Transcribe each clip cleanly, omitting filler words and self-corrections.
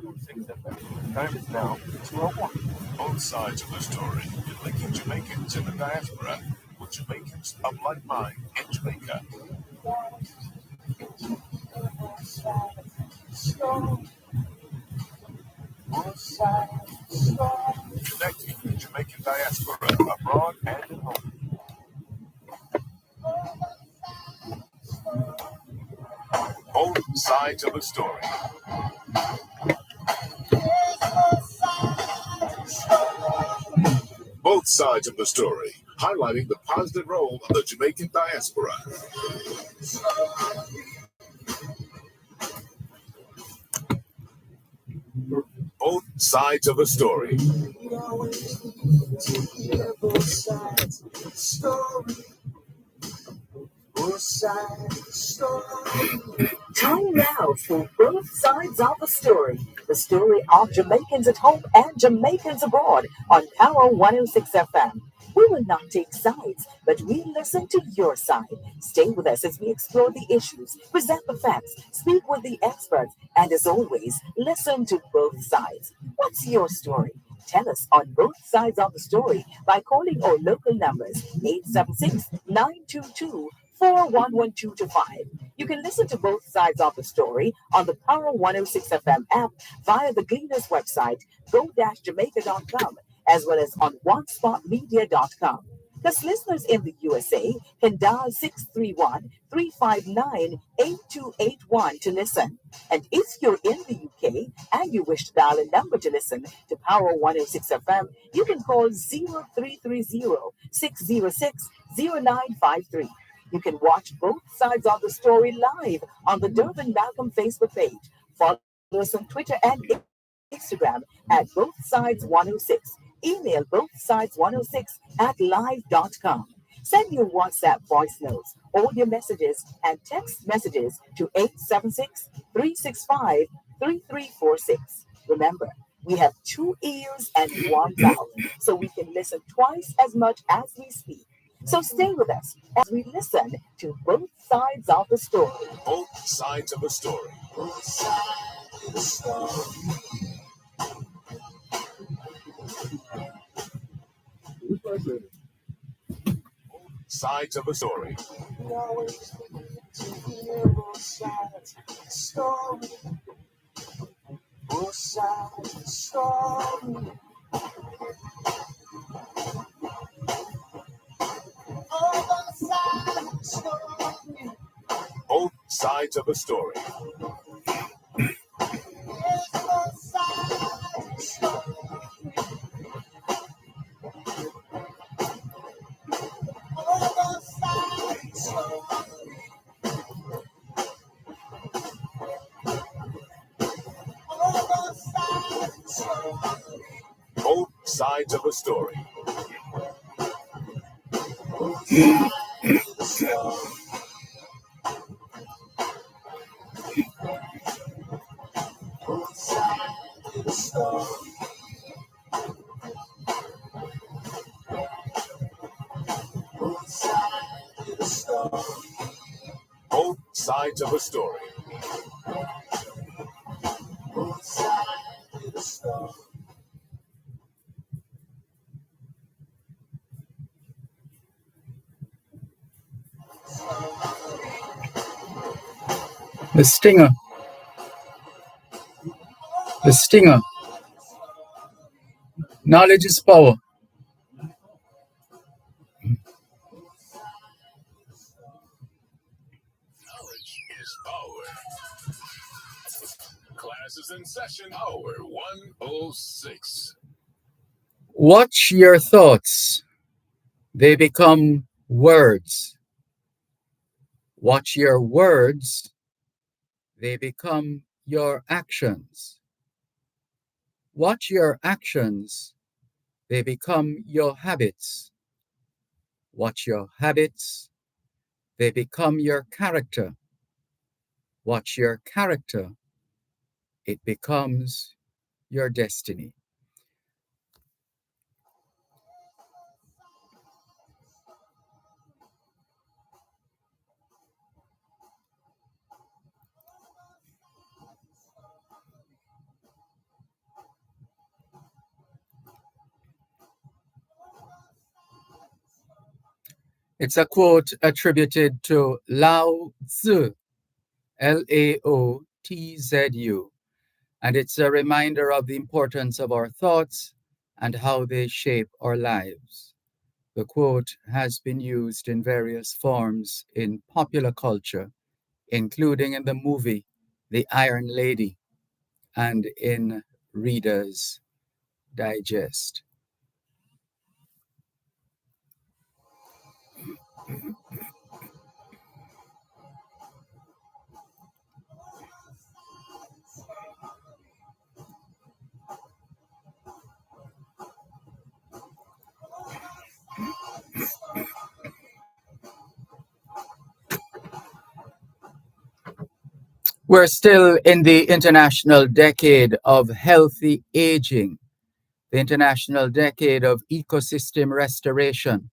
106 FM. Time is now 2:01. Both sides of the story, linking Jamaicans in the diaspora with Jamaicans of like mind in Jamaica. Connecting the Jamaican diaspora abroad and at home. Both sides of the story. Both sides of the story, highlighting the positive role of the Jamaican diaspora. Both sides of the story. Time now for Both Sides of the story of Jamaicans at home and Jamaicans abroad on Power 106 FM. We will not take sides, but we listen to your side. Stay with us as we explore the issues, present the facts, speak with the experts, and as always, listen to both sides. What's your story? Tell us on both sides of the story by calling our local numbers 876-922-4112 You can listen to both sides of the story on the Power 106 FM app via the Gleaners website, go-jamaica.com, as well as on onespotmedia.com. Plus, listeners in the USA can dial 631-359-8281 to listen. And if you're in the UK and you wish to dial a number to listen to Power 106 FM, you can call 0330-606-0953. You can watch both sides of the story live on the Dervan Malcolm Facebook page. Follow us on Twitter and Instagram at Both Sides 106. Email bothsides106@live.com. Send your WhatsApp voice notes, audio messages, and text messages to 876-365-3346. Remember, we have 2 ears and 1 mouth, so we can listen twice as much as we speak. So stay with us as we listen to both sides of the story. Both sides of the story. Both sides of the story. Both sides of the story. We always need to hear both sides of the story. Both sides of the story. Both sides of the story. Both sides of the story. Both sides of the story. Both sides of the story. The stinger. The stinger. Knowledge is power. Knowledge is power. Class is in session, hour 106. Watch your thoughts. They become words. Watch your words. They become your actions. Watch your actions. They become your habits. Watch your habits. They become your character. Watch your character. It becomes your destiny. It's a quote attributed to Lao Tzu, Laotzu, and it's a reminder of the importance of our thoughts and how they shape our lives. The quote has been used in various forms in popular culture, including in the movie The Iron Lady and in Reader's Digest. We're still in the International Decade of Healthy Aging, the International Decade of Ecosystem Restoration,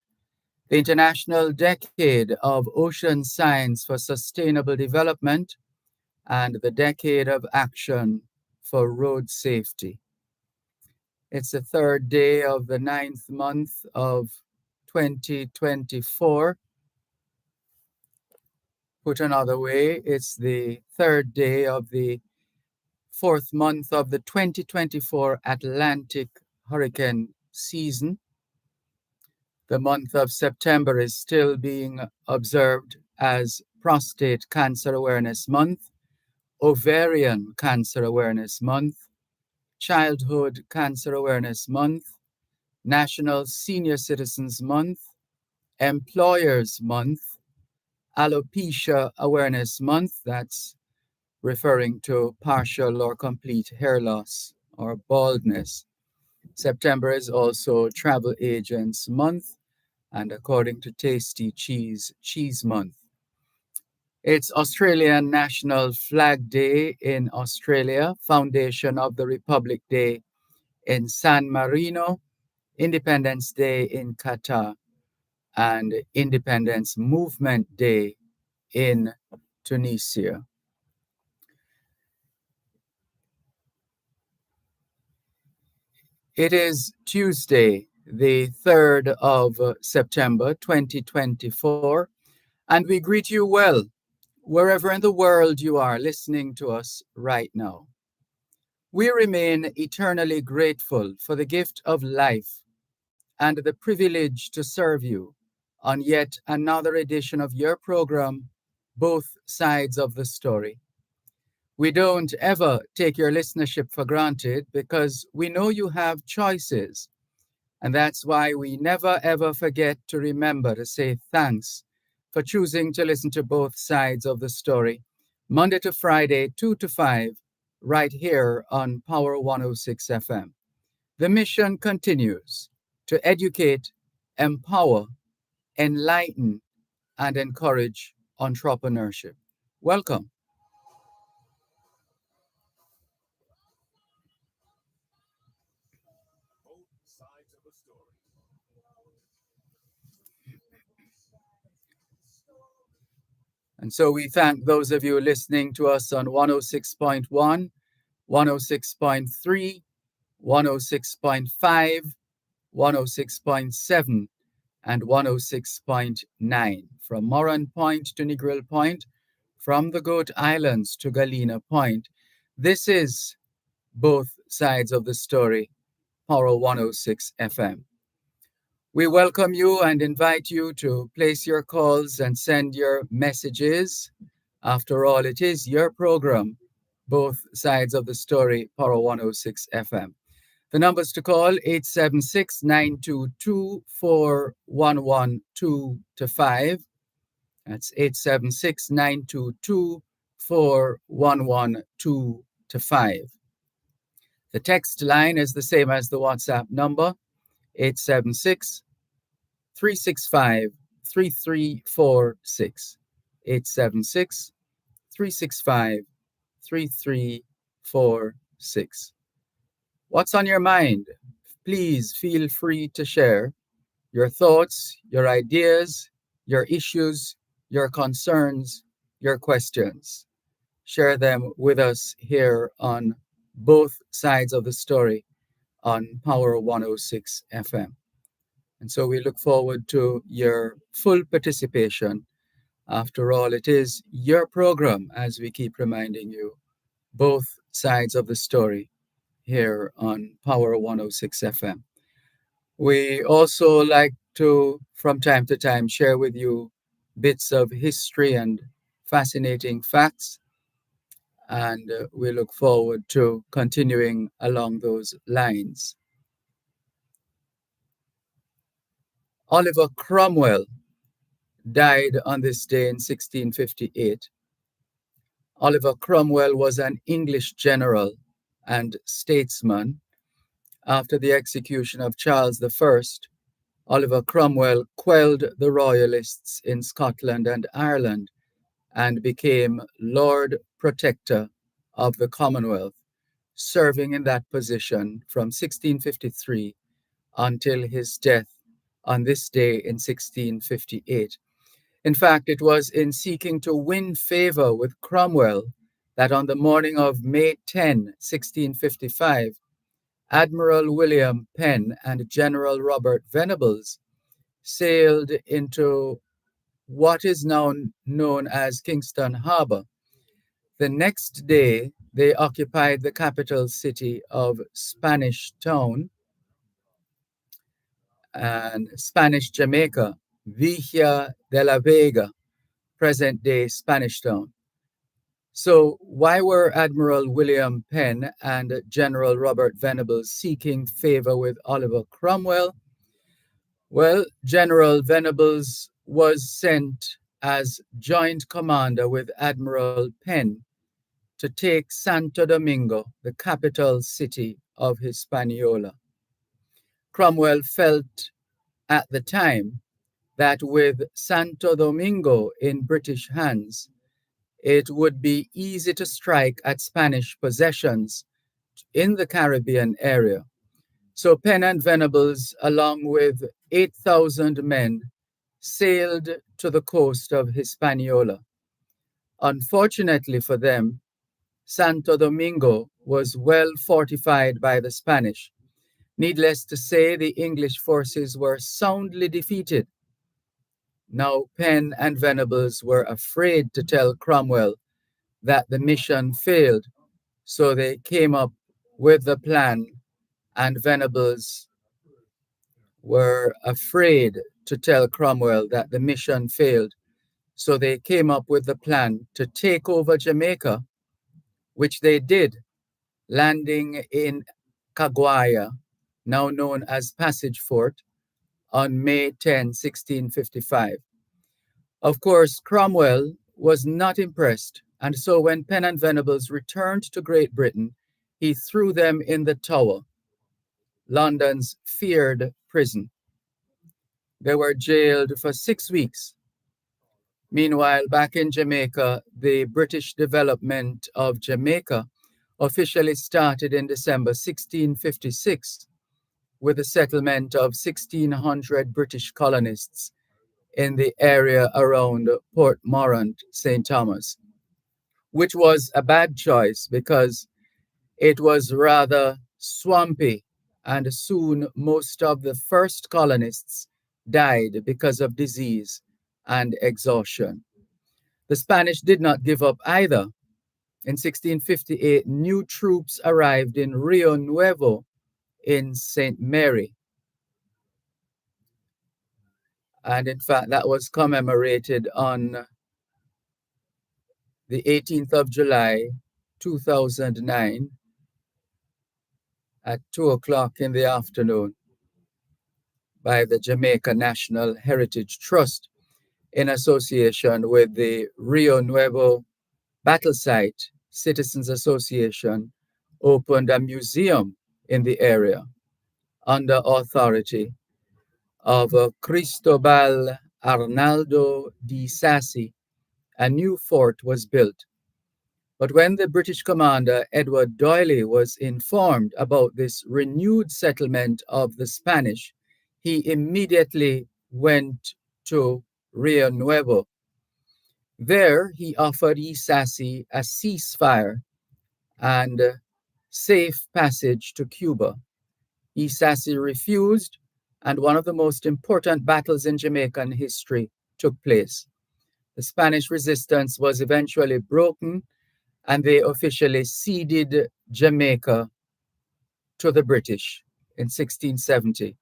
the International Decade of Ocean Science for Sustainable Development, and the Decade of Action for Road Safety. It's the third day of the ninth month of 2024. Put another way, it's the third day of the fourth month of the 2024 Atlantic hurricane season. The month of September is still being observed as Prostate Cancer Awareness Month, Ovarian Cancer Awareness Month, Childhood Cancer Awareness Month, National Senior Citizens Month, Employers Month, Alopecia Awareness Month, that's referring to partial or complete hair loss or baldness. September is also Travel Agents Month, and according to Tasty Cheese, Cheese Month. It's Australian National Flag Day in Australia, Foundation of the Republic Day in San Marino, Independence Day in Qatar, and Independence Movement Day in Tunisia. It is Tuesday, the 3rd of September 2024, and we greet you well wherever in the world you are listening to us right now. We remain eternally grateful for the gift of life and the privilege to serve you on yet another edition of your program, Both Sides of the Story. We don't ever take your listenership for granted because we know you have choices. And that's why we never ever forget to remember to say thanks for choosing to listen to both sides of the story, Monday to Friday, 2 to 5, right here on Power 106 FM. The mission continues to educate, empower, enlighten, and encourage entrepreneurship. Welcome. Both sides of the story. And so we thank those of you listening to us on 106.1, 106.3, 106.5, 106.7, and 106.9 from Moran Point to Negril Point, from the Goat Islands to Galena Point. This is Both Sides of the Story, Power 106 FM. We welcome you and invite you to place your calls and send your messages. After all, it is your program, Both Sides of the Story, Power 106 FM. The numbers to call, 876-922-4112-5. That's 876-922-4112-5. The text line is the same as the WhatsApp number, 876 365 3346. 876 365 3346. What's on your mind? Please feel free to share your thoughts, your ideas, your issues, your concerns, your questions. Share them with us here on Both Sides of the Story on Power 106 FM. And so we look forward to your full participation. After all, it is your program, as we keep reminding you, both sides of the story here on Power 106 FM. We also like to, from time to time, share with you bits of history and fascinating facts, and we look forward to continuing along those lines. Oliver Cromwell died on this day in 1658. Oliver Cromwell was an English general and statesman. After the execution of Charles I, Oliver Cromwell quelled the royalists in Scotland and Ireland and became Lord Protector of the Commonwealth, serving in that position from 1653 until his death on this day in 1658. In fact, it was in seeking to win favor with Cromwell that on the morning of May 10, 1655, Admiral William Penn and General Robert Venables sailed into what is now known as Kingston Harbor. The next day, they occupied the capital city of Spanish Town and Spanish Jamaica, Villa de la Vega, present day Spanish Town. So, why were Admiral William Penn and General Robert Venables seeking favor with Oliver Cromwell? Well, General Venables was sent as joint commander with Admiral Penn to take Santo Domingo, the capital city of Hispaniola. Cromwell felt at the time that with Santo Domingo in British hands, it would be easy to strike at Spanish possessions in the Caribbean area. So Penn and Venables, along with 8,000 men, sailed to the coast of Hispaniola. Unfortunately for them, Santo Domingo was well fortified by the Spanish. Needless to say, the English forces were soundly defeated. Now, Penn and Venables were afraid to tell Cromwell that the mission failed, so they came up with the plan, and Venables were afraid to tell Cromwell that the mission failed, so they came up with the plan to take over Jamaica, which they did, landing in Caguaya, now known as Passage Fort, on May 10, 1655. Of course, Cromwell was not impressed, and so when Penn and Venables returned to Great Britain, he threw them in the Tower, London's feared prison. They were jailed for 6 weeks. Meanwhile, back in Jamaica, the British development of Jamaica officially started in December 1656 with the settlement of 1,600 British colonists in the area around Port Morant, St. Thomas, which was a bad choice because it was rather swampy, and soon most of the first colonists died because of disease and exhaustion. The Spanish did not give up either. In 1658, new troops arrived in Rio Nuevo in St. Mary. And in fact, that was commemorated on the 18th of July, 2009, at 2 o'clock in the afternoon by the Jamaica National Heritage Trust in association with the Rio Nuevo Battle Site Citizens Association opened a museum in the area under authority of Cristobal Arnaldo di Sassi. A new fort was built. But when the British commander Edward Doyley was informed about this renewed settlement of the Spanish, he immediately went to Rio Nuevo. There, he offered Isasi a ceasefire and safe passage to Cuba. Isasi refused, and one of the most important battles in Jamaican history took place. The Spanish resistance was eventually broken, and they officially ceded Jamaica to the British in 1670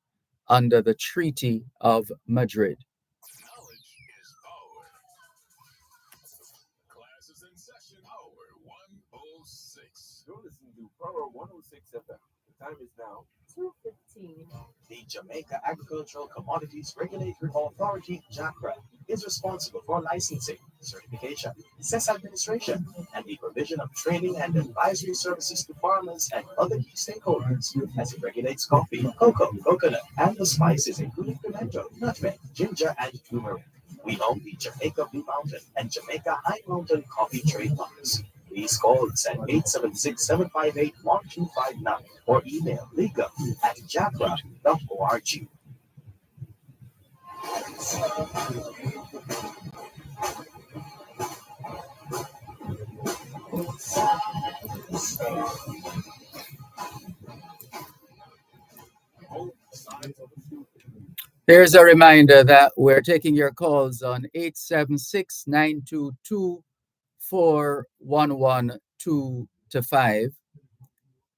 under the Treaty of Madrid. Knowledge is power. Class is in session. Power 106. You're listening to Power 106 FM. The time is now 2:15. The Jamaica Agricultural Commodities Regulatory Authority, JACRA, is responsible for licensing, certification, cess administration, and the provision of training and advisory services to farmers and other key stakeholders as it regulates coffee, cocoa, coconut, and the spices including pimento, nutmeg, ginger, and turmeric. We own the Jamaica Blue Mountain and Jamaica High Mountain coffee trademarks. Please call us at 876-758-1259 or email legal@jacra.org. Here's a reminder that we're taking your calls on 876-922-4112 to 5.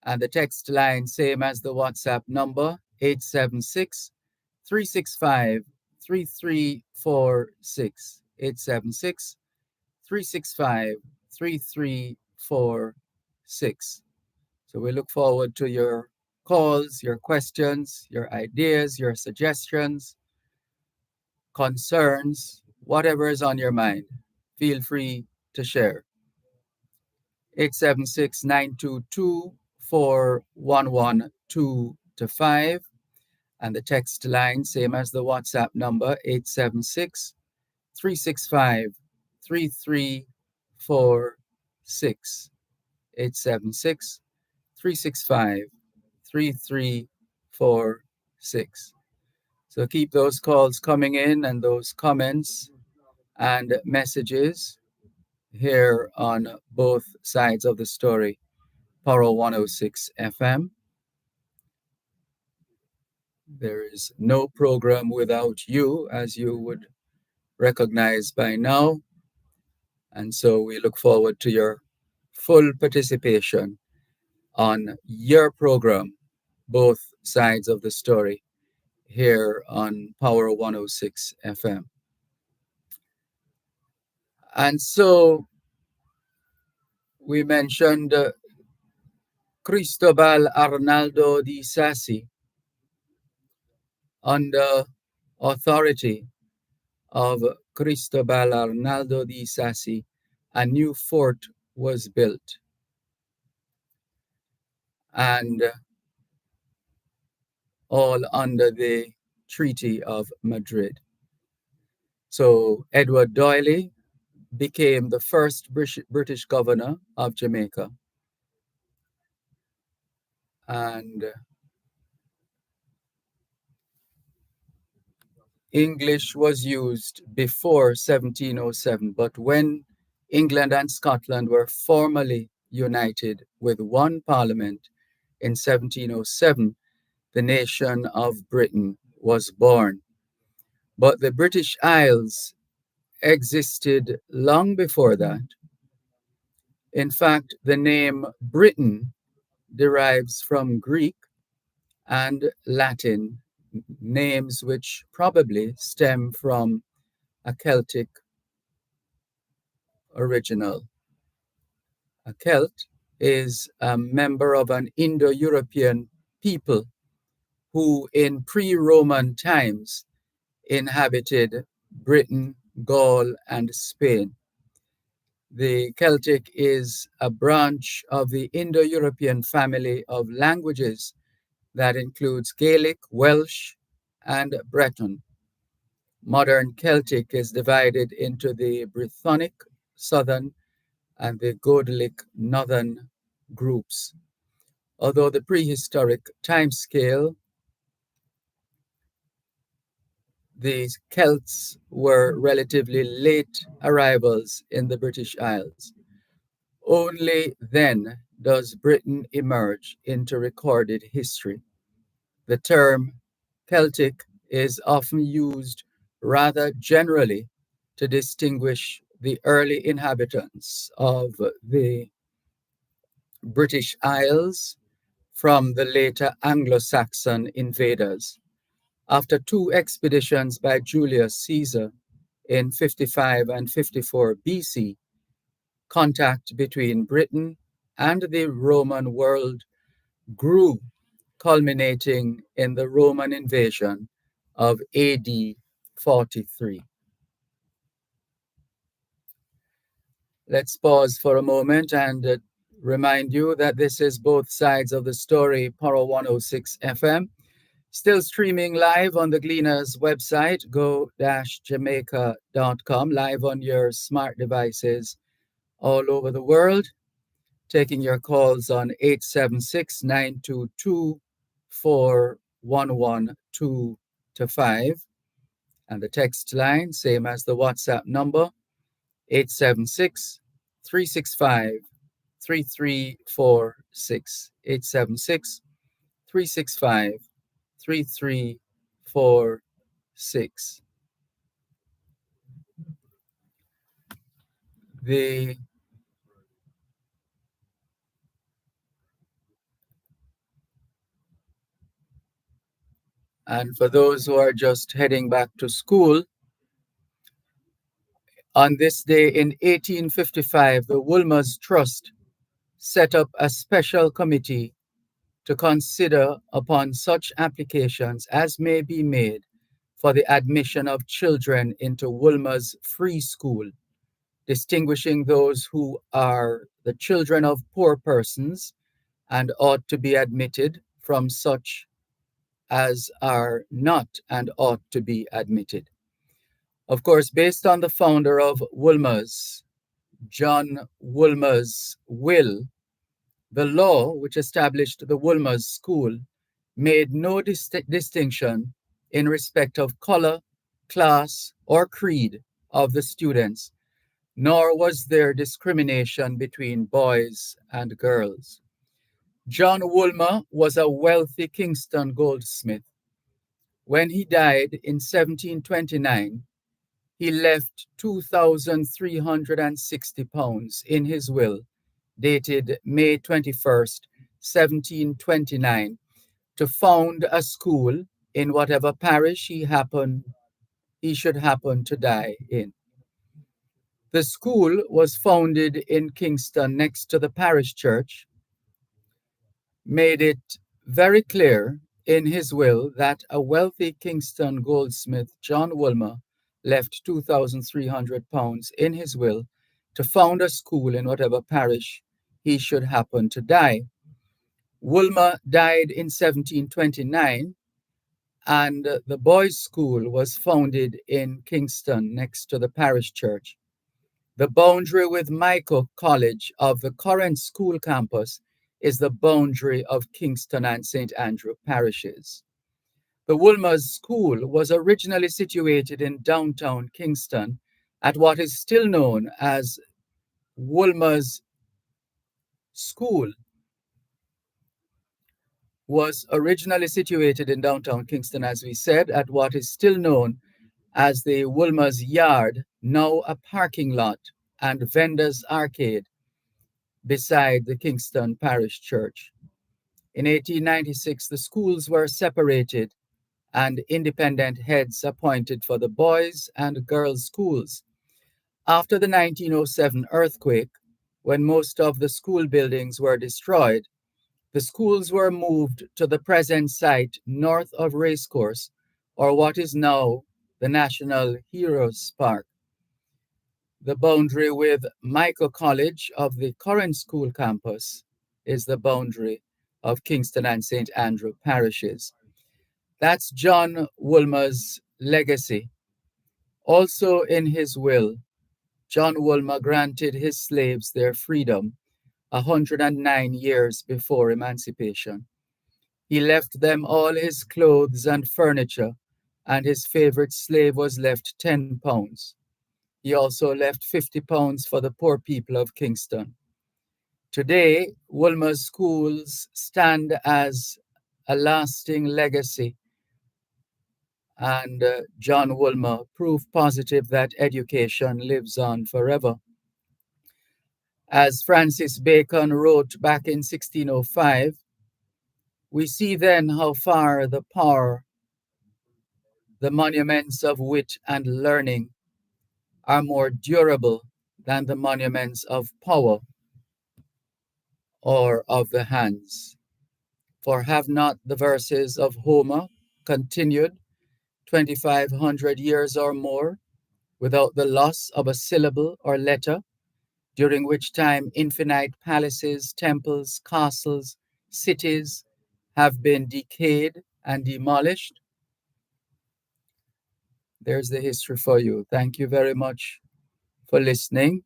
And the text line, same as the WhatsApp number, 876-365-3346. 876-365-3346. So we look forward to your calls, your questions, your ideas, your suggestions, concerns, whatever is on your mind. Feel free to share. 876-922-4112 to 5. And the text line, same as the WhatsApp number, 876-365-3346. 876-365-3346. So keep those calls coming in and those comments and messages here on both sides of the story. Power 106 FM. There is no program without you, as you would recognize by now. And so we look forward to your full participation on your program, both sides of the story, here on Power 106 FM. And so we mentioned Cristobal Arnaldo di Sassi. Under authority of Cristobal Arnaldo di Sassi, a new fort was built. And all under the Treaty of Madrid. So Edward Doyley became the first British governor of Jamaica. And English was used before 1707, but when England and Scotland were formally united with one parliament in 1707, the nation of Britain was born. But the British Isles existed long before that. In fact, the name Britain derives from Greek and Latin, names which probably stem from a Celtic original. A Celt is a member of an Indo-European people who in pre-Roman times inhabited Britain, Gaul, and Spain. The Celtic is a branch of the Indo-European family of languages that includes Gaelic, Welsh, and Breton. Modern Celtic is divided into the Brythonic Southern and the Goidelic Northern groups. Although the prehistoric timescale, the Celts were relatively late arrivals in the British Isles. Only then does Britain emerge into recorded history. The term Celtic is often used rather generally to distinguish the early inhabitants of the British Isles from the later Anglo-Saxon invaders. After two expeditions by Julius Caesar in 55 and 54 BC, contact between Britain and the Roman world grew, culminating in the Roman invasion of AD 43. Let's pause for a moment and remind you that this is Both Sides of the Story, Power 106 FM. Still streaming live on the Gleaners website, go-jamaica.com, live on your smart devices all over the world. Taking your calls on 876-922-4112-5. And the text line, same as the WhatsApp number, 876-365-3346. 876-365-3346. And for those who are just heading back to school, on this day in 1855, the Woolmer's Trust set up a special committee to consider upon such applications as may be made for the admission of children into Woolmer's Free School, distinguishing those who are the children of poor persons and ought to be admitted from such as are not and ought to be admitted. Of course, based on the founder of Woolmer's, John Woolmer's will, the law which established the Woolmer's School made no distinction in respect of color, class, or creed of the students, nor was there discrimination between boys and girls. John Woolmer was a wealthy Kingston goldsmith. When he died in 1729, he left £2,360 in his will, dated May 21st, 1729, to found a school in whatever parish he should happen to die in. The school was founded in Kingston next to the parish church, made it very clear in his will that a wealthy Kingston goldsmith, John Woolmer, left £2,300 in his will to found a school in whatever parish he should happen to die. Woolmer died in 1729, and the boys' school was founded in Kingston next to the parish church. The boundary with Michael College of the current school campus is the boundary of Kingston and St. Andrew parishes. The Woolmer's School was originally situated in downtown Kingston at what is still known as Woolmer's School. Was originally situated in downtown Kingston, as we said, at what is still known as the Woolmer's Yard, now a parking lot and vendors arcade beside the Kingston Parish Church. In 1896, the schools were separated and independent heads appointed for the boys and girls schools. After the 1907 earthquake, when most of the school buildings were destroyed, the schools were moved to the present site north of Racecourse, or what is now the National Heroes Park. The boundary with Michael College of the current school campus is the boundary of Kingston and St. Andrew parishes. That's John Woolmer's legacy. Also in his will, John Woolmer granted his slaves their freedom 109 years before emancipation. He left them all his clothes and furniture, and his favorite slave was left £10. He also left £50 for the poor people of Kingston. Today, Woolmer's schools stand as a lasting legacy and John Woolmer, proof positive that education lives on forever. As Francis Bacon wrote back in 1605, we see then how far the power, the monuments of wit and learning are more durable than the monuments of power or of the hands. For have not the verses of Homer continued 2,500 years or more without the loss of a syllable or letter, during which time infinite palaces, temples, castles, cities have been decayed and demolished? There's the history for you. Thank you very much for listening.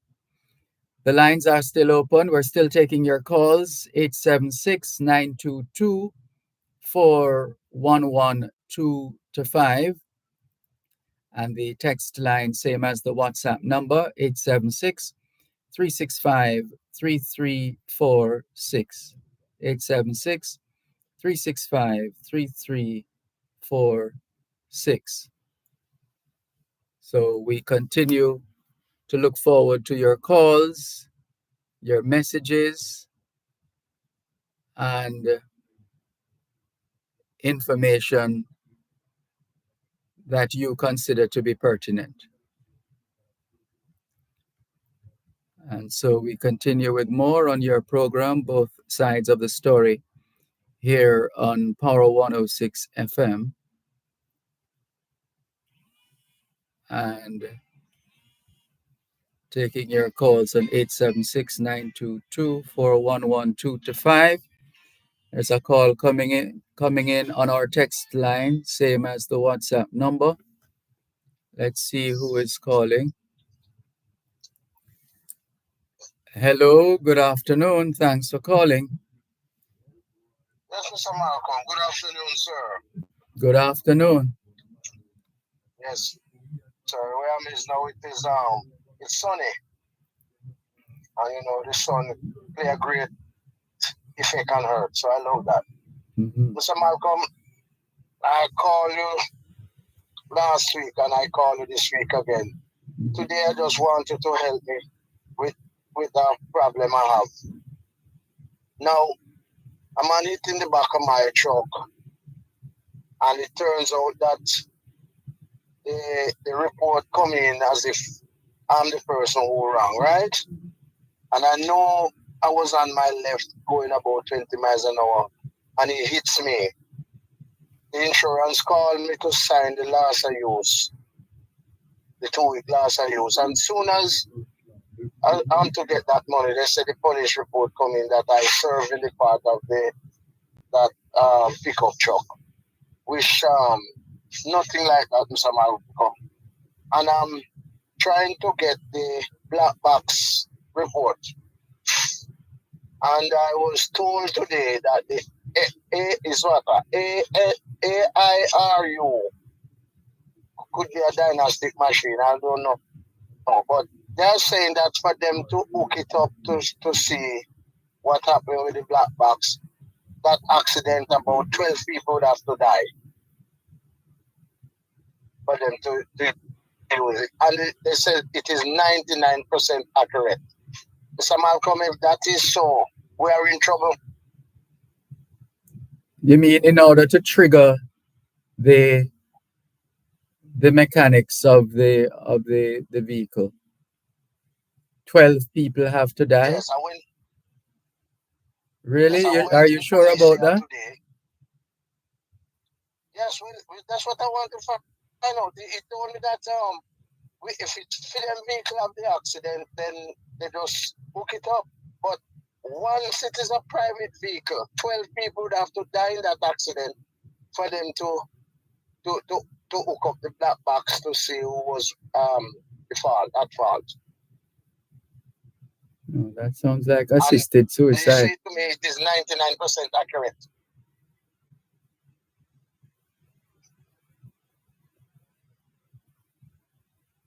The lines are still open. We're still taking your calls. 876 922 4112 to 5. And the text line, same as the WhatsApp number, 876 365 3346. 876 365 3346. So we continue to look forward to your calls, your messages, and information that you consider to be pertinent. And so we continue with more on your program, both sides of the story, here on Power 106 FM. And taking your calls on 876 922 4112 to 5. There's a call coming in on our text line, same as the WhatsApp number. Let's see who is calling. Hello, good afternoon. Thanks for calling. Yes, Mr. Malcolm. Good afternoon, sir. Good afternoon. Yes, sir. Where I'm is now, it's sunny, and the sun play a great effect on Earth. So I love that. Mr. Malcolm, I called you last week, and I called you this week again. Today, I just want you to help me with the problem I have. Now, I'm on it in the back of my truck, and it turns out that the report come in as if I'm the person who wrong, right? And I know I was on my left going about 20 miles an hour, and it hits me. The insurance called me to sign the loss of use, the 2-week loss of use. And soon as I'm to get that money, they said the police report come in that I served in the part of that pickup truck, which nothing like that, Mr. Malcolm. And I'm trying to get the black box report. And I was told today that the A is what? AIRU could be a diagnostic machine. I don't know. No, but they're saying that for them to hook it up to see what happened with the black box, that accident, about 12 people would have to die for them to deal with it. And they said it is 99% accurate. Mr. Malcolm, if that is so, we are in trouble. You mean in order to trigger the mechanics of the vehicle, 12 people have to die? Yes, Really? Yes, Are you sure about that? Today. Yes, that's what I want to find out. It told me that if it's for them vehicle of the accident, then they just hook it up. But once it is a private vehicle, 12 people would have to die in that accident for them to hook up the black box to see who was at fault. No, that sounds like assisted suicide. You see, to me, it is 99% accurate.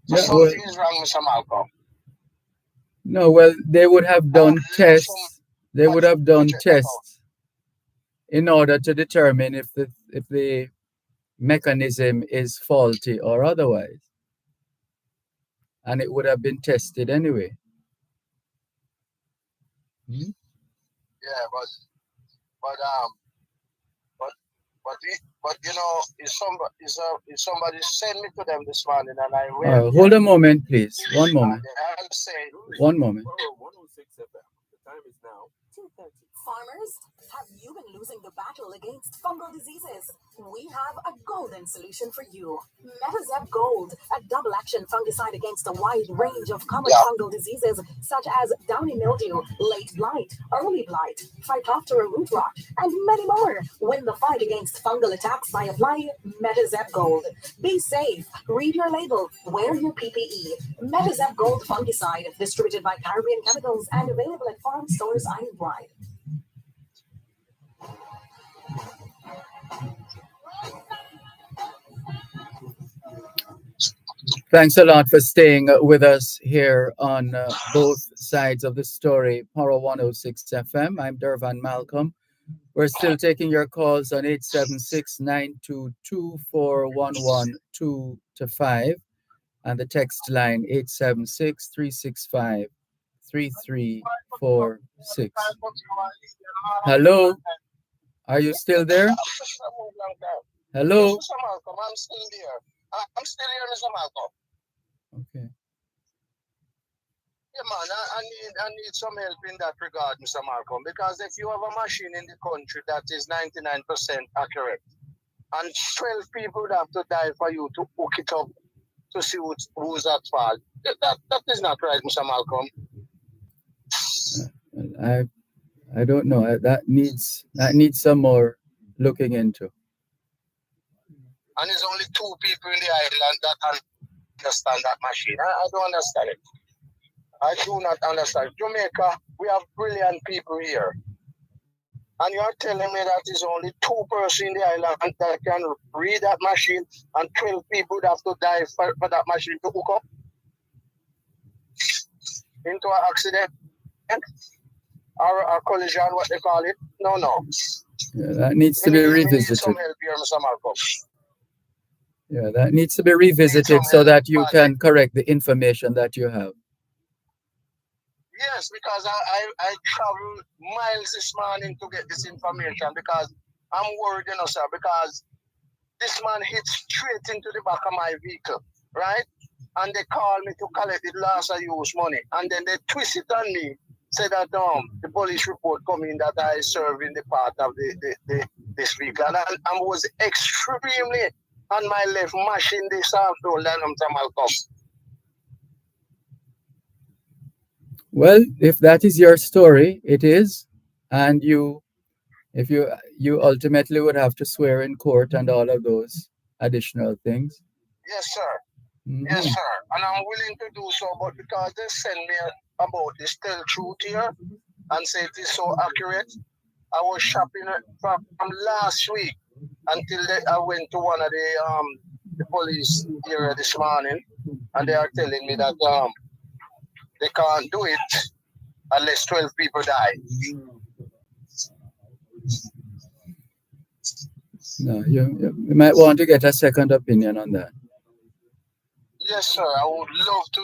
So something is wrong, Mr. Malcolm. No, well, they would have done tests. They would have done tests in order to determine if the mechanism is faulty or otherwise. And it would have been tested anyway. Hmm? Yeah, but but but you know, if somebody sent me to them this morning and I went Hold there, a moment, please. One moment. I'll say, One moment. 106 FM. The time is now 2:30. Farmers, have you been losing the battle against fungal diseases? We have a golden solution for you. Metazep Gold, a double-action fungicide against a wide range of common yeah, fungal diseases such as downy mildew, late blight, early blight, Phytophthora root rot, and many more. Win the fight against fungal attacks by applying Metazep Gold. Be safe. Read your label. Wear your PPE. Metazep Gold fungicide, distributed by Caribbean Chemicals and available at farm stores island-wide. Thanks a lot for staying with us here on both sides of the story. Power 106 FM. I'm Dervan Malcolm. We're still taking your calls on 876-922-4112-5 and the text line 876-365-3346. Hello, are you still there? Hello? Yes, Mr. Malcolm, I'm still there. I'm still here, Mr. Malcolm. Okay. Yeah, man, I need some help in that regard, Mr. Malcolm, because if you have a machine in the country that is 99% accurate, and 12 people would have to die for you to hook it up to see who's at fault, that is not right, Mr. Malcolm. I don't know. That needs some more looking into. And there's only 2 people in the island that understand that machine. I don't understand it. I do not understand. Jamaica, we have brilliant people here. And you're telling me that there's only 2 persons in the island that can read that machine and 12 people would have to die for that machine to hook up into an accident or a collision, what they call it. No. Yeah, that needs to be revisited. Some help here, Mr. Malcolm. Yeah, that needs to be revisited so that you can correct the information that you have. Yes, because I traveled miles this morning to get this information because I'm worried, sir, because this man hit straight into the back of my vehicle, right? And they called me to collect the loss of use money. And then they twist it on me, say that the police report coming that I serve in the part of this vehicle. And I was extremely on my left mashing this after Mr. Malcolm. Well, if that is your story, it is, and if you ultimately would have to swear in court and all of those additional things. Yes, sir. Mm-hmm. Yes, sir. And I'm willing to do so, but because they send me about the still truth here and say it is so accurate, I was shopping from last week until I went to one of the police here this morning, and they are telling me that they can't do it unless 12 people die. No, you might want to get a second opinion on that. Yes, sir. I would love to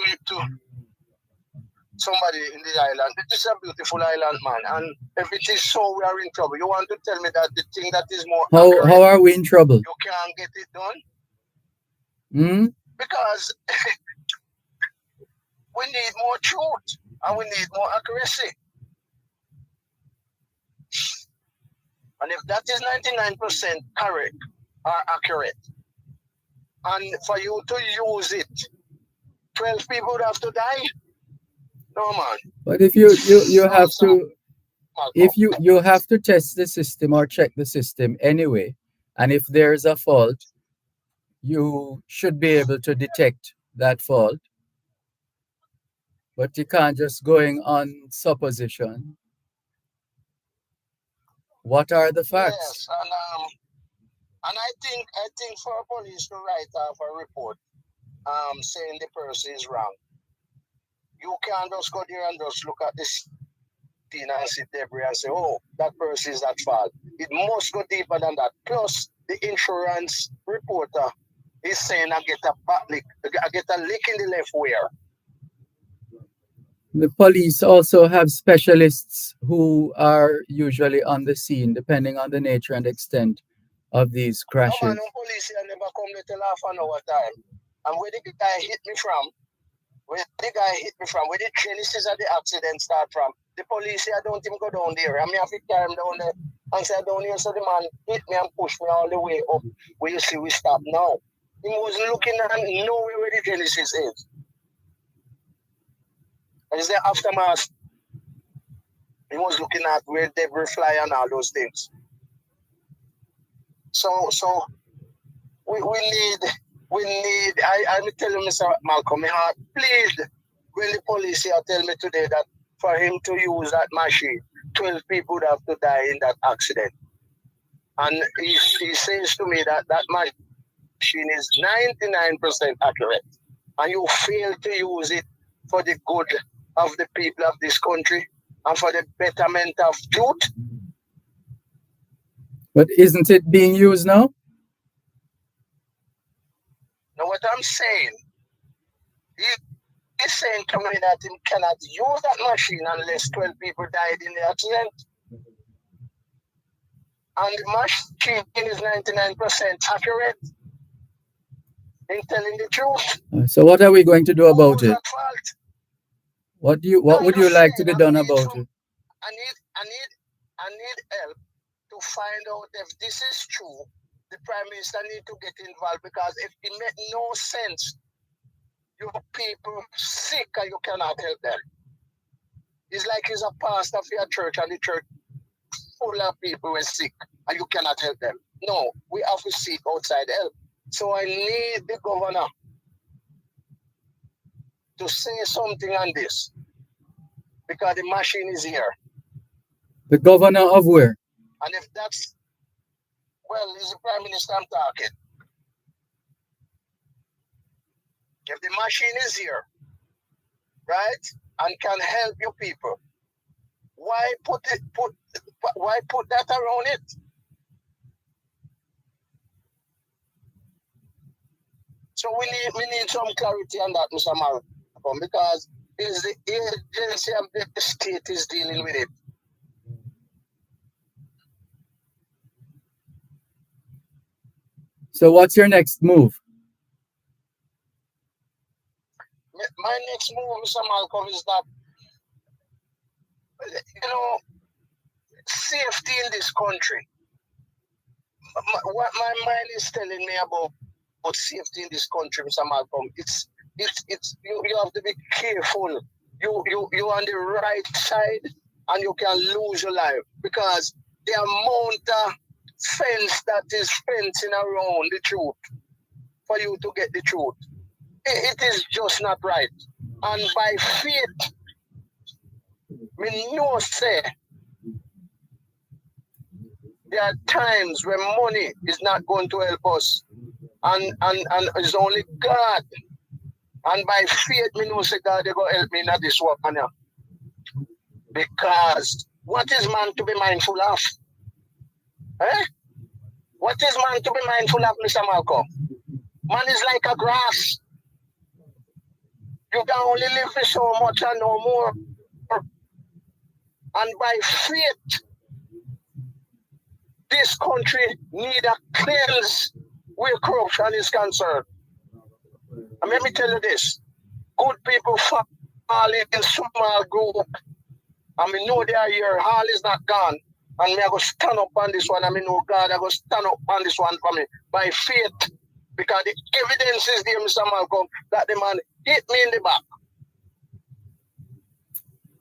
somebody in the island. It is a beautiful island, man. And if it is so, we are in trouble. You want to tell me that the thing that is more accurate, how are we in trouble? You can't get it done? Hmm? Because we need more truth and we need more accuracy. And if that is 99% correct or accurate, and for you to use it, 12 people would have to die? No, man. But if you have to, if you have to test the system or check the system anyway, and if there's a fault, you should be able to detect that fault. But you can't just going on supposition. What are the facts? Yes, and I think for a police to write off a report saying the person is wrong, you can't just go there and just look at this scene and see debris and say, oh, that person is at fault. It must go deeper than that. Plus, the insurance reporter is saying I get a back lick, I get a lick in the left where. The police also have specialists who are usually on the scene, depending on the nature and extent of these No man, crashes. no police here never come to tell half an hour time. And where the guy hit me from, where the genesis of the accident start from, the police here don't even go down there. I mean, I have to carry him down there and say down here, so the man hit me and push me all the way up where you see we stop now. He wasn't looking at nowhere where the genesis is. Is the aftermath? He was looking at where debris fly and all those things. So we need. I'm telling Mr. Malcolm, my heart please when the police here tell me today that for him to use that machine, 12 people would have to die in that accident. And he says to me that that machine is 99% accurate, and you fail to use it for the good of the people of this country and for the betterment of youth. But isn't it being used now? Now what I'm saying, he's saying to me that he cannot use that machine unless 12 people died in the accident. And the machine is 99% accurate in telling the truth. So what are we going to do about it? At fault? What would you like to be done about it? I need help to find out if this is true. The Prime Minister need to get involved, because if it makes no sense, your people sick and you cannot help them. It's like he's a pastor for your church and the church full of people who are sick and you cannot help them. No, we have to seek outside help. So I need the governor to say something on this, because the machine is here. The governor of where? And if that's, well, it's the Prime Minister I'm talking. If the machine is here, right, and can help your people, why put that around it? So we need some clarity on that, Mr. Malcolm, because it's the agency of the state is dealing with it. So what's your next move? My next move, Mr. Malcolm, is that, safety in this country. What my mind is telling me about safety in this country, Mr. Malcolm, it's you have to be careful. You're on the right side and you can lose your life, because the amount of fence that is fencing around the truth for you to get the truth, it is just not right. And by faith, we know say there are times when money is not going to help us, and it's only God. And by faith, me know say God they go help me in this work, because what is man to be mindful of? Eh? What is man to be mindful of, Mr. Malcolm? Man is like a grass. You can only live for so much and no more. And by faith, this country need a cleanse where corruption is concerned. And let me tell you this, good people fall in small group. And we know they are here, all is not gone. And me I go stand up on this one, and me know God I go stand up on this one for me by faith. Because the evidence is there, Mr. Malcolm, that the man hit me in the back.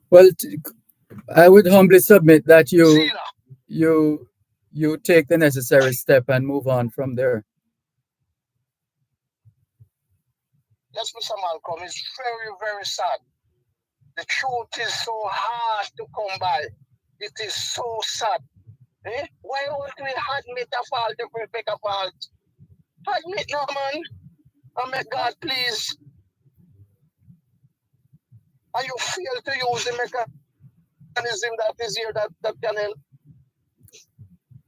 Well, I would humbly submit that you take the necessary step and move on from there. Yes, Mr. Malcolm, it's very, very sad. The truth is so hard to come by. It is so sad. Eh? Why would we admit a fault if we make a fault? Admit no, man. And make God please. And you fail to use the mechanism that is here that can help.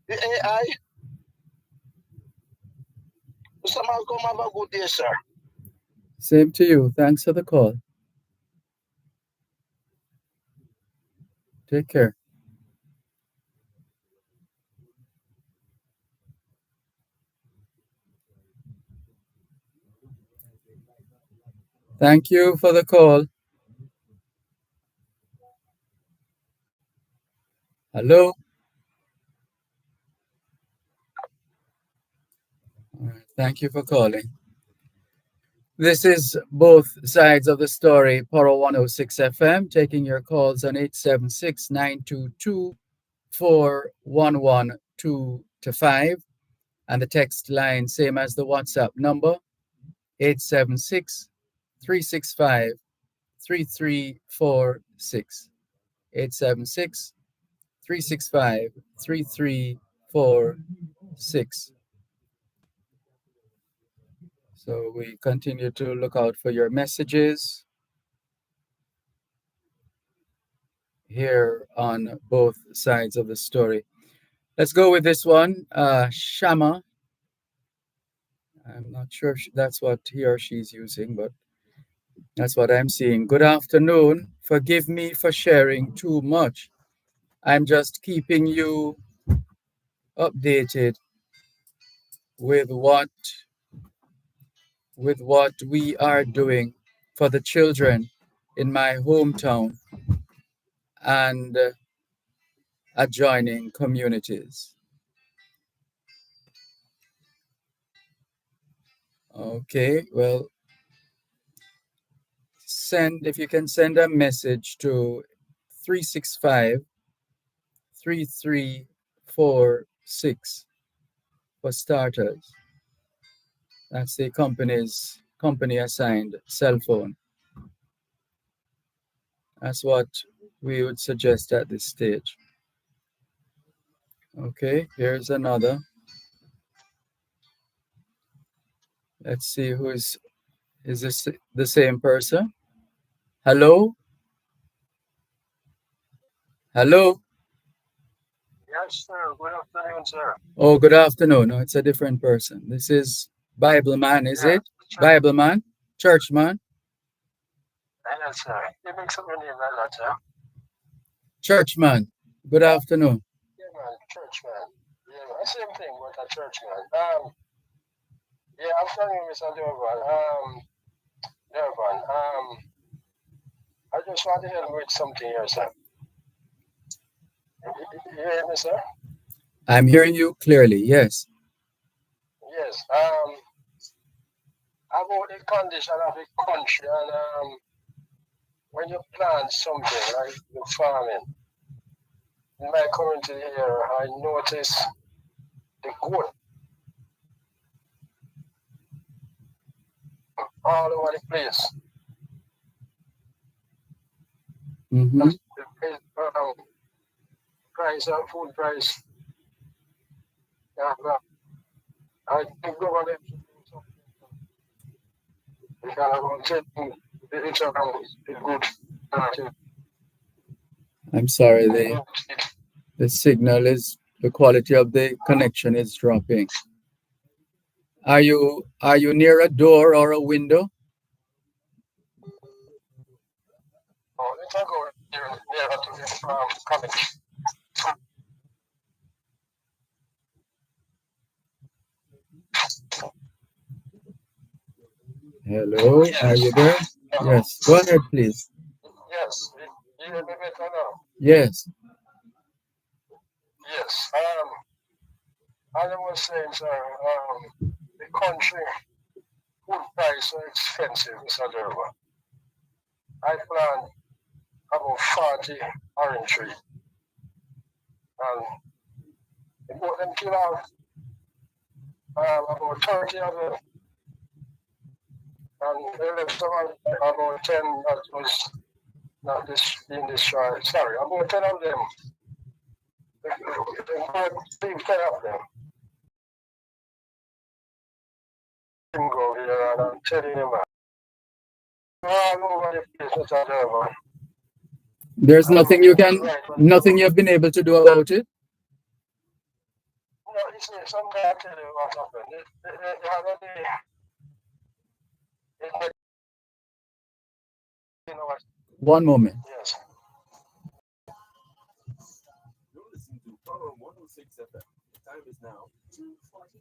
The AI. Mr. Malcolm, have a good day, sir. Same to you. Thanks for the call. Take care. Thank you for the call. Hello. All right. Thank you for calling. This is both sides of the story, Poro 106 FM, taking your calls on 876 922 4112 to 5. And the text line, same as the WhatsApp number, 876 365 3346. 876 365 3346. So we continue to look out for your messages here on both sides of the story. Let's go with this one. Shama. I'm not sure if that's what he or she's using, but that's what I'm seeing. Good afternoon. Forgive me for sharing too much. I'm just keeping you updated with what we are doing for the children in my hometown and adjoining communities. Okay, well, if you can send a message to 365 3346 for starters. That's the company assigned cell phone. That's what we would suggest at this stage. Okay, here's another. Let's see who is this the same person? Hello? Hello? Yes, sir. Good afternoon, sir. Oh, good afternoon. No, it's a different person. This is Bible man, is it? Bible man? Church man? Yes, sir. You make something name like that, sir. Church man. Good afternoon. Yeah, man. Church man. Yeah, man. Same thing, but a church man. Yeah, I'm telling you, Mr. Dervan. Dervan. I just want to help with something here, sir. You hear me, sir? I'm hearing you clearly, yes. Yes. About the condition of the country and when you plant something like the farming, in my community here, I notice the goat all over the place. Mm-hmm. The price of food price. Yeah, I think government should do something. Because I'm taking the good. I'm sorry, the signal the quality of the connection is dropping. Are you near a door or a window? Oh, let me go near to the college. Hello, are you there? Yes, go ahead, please. Yes, you hear me better now? Yes. Yes. As I was saying, sir, the country food price are expensive, Mr. Dervan. I plant about 40 orange trees. And about them kill off about 30 of them. And the left about 10 that was not being destroyed. Sorry, about 10 of them. They leave 10 of them. Go here and I'm telling you, man. All over the place, Mr. Dervan. There's nothing you have been able to do about it? You know, see, sometimes I tell you what happened. The other day, you know what? One moment. Yes. You're listening to Power 106 FM. The time is now 2:45.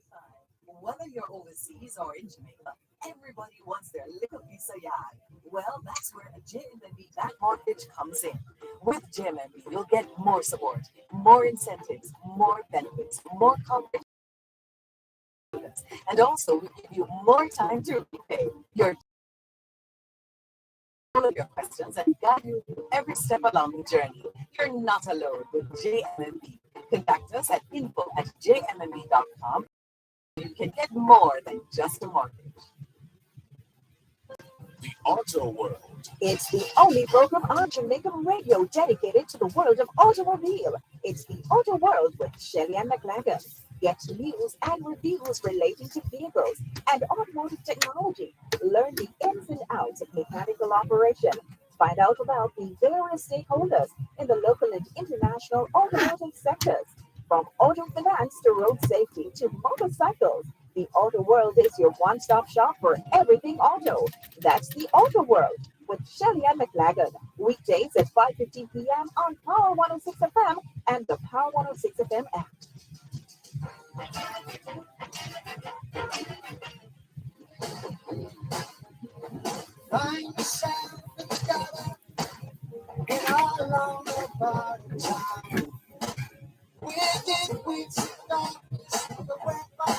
Whether you're overseas or in Jamaica, everybody wants their little piece of yard. Well, that's where a JMB Back Mortgage comes in. With JMB, you'll get more support, more incentives, more benefits, more coverage, and also we give you more time to repay all of your questions and guide you through every step along the journey. You're not alone with JMB. Contact us at info@jmb.com. You can get more than just a mortgage. The Auto World. It's the only program on Jamaican radio dedicated to the world of automobile. It's the Auto World with Shelly and McLagan. Get news and reviews relating to vehicles and automotive technology. Learn the ins and outs of mechanical operation. Find out about the various stakeholders in the local and international automotive sectors. From auto finance to road safety to motorcycles, the Auto World is your one-stop shop for everything auto. That's the Auto World with Shelly and McLagan. Weekdays at 5:15 p.m. on Power 106 FM and the Power 106 FM app. Find yourself together in all along the party time. Within weeks of darkness, the weapon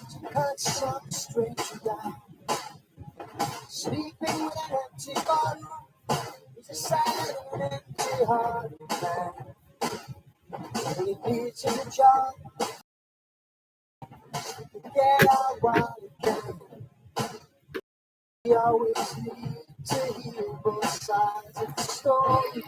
to cut some strange down. Sleeping with an empty bottle is a sad and empty hearted man. When he beats in the job, get out while you can. We always need to hear both sides of the story.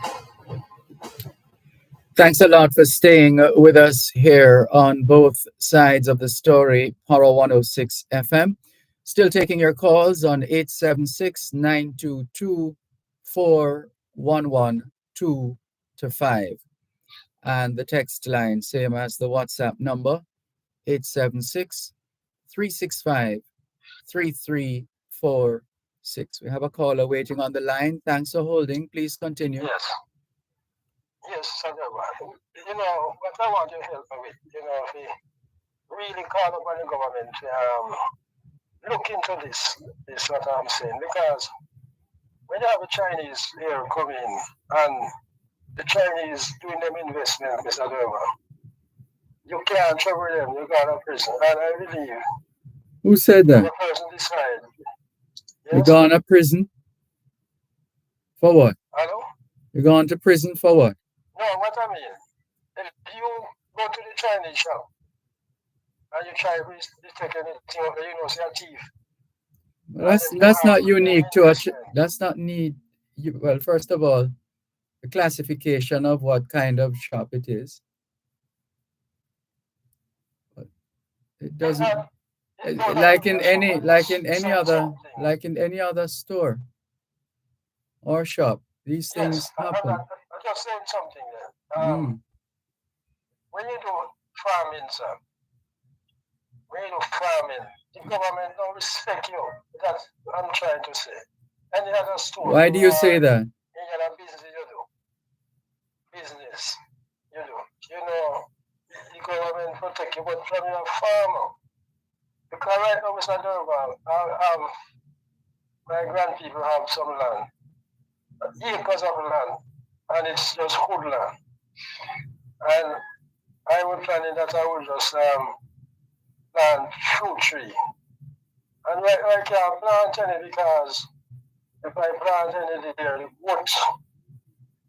Thanks a lot for staying with us here on both sides of the story, Power 106 FM. Still taking your calls on 876-922-4112-5. And the text line, same as the WhatsApp number, 876-365-3346. We have a caller waiting on the line. Thanks for holding. Please continue. Yes. Yes, Dervan. You know, what I want you to help me with, you know, if you really call upon the government to look into this, is what I'm saying. Because when you have the Chinese here coming and the Chinese doing them investment, Mr. Dervan, you can't trouble them, you got a prison. And I believe Who said that? the person decide. You Yes? gone to prison? For what? Hello? You gone to prison for what? No, what I mean, if you go to the Chinese shop and you try to take anything out there, you know, say a thief. Well, that's not unique to us. That's not need. Well, first of all, the classification of what kind of shop it is. But it doesn't. Like in any other store or shop, these things happen. I'm just saying something there. When you do farming, sir, when you do farming, the government don't respect you. That's what I'm trying to say. Any other store. Why do you say that? Any other business you do. Business you do. You know, the government protect you, but from your farmer. Because right now, Mr. Dervan, my grandpeople have some land, acres of land, and it's just good land. And I was planning that I would just plant fruit tree. And I can't plant any because if I plant any there,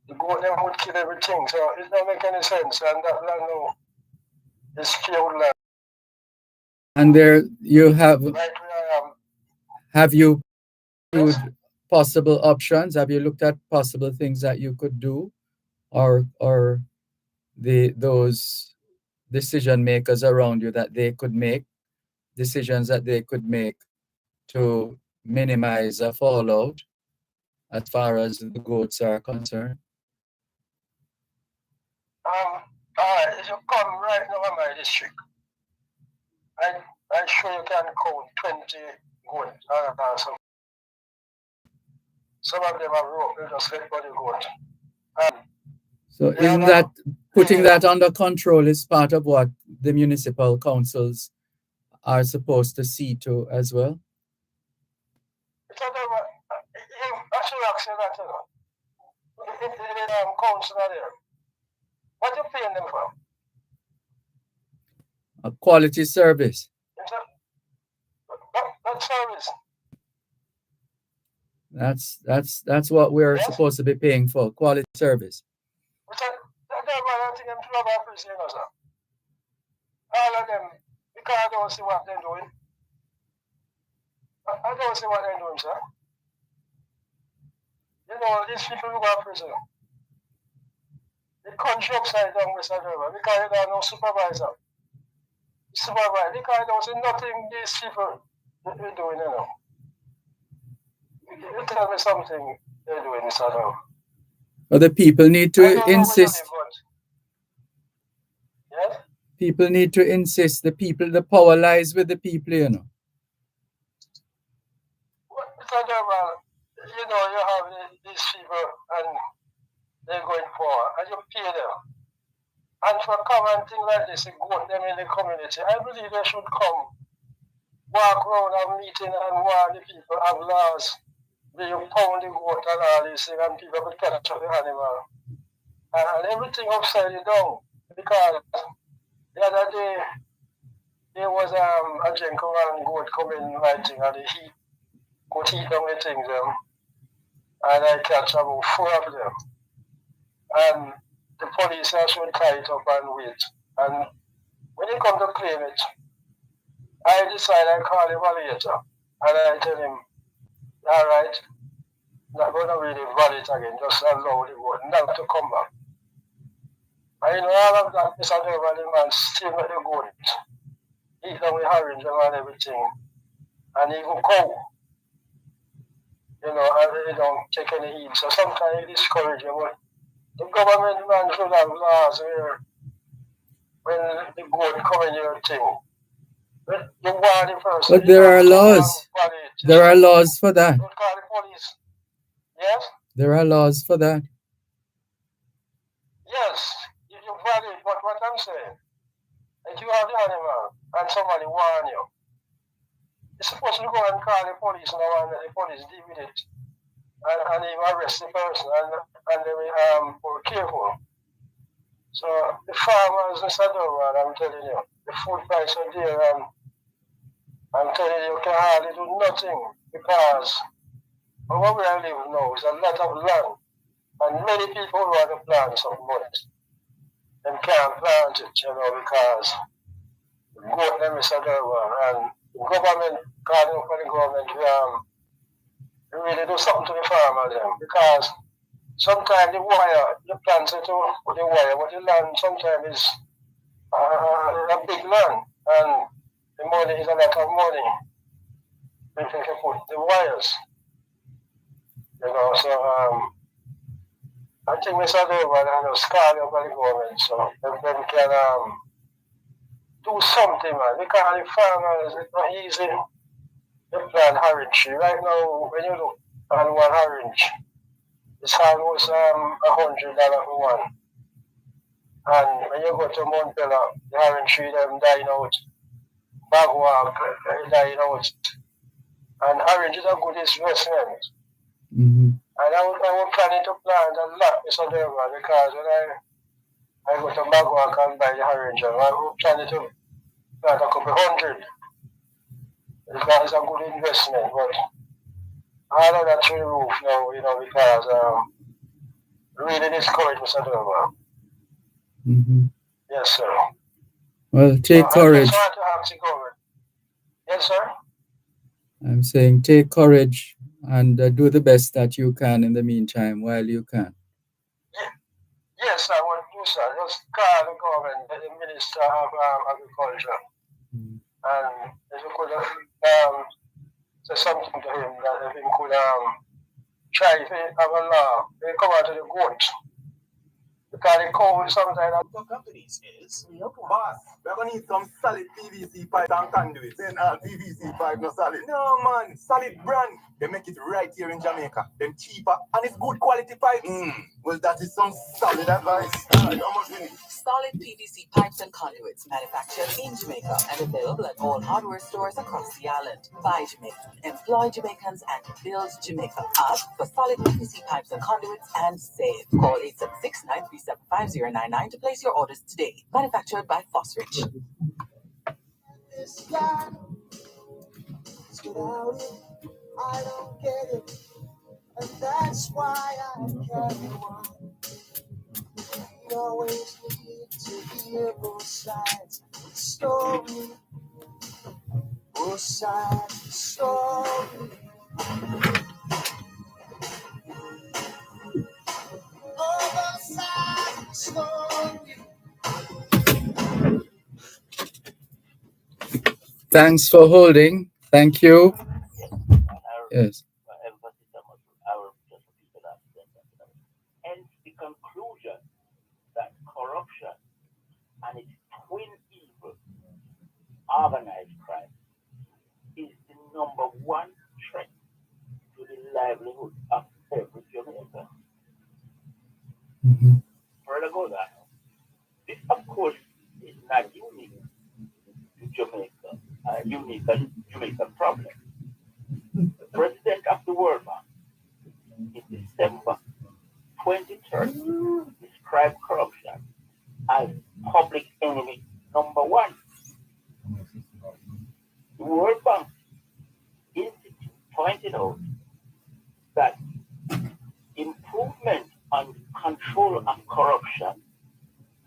the goat them would kill everything. So it don't make any sense. And that land now is field land. And there you have. Right where I am. Have you possible options? Have you looked at possible things that you could do, or those decision makers around you that they could make decisions that they could make to minimize a fallout as far as the goats are concerned? If you come right now in my district, I'm sure you can count 20 goats. Some of them are rope, they just let body goat. So isn't that putting that under control is part of what the municipal councils are supposed to see to as well? It's not about, I should ask you that, if the council are there, what you paying them for? A quality service. That service. That's what we're supposed to be paying for, quality service. All of them, because I don't see what they're doing. I don't see what they're doing, sir. You know, these people who go to prison, the country upside down, Mr. Dervan, because they don't have no supervisor. Supervisor, because I don't see nothing these people they're doing, you know. You tell me something they're doing, Mr. Dervan. But the people need to insist. Yes? People need to insist. The power lies with the people, you know. Mr. Dervan, you know, you have these people and they're going forward, and you pay them. And for a common thing like this, you go them in the community. I believe they should come, walk around and meeting and warn the people, have laws, where you pound the goat and all these things, and people could catch up the animal. And everything upside down, because the other day, there was a gentleman goat coming, I think, and the heat, could heat down the things, and I catch about 4 of them. And the police should tie it up and wait. And when they come to claim it, I decide I call him later. And I tell him, all right, not going to really valid again, just allow the goat not to come back. And you know, all of that, Mr. Dervan, the man still let the goat eat down with orange and everything. And even cow. You know, and they don't take any heed. So sometimes it discourages you. The government man should have laws where when the goat come in your thing, you warn the person. But there are laws. There are laws for that. Don't call the police. Yes? There are laws for that. Yes, you valid, but what I'm saying, if you have the animal and somebody warn you, you're supposed to go and call the police now and let the police deal with it. And they arrest the person and they will be careful. So the farmers, Mr. Dervan, I'm telling you, the food price are there, and I'm telling you, you can hardly do nothing because where we are living now is a lot of land, and many people who want to plant some money, they can't plant it, you know, because the goat them, Mr. Dervan, and the government, calling for the government, really do something to the farmers then, because sometimes the wire, you plant it with the wire, but the land sometimes is a big land, and the money is a lot of money if you put the wires. You know, so I think Mr. Dervan and just call up the government so them can do something, man, because the farmers, it's not easy. You plant orange. Right now, when you look on one orange, it's almost $100 for one. And when you go to Montpellier, the orange tree them dying out. Bagwalk dying out. And orange is a good investment. Mm-hmm. And I was planning to plant a lot, Mr. Dervan, because when I go to Bagwalk and buy the orange, I was planning to plant a couple hundred. Because it's a good investment, but all of that to the roof now, you know, because really discouraged, Mr. Dervan. Mm-hmm. Yes, sir. Well, take courage. I just want to ask you, government. Yes, sir. I'm saying take courage and do the best that you can in the meantime while you can. Yes, I want to do, sir. Just call the government, the Minister of Agriculture. Mm. And if you could say something to him that if he could try to have a law, they come out to the goat. The because the cold sometimes. For companies is Boss, we're gonna need some solid PVC pipe and conduits. Then PVC pipe no solid. No man, solid brand. They make it right here in Jamaica. Then cheaper and it's good quality pipes. Well, that is some solid advice. Solid PVC pipes and conduits manufactured in Jamaica and available at all hardware stores across the island. Buy Jamaican, employ Jamaicans, and build Jamaica. Ask for solid PVC pipes and conduits and save. Call 876-937-5099 to place your orders today. Manufactured by Fosrich. this life. Without it, I don't get it. And that's why I carry on. We always need to hear both sides of the story. Both sides of the story. Both sides of the story. Thanks for holding. Thank you. Yes. Hence the conclusion that corruption and its twin evil, organized crime, is the number one threat to the livelihood of every Jamaican. Further go that, this of course is not unique to Jamaica, unique to Jamaican problem. The president of the World Bank in December 2030 described corruption as public enemy number one. The World Bank Institute pointed out that improvement on control of corruption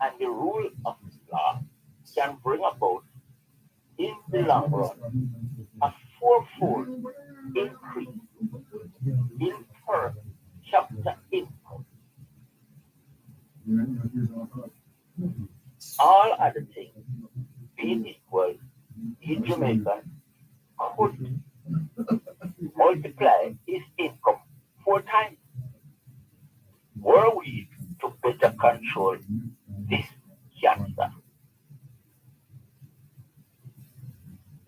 and the rule of law can bring about, in the long run, a fourfold increase in per capita income. All other things being equal, each Jamaican could multiply his income 4 times were we to better control this cancer.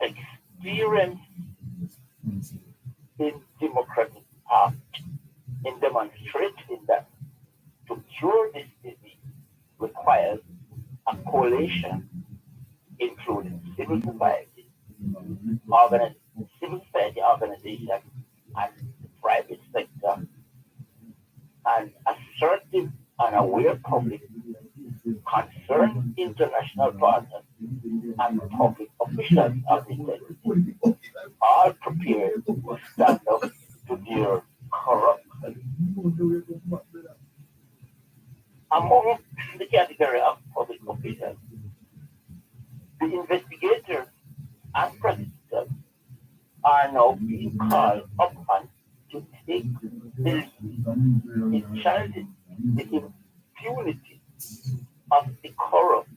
Experience in democratic art in demonstrating that to cure this disease requires a coalition including civil society, civil society organizations, and the private sector, an assertive and aware public, concerned international partners, and public officials of integrity, all prepared to stand up to their corruption. Among the category of public officials, the investigators and prosecutors are now being called upon to take the lead in challenging the impunity of the corrupt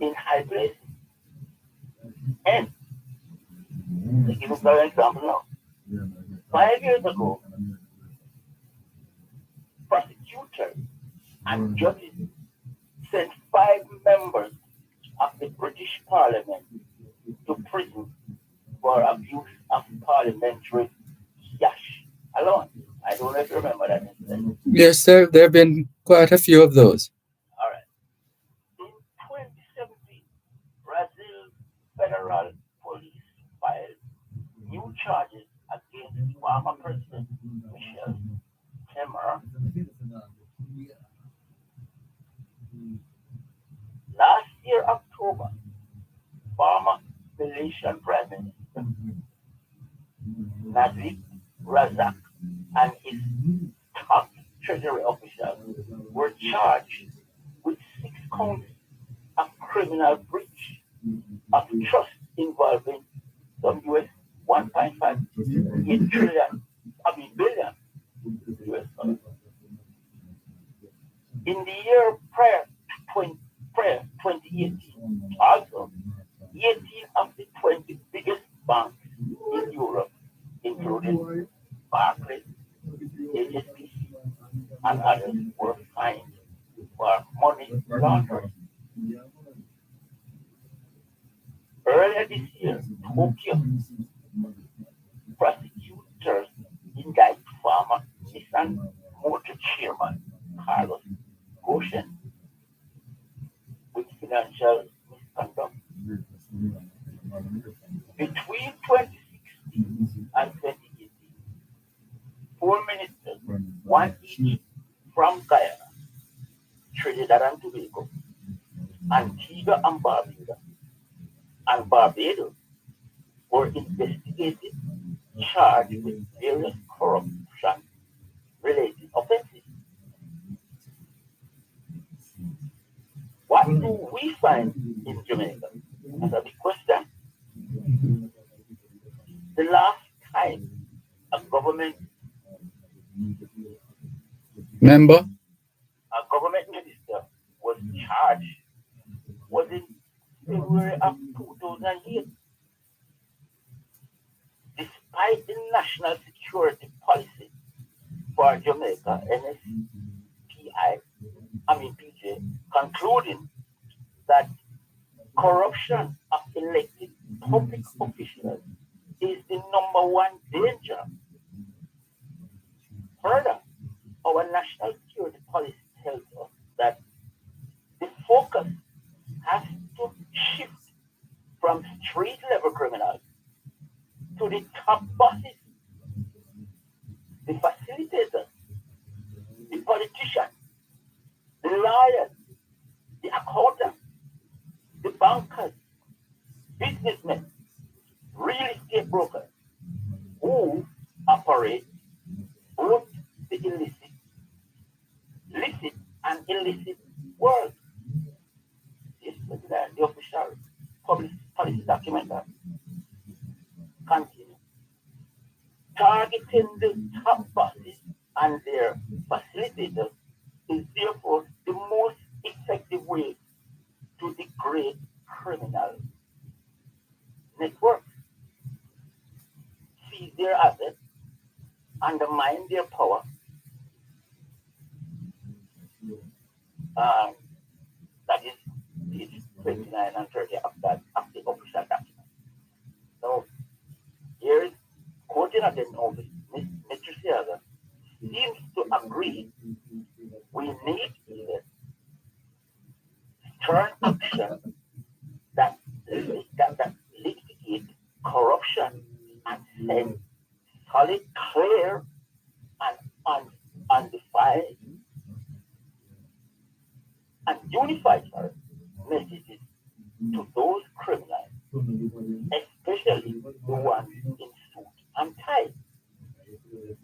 in high places. And to give us an example now, 5 years ago, prosecutors and judges sent 5 members of the British Parliament to prison for abuse of parliamentary cash alone. I don't know if you remember that incident. Yes, sir. There have been quite a few of those. All right. In 2017, Brazil's federal police filed new charges against former President Michel Temer. Last year, October, former Malaysian Prime Minister Najib Razak and his top treasury officials were charged with 6 counts of criminal breach of trust involving some US 1.5 billion US dollars. In the year prior to 2018, also 18 of the 20 biggest banks in Europe, including Barclays, HSBC, and others, were fined money laundering. Earlier this year, Tokyo prosecutors indict former Nissan Motor chairman Carlos Goshen with financial misconduct. Between 2016 and 2018, four ministers, one each from Guyana, Trinidad and Tobago, Antigua and Barbados were investigated, charged with various corruption-related offenses. What do we find in Jamaica? That's a big question. The last time a government Member? Minister was charged was in February of 2008. Despite the national security policy for Jamaica, PJ, concluding that corruption of elected public officials is the number one danger. Further, our national security policy tells us that the focus has to shift from street level criminals to the top bosses, the facilitators, the politicians, the lawyers, the accountants, the bankers, businessmen, real estate brokers who operate both the licit and illicit world. This is the official public policy document that continue. Targeting the top bosses and their facilitators is therefore the most effective way to degrade criminal networks, seize their assets, undermine their power, that is page 29 and 30 of the official document. So here is quoting again of Mr. Seaga seems to agree we need either stern action that litigate corruption and send solid, clear, and undefined and unified messages to those criminals, especially the ones in suit and tie,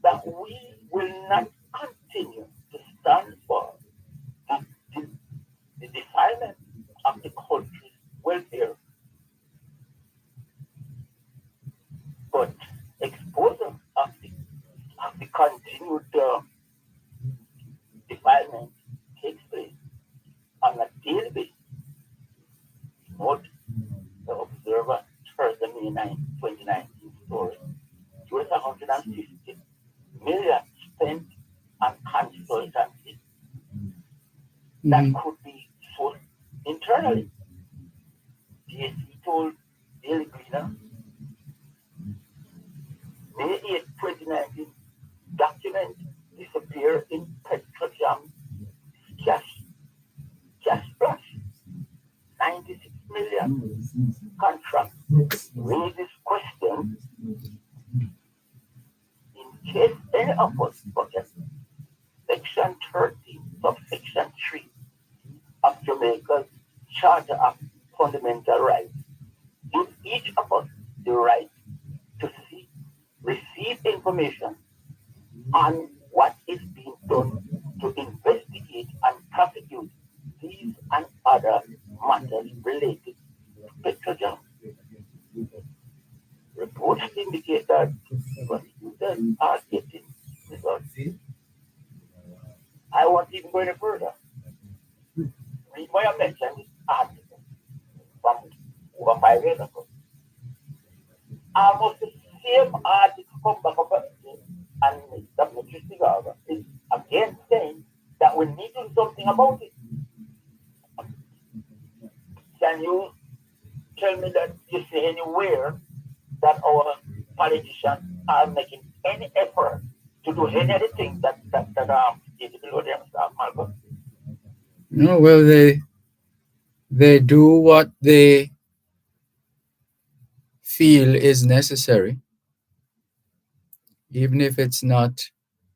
that we will not continue to stand for the defilement of the country's welfare, but exposure of the continued defilement takes place on a daily basis. Note the Observer, Thursday, May 9, 2019 story. US 150 million spent on consultancy that could be sold internally. DSC told Daily Gleaner, May 8, 2019, document disappear in Petrojam cash splash. 96 million contract raises questions in case any of us forget Section 13, subsection 3 of Jamaica's Charter of Fundamental Rights gives each of us the right to receive information on what is being done to investigate and prosecute these and other matters related to Petrojam. Reports indicate that prosecutors are getting results. I won't even go any further. Read what I mentioned this article from over 5 years ago. Almost the same article come back up again, and Mr. Cigar is again saying that we need to do something about it. Can you tell me that you see anywhere that our politicians are making any effort to do any of the things that is below them, Malcolm? No, well, they do what they feel is necessary, even if it's not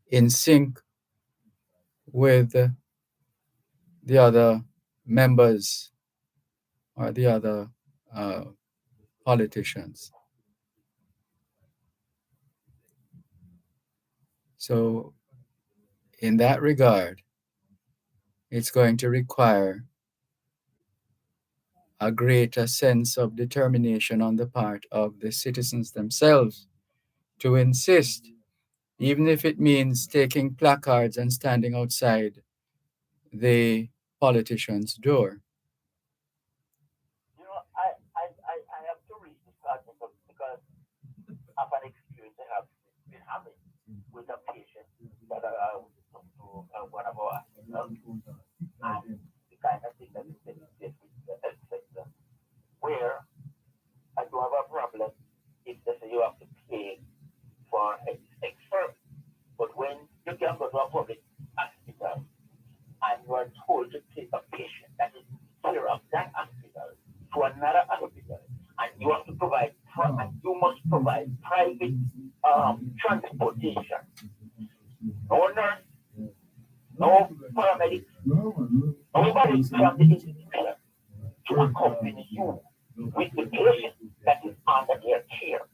in sync with the other members or the other uh, politicians. So, in that regard, it's going to require a greater sense of determination on the part of the citizens themselves to insist, even if it means taking placards and standing outside the politician's door. I have to read this article because of an experience I have been having with a patient that took to one of our hospitals, and the kind of thing that is taking place with the health sector, where I do have a problem if they say you have to pay for X service. But when you can go to a public hospital and you are told to take a patient that is care of that hospital to another hospital, and you have to provide and you must provide private transportation. No nurse, no paramedic, nobody from the institution to accompany you with the patient that is under their care.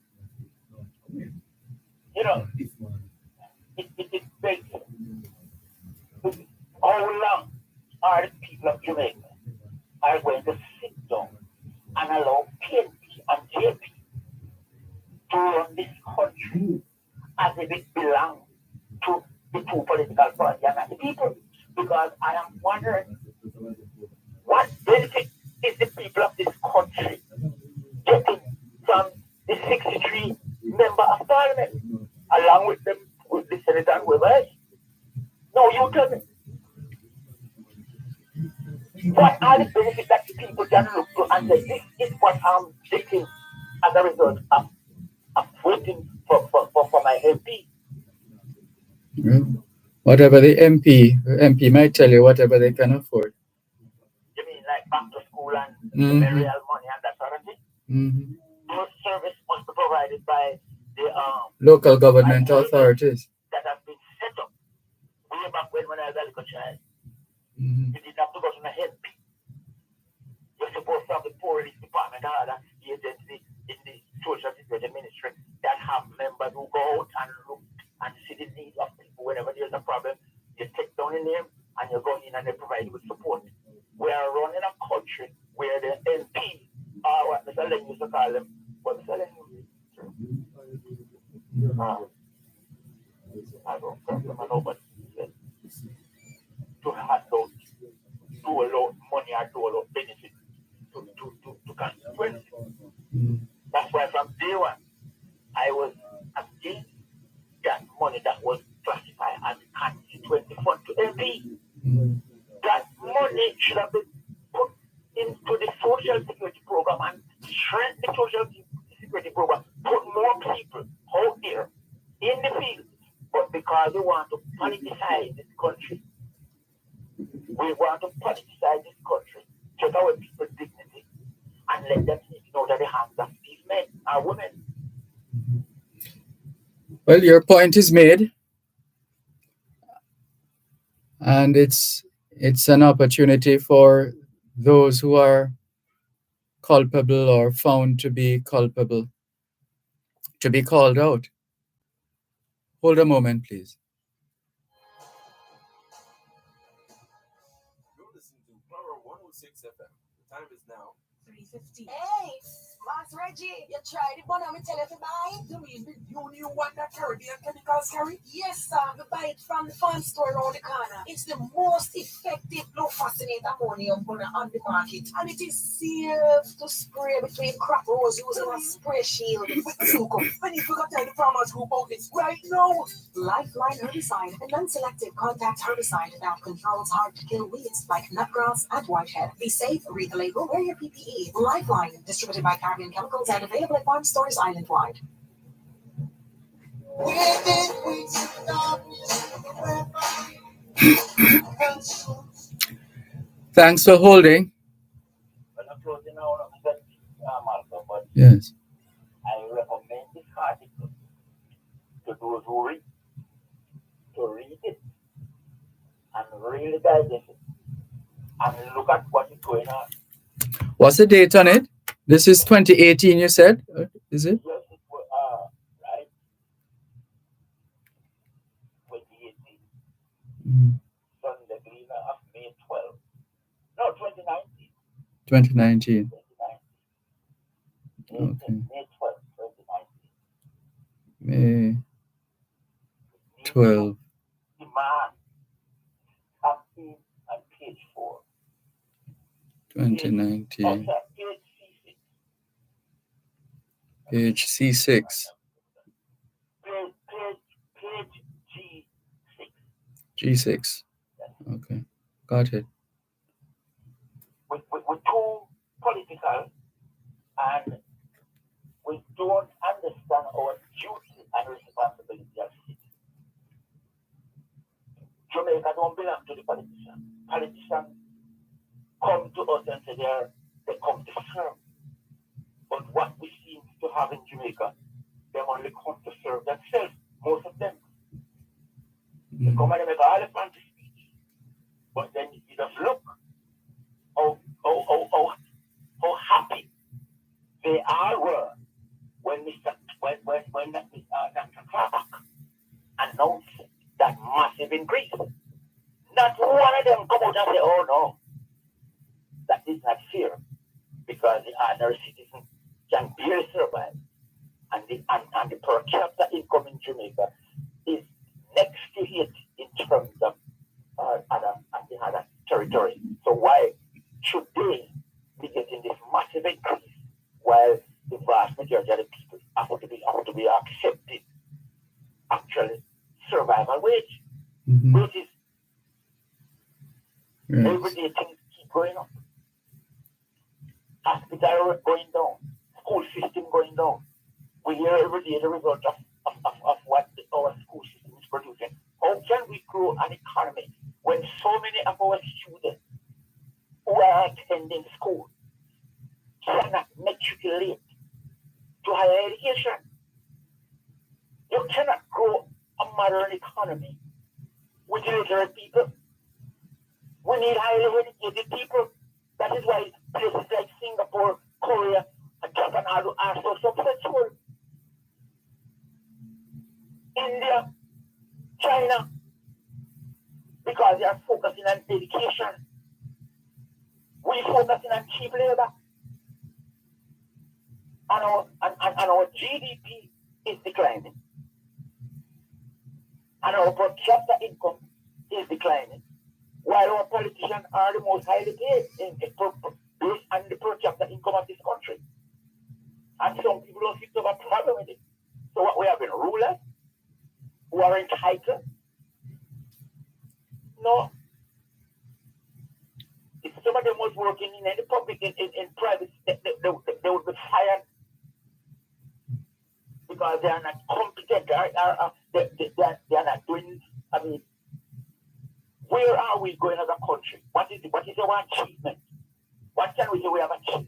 You know, it begs how long are the people of Jamaica are going to sit down and allow PNP and JP to run this country as if it belongs to the two political parties and not the people? Because I am wondering what benefit is the people of this country getting from the 63 member of parliament, along with them, with the senator and whoever else? No, you tell me. What are the benefits that the people can look to and say, this is what I'm getting as a result of voting for my MP? Whatever the MP might tell you, whatever they can afford. You mean like back to school and the burial money and that sort of thing? Those service must be provided by the local government authorities that have been set up way back when I was a little child. You didn't have to go to the MP. You're supposed to have the police department and other agencies in the social security ministry that have members who go out and look and see the needs of people whenever there's a problem. You take down a name and you go in and they provide you with support. We are running a country where the MP, or what Mr. Len used to call them, what Mr. Len used to I don't know, but to hand out, do a lot of money or do a lot of benefit to constituency. That's why from day one, I was against that money that was classified as constituency fund to MP. That money should have been put into the social security program and strengthen the social security program, put more people out there in the field. But because we want to politicize this country, we want to politicize this country, take away people's dignity, and let them sit out of the hands of these men or women. Well, your point is made, and it's an opportunity for those who are culpable or found to be culpable to be called out. Hold a moment, please. You're listening to Power 106 FM. The time is now 350. Hey, Master Reggie, you tried it, but I'm tell you to buy it. You mean you knew what that Caribbean chemicals carry? Yes, sir. We buy it from the farm store around the corner. It's the most effective glufosinate ammonium on the market, and it is safe to spray between crop rows using a spray shield. Look, when you forgot to tell the farmers who bought it right now. Lifeline herbicide, a non-selective contact herbicide that controls hard-to-kill weeds like nutgrass and whitehead. Be safe, read the label, wear your PPE. Lifeline, distributed by Caribbean Chemicals and available at farm stores island-wide. Thanks for holding. But I'm closing now, Marco, but Yes. I recommend this article to those who read, to read it and really digest it and look at what is going on. What's the date on it? This is 2018, you said? Is it? Yes, it was, right? 2018. Sunday Gleaner of May 12. No, 2019. 2019. 2019. Okay. May 12, 2019. May 12. Demand. Campaign on page 4. 2019. Page C6. Page C6. Page G6. G6. Okay. Got it. We're too political and we don't understand our duty and responsibility as citizens. Jamaica don't belong to the politicians. Politicians come to us and say they come to serve. But what we seem to have in Jamaica, they only come to serve themselves, most of them. They come and they make all the fancy speech. But then you just look how happy they all were when Dr. Clark announced that massive increase. Not one of them come out and say, oh no, that is not fair, because the ordinary citizen can barely survive. And the per capita income in Jamaica is next to it in terms of other territory. So why should they be getting this massive increase while the vast majority of the people have to be accepted actually survival wage? Which is every day things keep going up. Hospital going down, school system going down. We hear every day the result of what our school system is producing. How can we grow an economy when so many of our students who are attending school cannot matriculate to higher education? You cannot grow a modern economy with illiterate people. We need highly educated people. That is why places like Singapore, Korea, and Japan are so successful. India, China, because they are focusing on education. We focusing on cheap labor. And our GDP is declining. And our per capita income is declining. While our politicians are the most highly paid based on the per capita income of this country. And some people don't seem to have a problem with it. So what we have been rulers who are entitled? No. If some of them was working in any public, in private, they would be fired because they are not competent. They are not doing. I mean, where are we going as a country? What is our achievement? What can we say we have achieved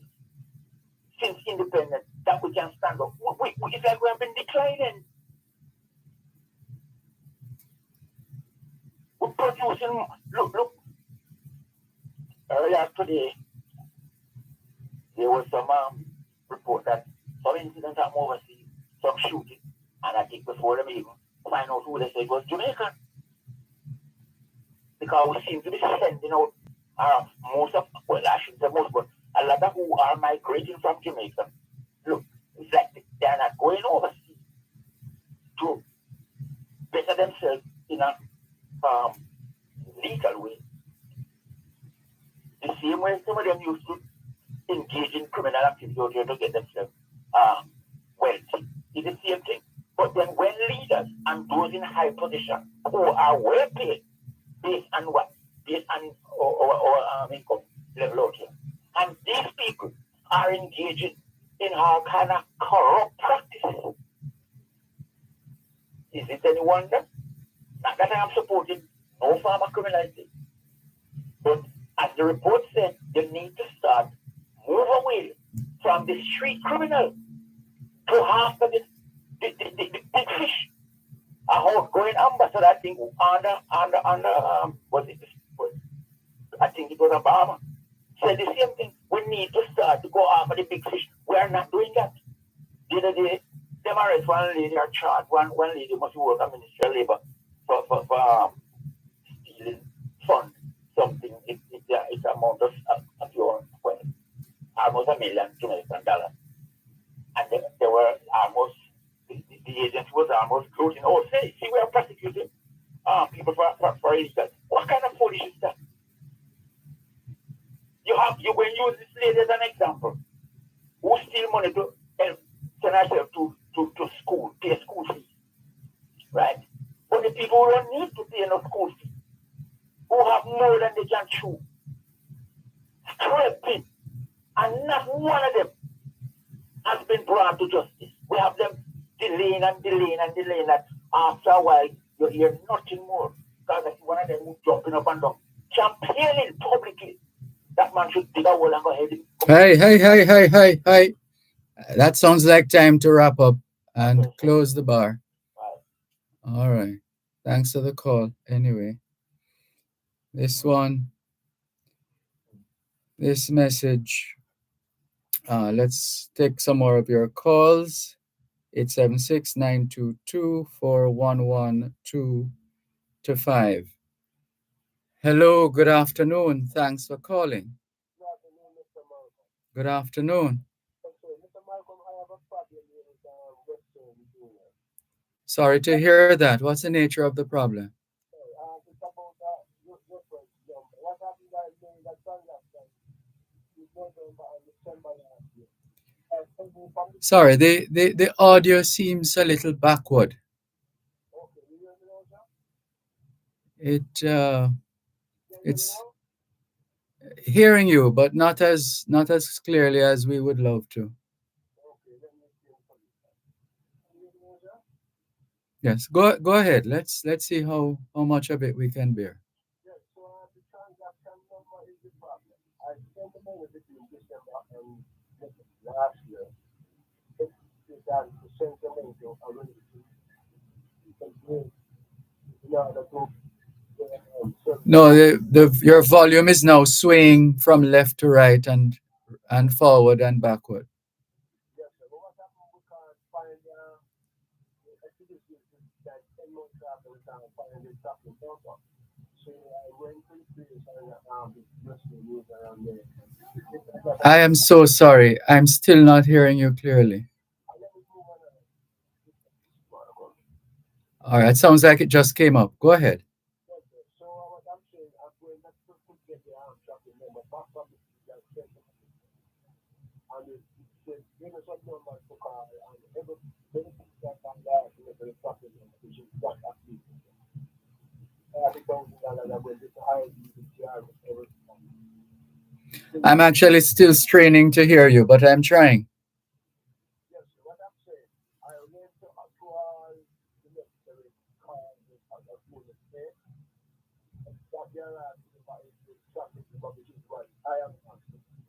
since independence that we can stand up? It's like we have been declining. We're producing. Look. Earlier today, there was some report that some incidents are overseas, some shooting, and I think before them even find out who they say it was Jamaican. Because we seem to be sending out most of, well, I shouldn't say most, but a lot of who are migrating from Jamaica, look, it's like they're not going overseas to better themselves in a um, legal way. The same way some of them used to engage in criminal activity out here to get themselves wealthy. It's the same thing. But then when leaders and those in high position who are well paid based on what? Based on our income level out here. And these people are engaging in all kind of corrupt practices. Is it any wonder? Not that I am supporting no form of criminality. But as the report said, they need to start move away from the street criminal to after the big fish. A outgoing ambassador, I think, under was it? I think it was Obama. Said the same thing. We need to start to go after the big fish. We are not doing that. The other day, them arrest one lady or charge one lady must work at Ministry of Labor for stealing fund something. It's amount of well, almost $1 million Jamaican dollars, and they were almost the agency was almost closing. Oh, see, we are prosecuting people for illegal. What kind of foolish is that? You will use this lady as an example. Who steal money to send herself to school, pay school fees, right? But the people who don't need to pay no school fees, who have more than they can chew, scraping, and not one of them has been brought to justice. We have them delaying that after a while you hear nothing more. Because I see one of them who's jumping up and down, campaigning publicly. That man should dig a hole and go ahead. Hey. That sounds like time to wrap up and close the bar. All right. Thanks for the call. Anyway, this message. Let's take some more of your calls. 876-922-4112-5. Hello, good afternoon. Thanks for calling. Good afternoon. Sorry to hear that. What's the nature of the problem? Sorry, the audio seems a little backward. It's hearing you, but not as clearly as we would love to. Yes, go ahead. Let's see how much of it we can bear. Last year, No, your volume is now swaying from left to right and forward and backward. I am so sorry. I'm still not hearing you clearly. All right, sounds like it just came up. Go ahead. I'm actually still straining to hear you, but I'm trying.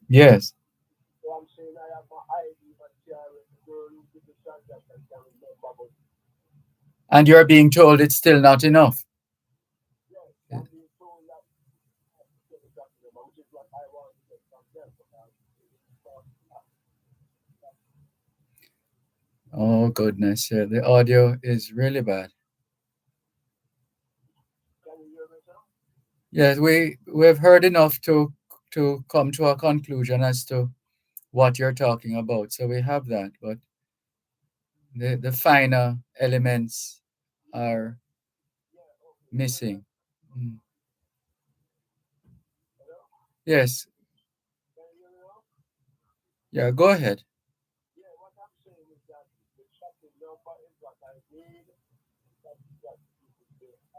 Yes. And you're being told it's still not enough. Oh goodness, yeah, the audio is really bad. Yes, we've heard enough to to come to a conclusion as to what you're talking about. So we have that, but the finer elements are missing. Mm. Yes. Yeah, go ahead. Yeah, what I'm saying is that the tracking number is what I need. That is the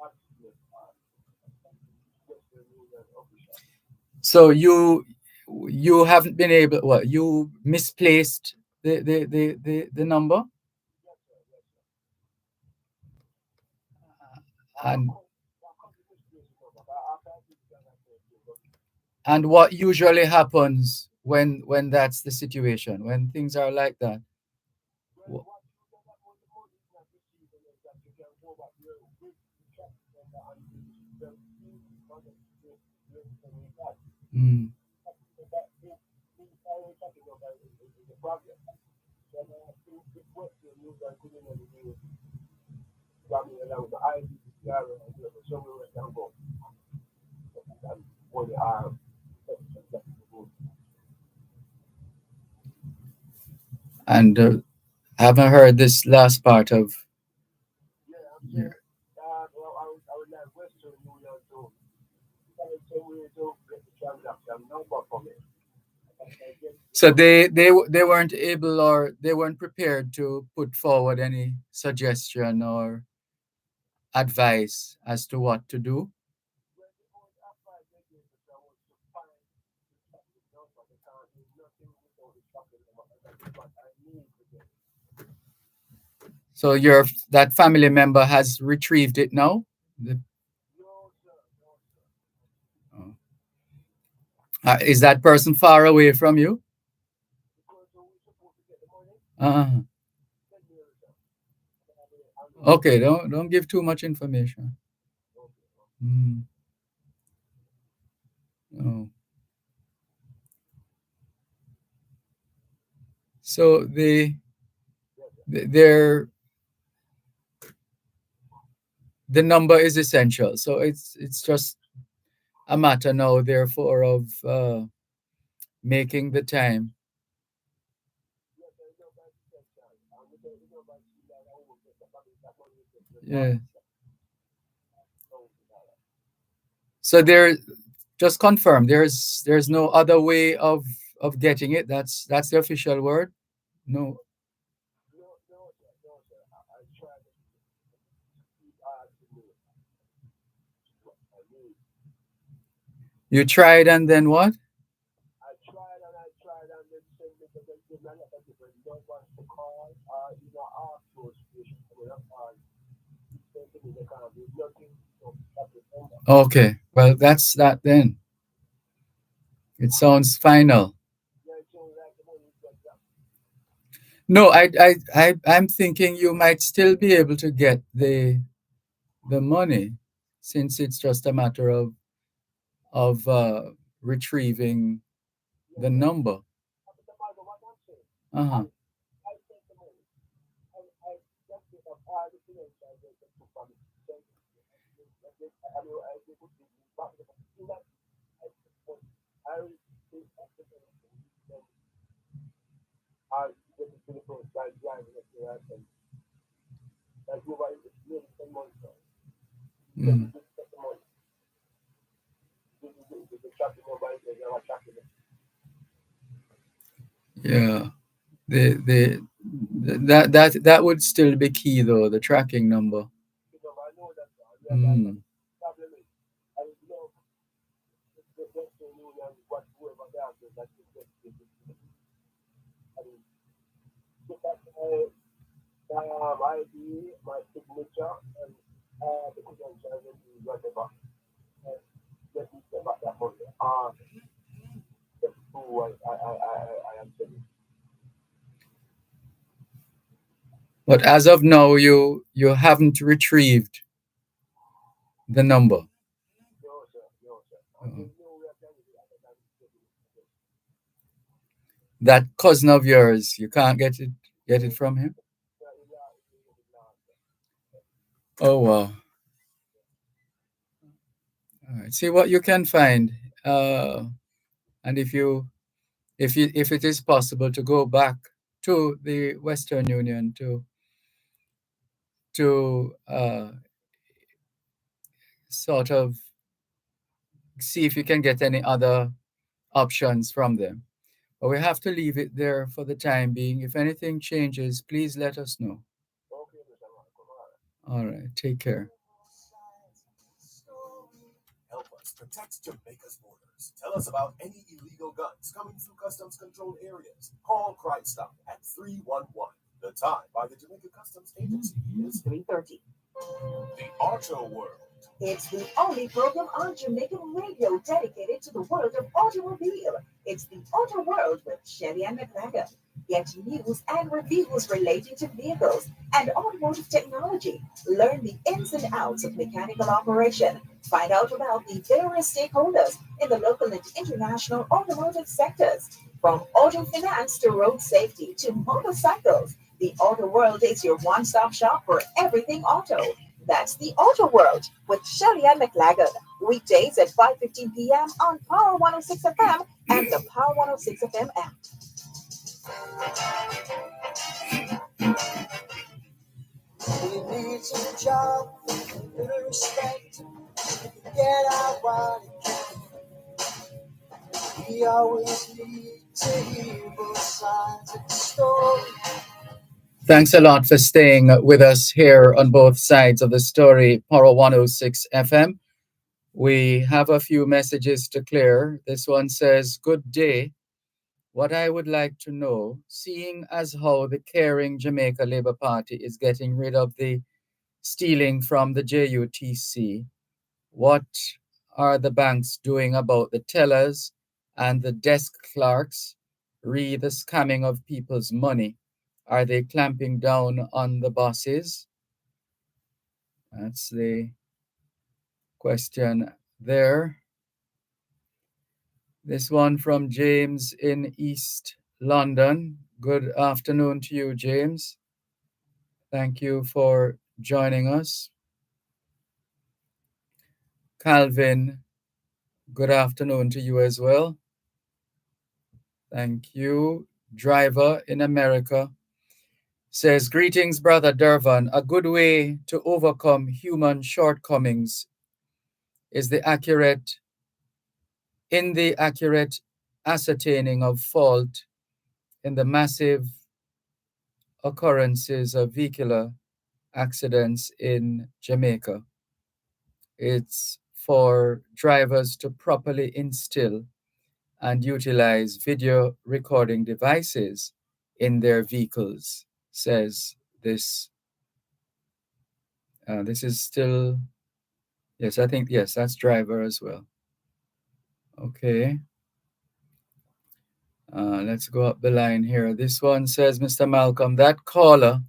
absolute Western Union official. So you haven't been able, what, you misplaced the number? Yes, sir. Yes, sir. and I come to this place number. But after I did that, I said, but and what usually happens when that's the situation, when things are like that? well, Wh- what you get about the money is not receiving is that you can go back there with the tracking number and the you got. mm, That the tracking number is a problem. So I think the Western Union couldn't really do it. Got me along the ID, somewhere where I can go. That's what they are. and I haven't heard this last part of Yeah, I'm your. saying, well, I would like Western Union to find some way to get the transaction number for me. I get the So number. they weren't able, or they weren't prepared to put forward any suggestion or advice as to what to do. When the old advice they gave us, I was to find the tracking number. They can't do nothing without the tracking number. And that is what I need to get. So your that family member has retrieved it now. No, sir. No, sir. Oh. Is that person far away from you? Because we're supposed to get the money, Uh, send me a sir. I know. okay, don't give too much information. Okay. Mm, oh. So Yes, sir. their the number is essential. So it's just a matter now, therefore, of making the time. Yes, sir. You know, by the same time. You know, by the I will get the money. That money is just Yeah. $1,000. So just confirm there's no other way of getting it. That's the official word. No, No, no, sir. No, sir. I tried to keep asking me what I need. you tried and then what? I tried and then send me to them give me a lot of different numbers to call you know, ask those patients to them and say to me they can't do nothing. So that's the number. Okay, well that's that then. It sounds final. Yeah, so like the money is just that. No, I'm thinking you might still be able to get the money, since it's just a matter of retrieving the Yes, sir. number. But the matter what I'm saying, Uh-huh. I sent the money. I just get up all the financial I get to from it. Send it to me. I mean, I they put it back in that I put I already think that's the money. I get it to the post by driving it to that and like nobody nearly 10 months now. Just Mm. to get the money. The tracking number is there, I'm tracking it. Yeah. The that would still be key though, the tracking number. You know, I know that I realize that Mm. the problem is I love the Western Union, what whoever they are, that is just I mean, look at my ID, my signature, and the credentials and whatever. And let me get back that money. That's who I am telling. But as of now, you haven't retrieved the number. No, sir, no, sir. And Uh, there's no way I can do that. I can get it. that cousin of yours, you can't get it Yes, from him. yeah, yeah. Oh wow! All right, see what you can find. And if it is possible to go back to the Western Union to sort of see if you can get any other options from them. But we have to leave it there for the time being. If anything changes, please let us know. All right, take care. Help us protect Jamaica's borders. Tell us about any illegal guns coming through customs controlled areas. Call Crime Stop at 311. The time by the Jamaica Customs Agency is 3:30. The Auto World. It's the only program on Jamaican radio dedicated to the world of automobile. It's the Auto World with Shelly and McLagan. Get news and reviews relating to vehicles and automotive technology. Learn the ins and outs of mechanical operation. Find out about the various stakeholders in the local and international automotive sectors. From auto finance to road safety to motorcycles, the Auto World is your one-stop shop for everything auto. That's the Auto World with Shelly and McLagan. Weekdays at 5:15 p.m. on Power 106 FM and the Power 106 FM app. We need some job, a little respect, get out while you can. We always need to hear both sides of the story. Thanks a lot for staying with us here on both sides of the story, Power 106 FM. We have a few messages to clear. This one says, "Good day. What I would like to know, seeing as how the caring Jamaica Labour Party is getting rid of the stealing from the JUTC, what are the banks doing about the tellers and the desk clerks, the scamming of people's money? Are they clamping down on the bosses?" That's the question there. This one from James in East London. Good afternoon to you, James. Thank you for joining us. Calvin, good afternoon to you as well. Thank you. Driver in America says, "Greetings, Brother Dervan. A good way to overcome human shortcomings is the accurate ascertaining of fault in the massive occurrences of vehicular accidents in Jamaica. It's for drivers to properly instill and utilize video recording devices in their vehicles," says this. This is still, yes, I think, yes, that's driver as well. Okay. Let's go up the line here. This one says, "Mr. Malcolm, that caller,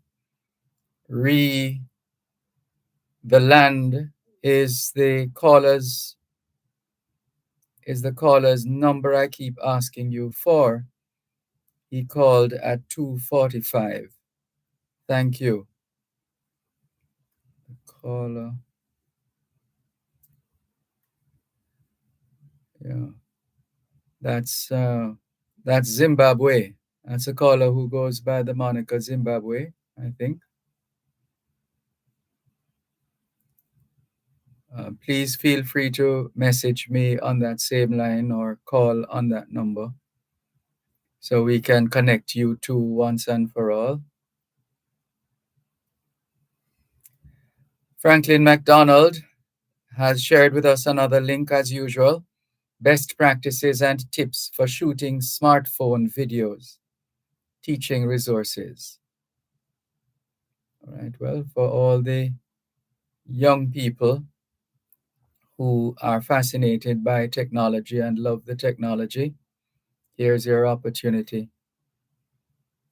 the land is the caller's number I keep asking you for. He called at 2:45. Thank you." The caller. Yeah. That's Zimbabwe. That's a caller who goes by the moniker Zimbabwe, I think. Please feel free to message me on that same line or call on that number so we can connect you two once and for all. Franklin McDonald has shared with us another link as usual: best practices and tips for shooting smartphone videos, teaching resources. All right, well, for all the young people who are fascinated by technology and love the technology, here's your opportunity.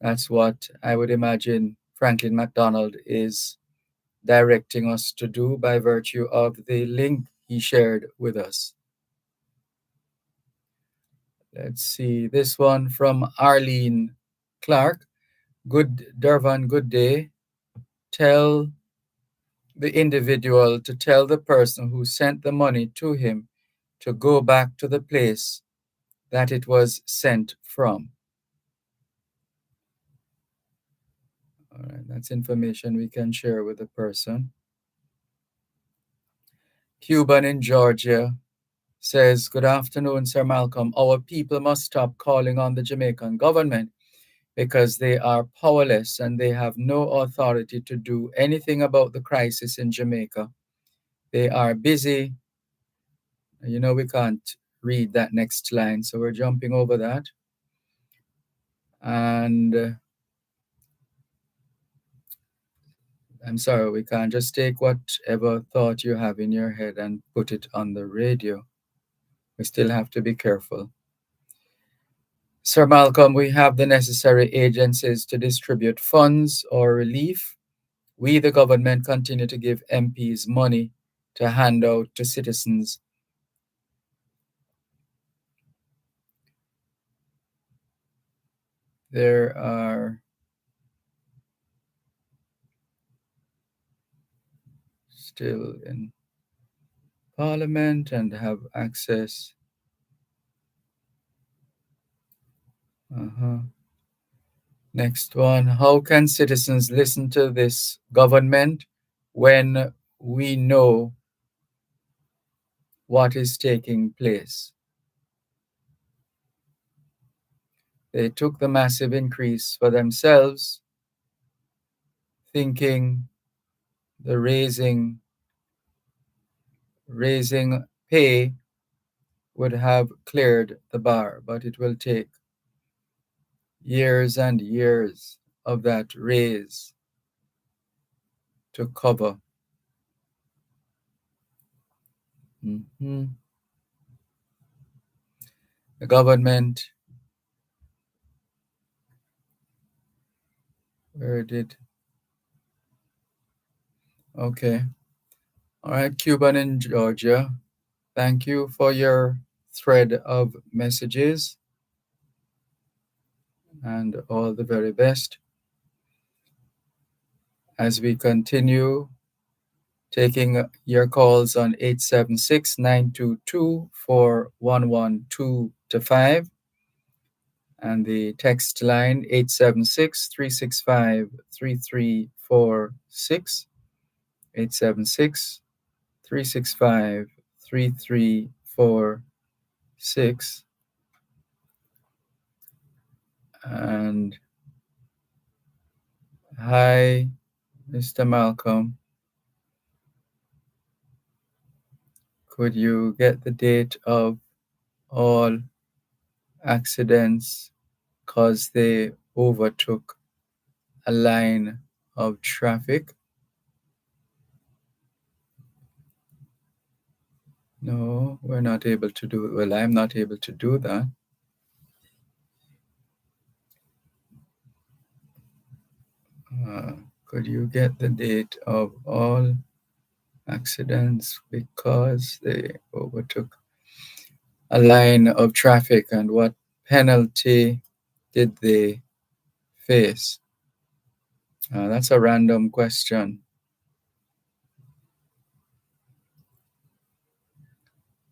That's what I would imagine Franklin McDonald is directing us to do by virtue of the link he shared with us. Let's see, this one from Arlene Clark. "Good Dervan, good day. Tell the individual to tell the person who sent the money to him to go back to the place that it was sent from. All right, that's information we can share with the person. Cuban in Georgia says, "Good afternoon, Sir Malcolm. Our people must stop calling on the Jamaican government because they are powerless and they have no authority to do anything about the crisis in Jamaica. They are busy." You know, we can't read that next line, so we're jumping over that. And I'm sorry, we can't just take whatever thought you have in your head and put it on the radio. We still have to be careful. Sir Malcolm, we have the necessary agencies to distribute funds or relief. We, the government, continue to give MPs money to hand out to citizens. There are still in Parliament and have access. Next one. How can citizens listen to this government when we know what is taking place? They took the massive increase for themselves, thinking the raising pay would have cleared the bar, but it will take years and years of that raise to cover. The government, where did, okay. All right, Cuban in Georgia, thank you for your thread of messages and all the very best. As we continue taking your calls on 876-922-4112-5 and the text line 876-365-3346, 876-365-3346. And hi, Mr. Malcolm. Could you get the date of all accidents because they overtook a line of traffic? No, we're not able to do it. Well, I'm not able to do that. Could you get the date of all accidents because they overtook a line of traffic, and what penalty did they face? That's a random question,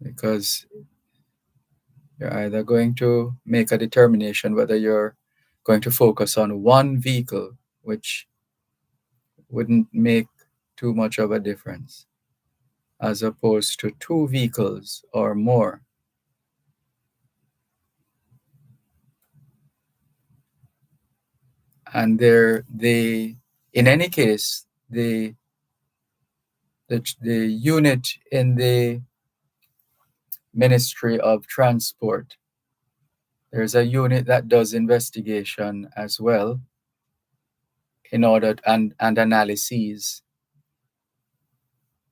because you're either going to make a determination whether you're going to focus on one vehicle, which wouldn't make too much of a difference, as opposed to two vehicles or more. And in any case, the unit in the Ministry of Transport, there's a unit that does investigation as well in order and analyses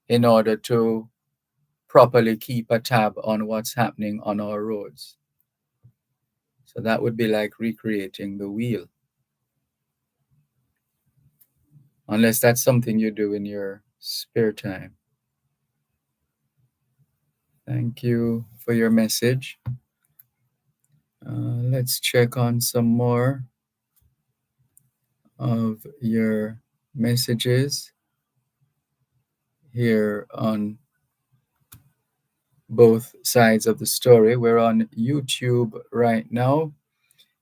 in order to properly keep a tab on what's happening on our roads. So that would be like recreating the wheel. Unless that's something you do in your spare time. Thank you for your message. Let's check on some more of your messages here on both sides of the story. We're on YouTube right now.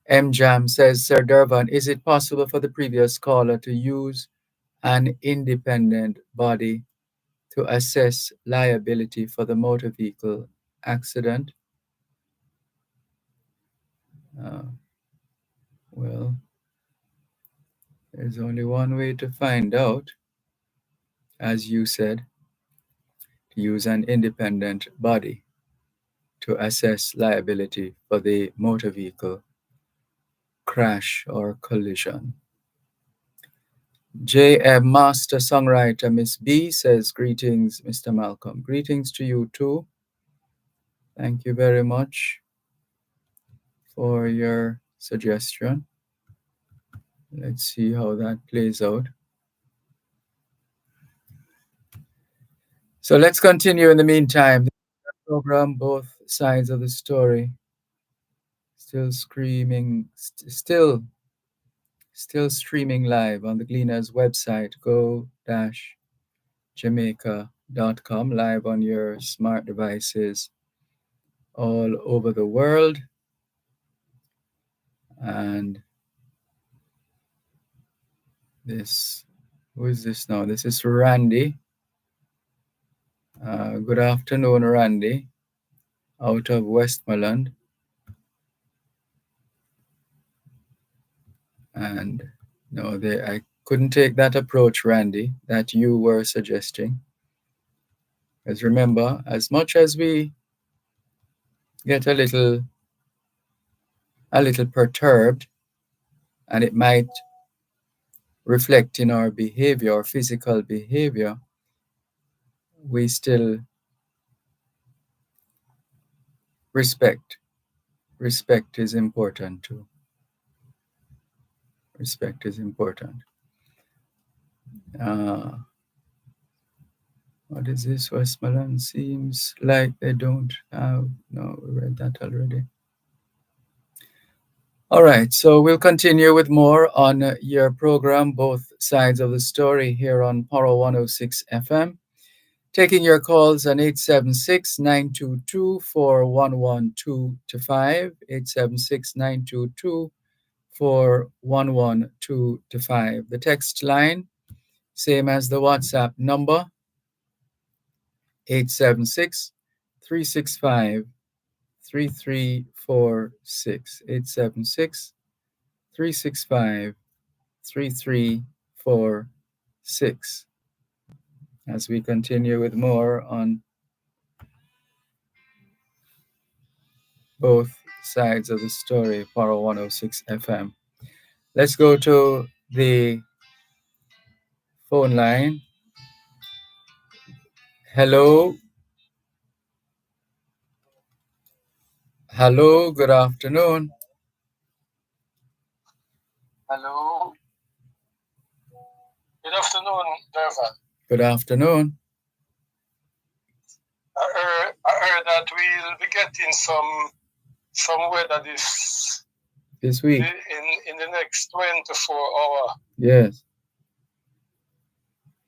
M Jam says, Sir Dervan, is it possible for the previous caller to use an independent body to assess liability for the motor vehicle accident? Well, there's only one way to find out, as you said, to use an independent body to assess liability for the motor vehicle crash or collision. JM Master Songwriter Miss B says, greetings, Mr. Malcolm. Greetings to you too. Thank you very much for your suggestion. Let's see how that plays out. So let's continue in the meantime. The program, both sides of the story, still screaming, still streaming live on the Gleaner's website, go-jamaica.com, live on your smart devices all over the world. And this, who is this now? This is Randy. Good afternoon, Randy, out of Westmoreland. And no, I couldn't take that approach, Randy, that you were suggesting. Because remember, as much as we get a little perturbed, and it might reflect in our behavior, our physical behavior, we still respect. Respect is important too. Respect is important. What is this? Westmoreland seems like they don't have. No, we read that already. All right, so we'll continue with more on your program, both sides of the story, here on Power 106 FM. Taking your calls on 876-922-4112-5, 876-922-4112-5. The text line, same as the WhatsApp number, 876-365-3346, 876-365-3346. As we continue with more on both sides of the story, Power 106 FM. Let's go to the phone line. Hello. Hello, good afternoon. Hello. Good afternoon, Dervan. Good afternoon. I heard that we'll be getting some weather this week. In the next 24 hours. Yes.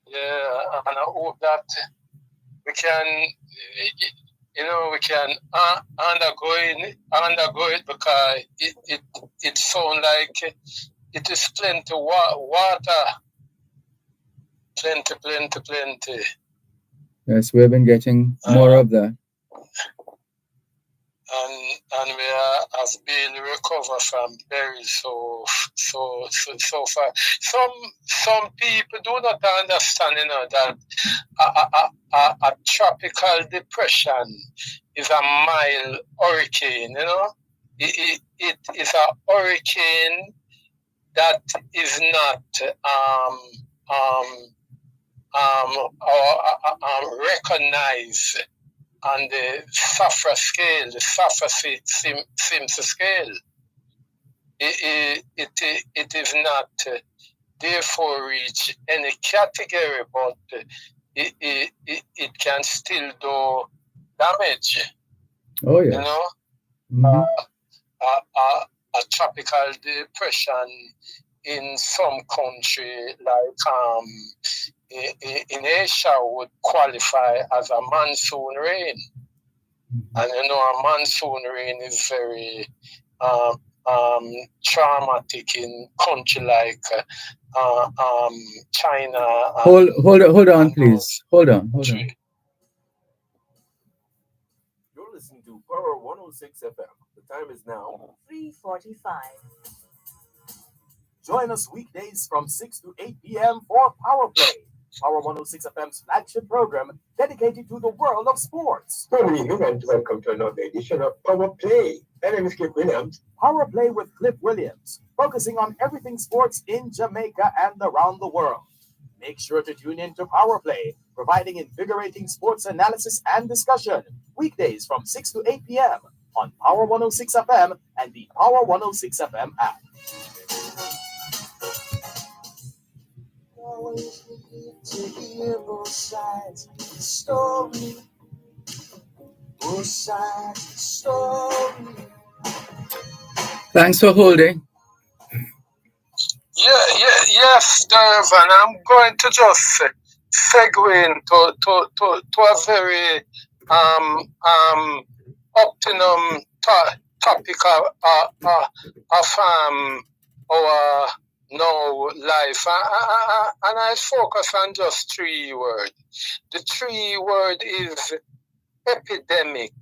Yeah, and I hope that we can, we can undergo it because it sounds like it is plenty water. Plenty. Yes, we've been getting more of that. And we have been recovered from berries so far. Some people do not understand, that a tropical depression is a mild hurricane. It is a hurricane that is not recognized on the SAFRA scale, the SAFRA Simpson scale. It is not therefore reach any category, but it can still do damage. Oh yeah. Mm-hmm. A tropical depression in some country like in Asia would qualify as a monsoon rain. And a monsoon rain is very traumatic in country like China. Hold on, please. Hold on. You're listening to Power 106 FM. The time is now 3:45. Join us weekdays from 6 to 8 p.m. for Power Play, Power 106 FM's flagship program dedicated to the world of sports. Good evening and welcome to another edition of Power Play. My name is Cliff Williams. Power Play with Cliff Williams, focusing on everything sports in Jamaica and around the world. Make sure to tune in to Power Play, providing invigorating sports analysis and discussion, weekdays from 6 to 8 p.m. on Power 106 FM and the Power 106 FM app. Always need to hear both sides of the story. Both sides of the story. Thanks for holding. Yes, Dervan. I'm going to just segue into to a very optimum topic of our now life, and I focus on just 3 words. The 3 word is epidemic.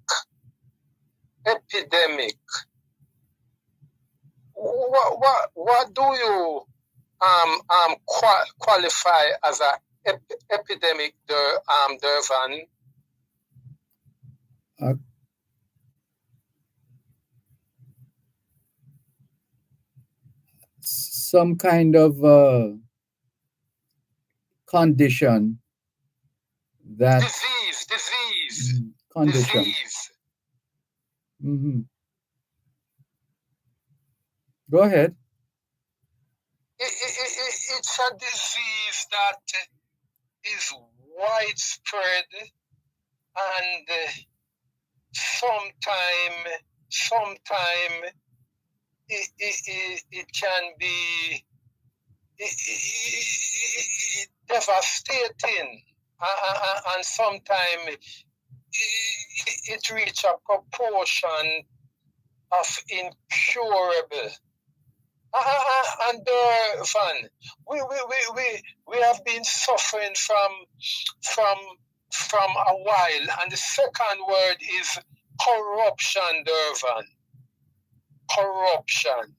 Epidemic. What do you qualify as a epidemic, Dervan? Some kind of condition that disease condition. Disease. Mm-hmm. Go ahead. It's a disease that is widespread, and sometime it can be devastating, and sometimes it reaches a proportion of incurable. And Van, we have been suffering from a while, and the second word is corruption, Dervan. Corruption.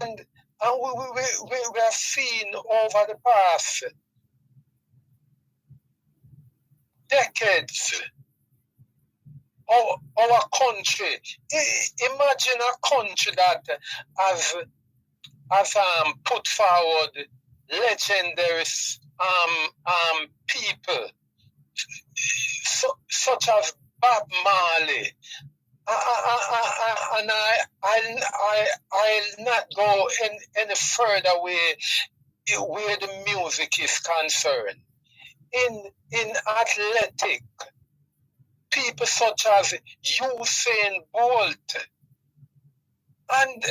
And we have seen over the past decades our country. Imagine a country that has put forward legendary people such as Bob Marley. And I'll not go any further where the music is concerned. In athletic, people such as Usain Bolt, and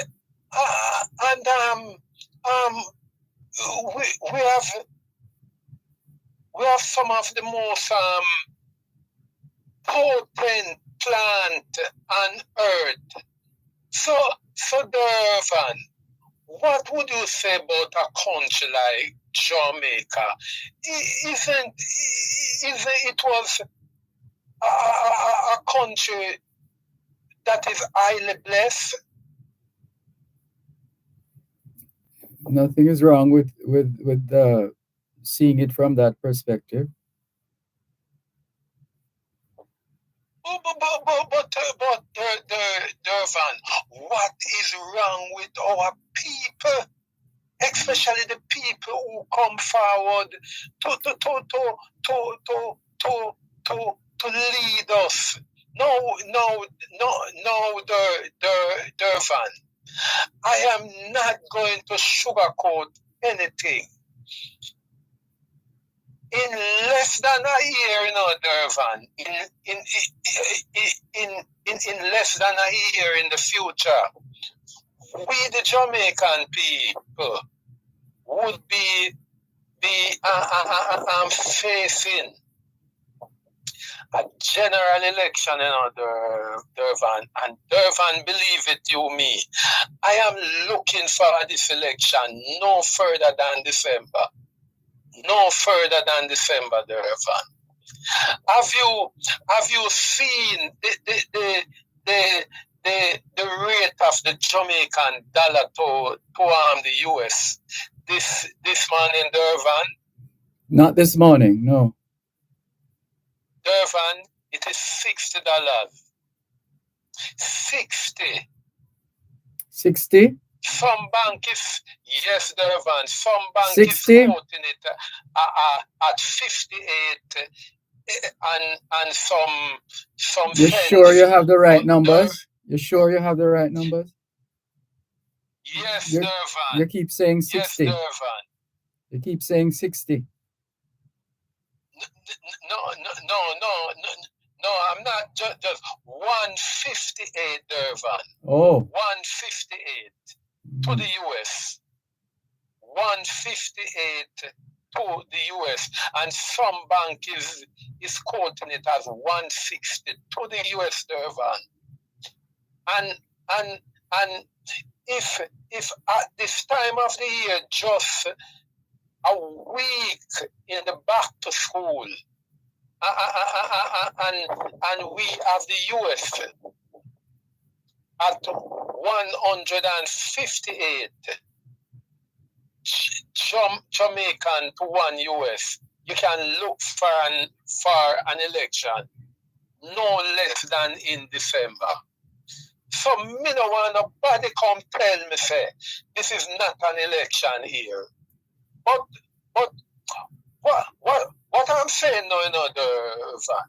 we have some of the most potent plant on earth. So Dervan, what would you say about a country like Jamaica? Isn't it was a country that is highly blessed? Nothing is wrong with seeing it from that perspective. But Dervan, what is wrong with our people, especially the people who come forward to lead us? No, Dervan. I am not going to sugarcoat anything. In less than a year, Dervan, in less than a year in the future, we the Jamaican people would be facing a general election, Dervan. And Dervan, believe it, you me, I am looking for this election no further than December. No further than December, Dervan. Have you seen the rate of the Jamaican dollar to the US this morning, Dervan? Not this morning, no. Dervan, it is $60. 60. 60? Some bank is, yes, Dervan, some bank 60? is quoting it at 58 and some You cents. sure you have the right numbers? You sure you have the right numbers? Yes, Dervan. You keep saying 60. Yes, Dervan. You keep saying 60. No, I'm not just 158, Dervan. Oh. 158 to the US. 158 to the US. And some bank is quoting it as 160 to the US, Dervan. And if at this time of the year, just a week in the back to school, and we have the US at 158 Jamaican to 1 US. You can look for an election no less than in December. So me no want nobody come tell me say this is not an election here. But what I'm saying now, Dervan,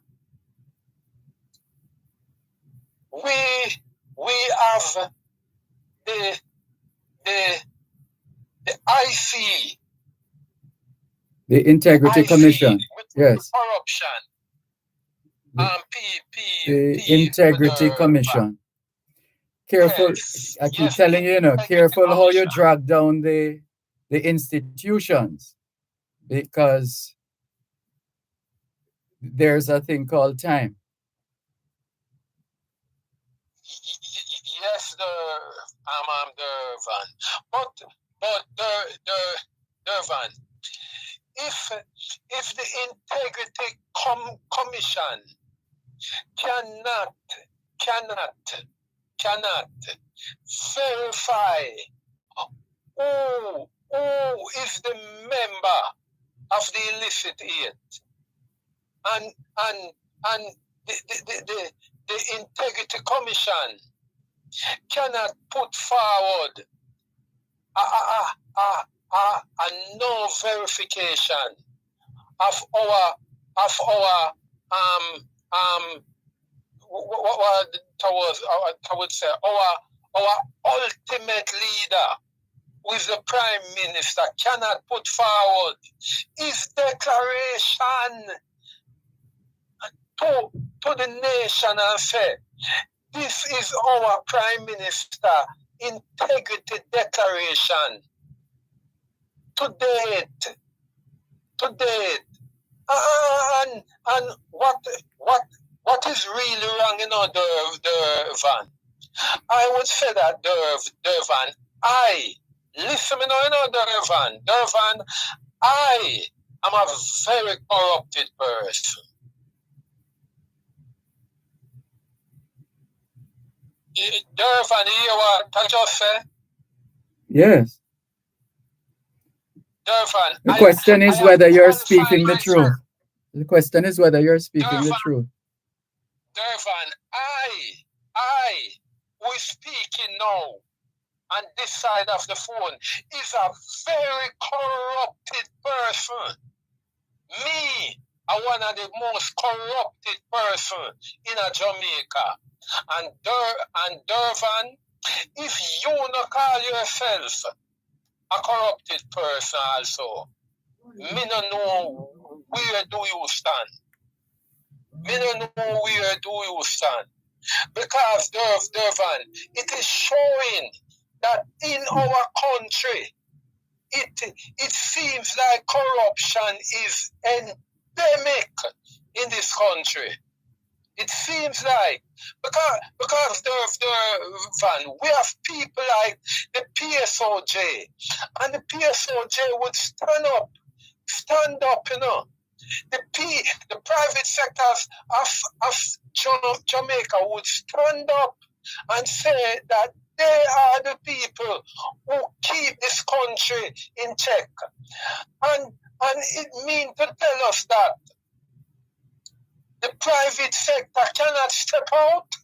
we have the IC, the Integrity IC Commission. with Yes. corruption. The Integrity Commission. Careful, Yes, I keep yes, telling you, Integrity careful how you Commission. drag down the institutions, because there's a thing called time. Yes, Dervan. But Dervan, if the Integrity Commission cannot verify who is the member of the illicit aid, and the Integrity Commission cannot put forward a no verification of our what I would say our ultimate leader, who is the Prime Minister, cannot put forward his declaration to the nation and say, this is our Prime Minister integrity declaration to date. And what is really wrong, Dervan? I would say that, Dervan, listen, Dervan, I am a very corrupted person. Dervan, you hear what I just said? Yes. Dervan, the question is whether you're speaking the truth. The question is whether you're speaking the truth. Dervan, I, who is speaking now on this side of the phone, is a very corrupted person. Me, I'm one of the most corrupted person in Jamaica. And Dervan, if you not call yourself a corrupted person also, me don't know where do you stand. Me don't know where do you stand. Because, Dervan, it is showing that in our country, it seems like corruption is endemic in this country. It seems like because the van, we have people like the PSOJ, and the PSOJ would stand up, you know. The private sectors of Jamaica would stand up and say that they are the people who keep this country in check. And it means to tell us that the private sector cannot step out.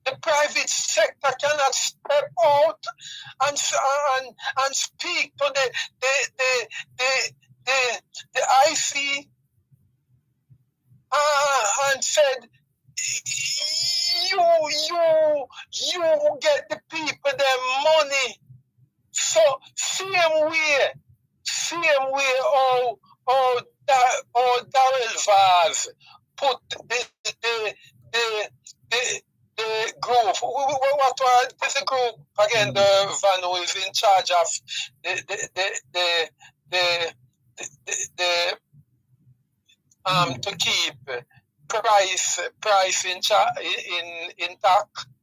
The private sector cannot step out and speak to the IC and said, you get the people their money. So same way Darrell Vaz put the group. What was the group again? The van who is in charge of the to keep price intact.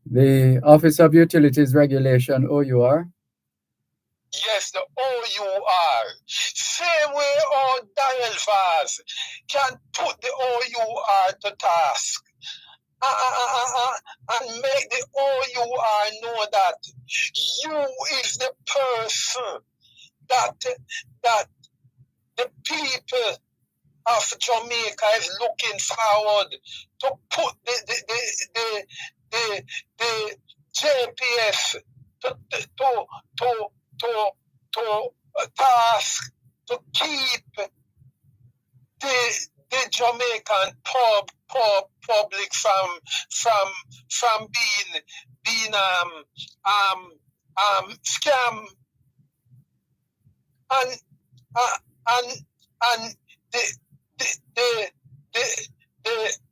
The Office of Utilities Regulation, OUR. Yes, the OUR. Same way our Darrell Vaz can put the OUR to task and make the OUR know that you is the person that the people of Jamaica is looking forward to put the JPS to task to keep the Jamaican public from being scam and the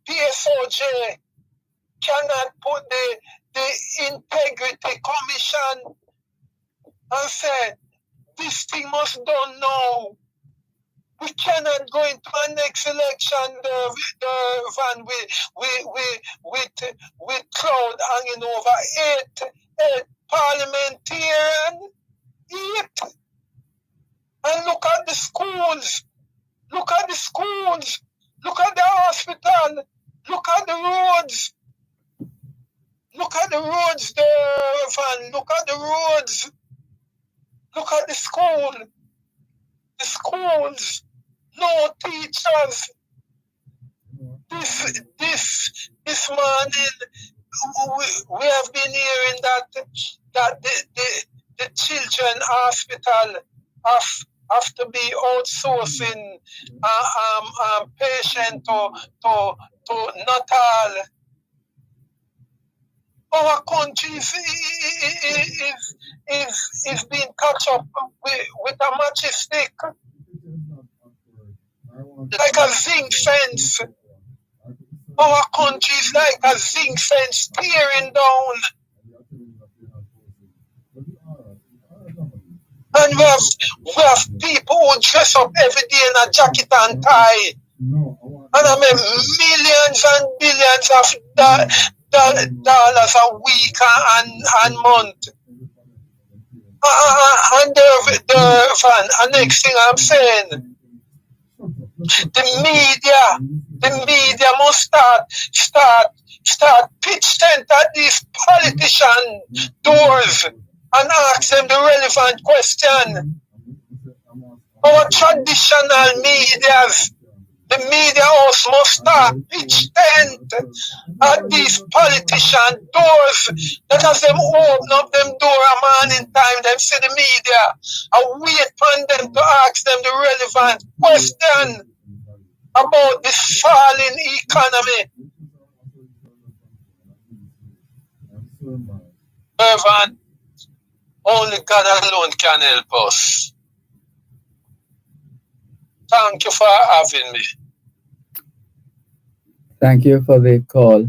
PSOJ cannot put the Integrity Commission and say this thing must done now. We cannot go into our next election the van with cloud hanging over eight parliamentarians. 8. And look at the schools. Look at the schools. Look at the hospital. Look at the roads. Look at the roads, Dervan. Look at the roads. Look at the school. The schools. No teachers. This morning we have been hearing that the children hospital have to be outsourcing patient to Natal. Our country is being touched up with a matchstick, like a zinc fence. Our country is like a zinc fence tearing down. And we have people who dress up every day in a jacket and tie. And I make millions and billions of dollars a week and month. And the next thing I'm saying, the media must start pitch tent at these politician doors and ask them the relevant question. Our traditional medias, the media house must start pitch tent at these politician doors. Let us them open up them door a morning time, them see the media and wait for them to ask them the relevant question about this falling economy. Dervan, only God alone can help us. Thank you for having me. Thank you for the call.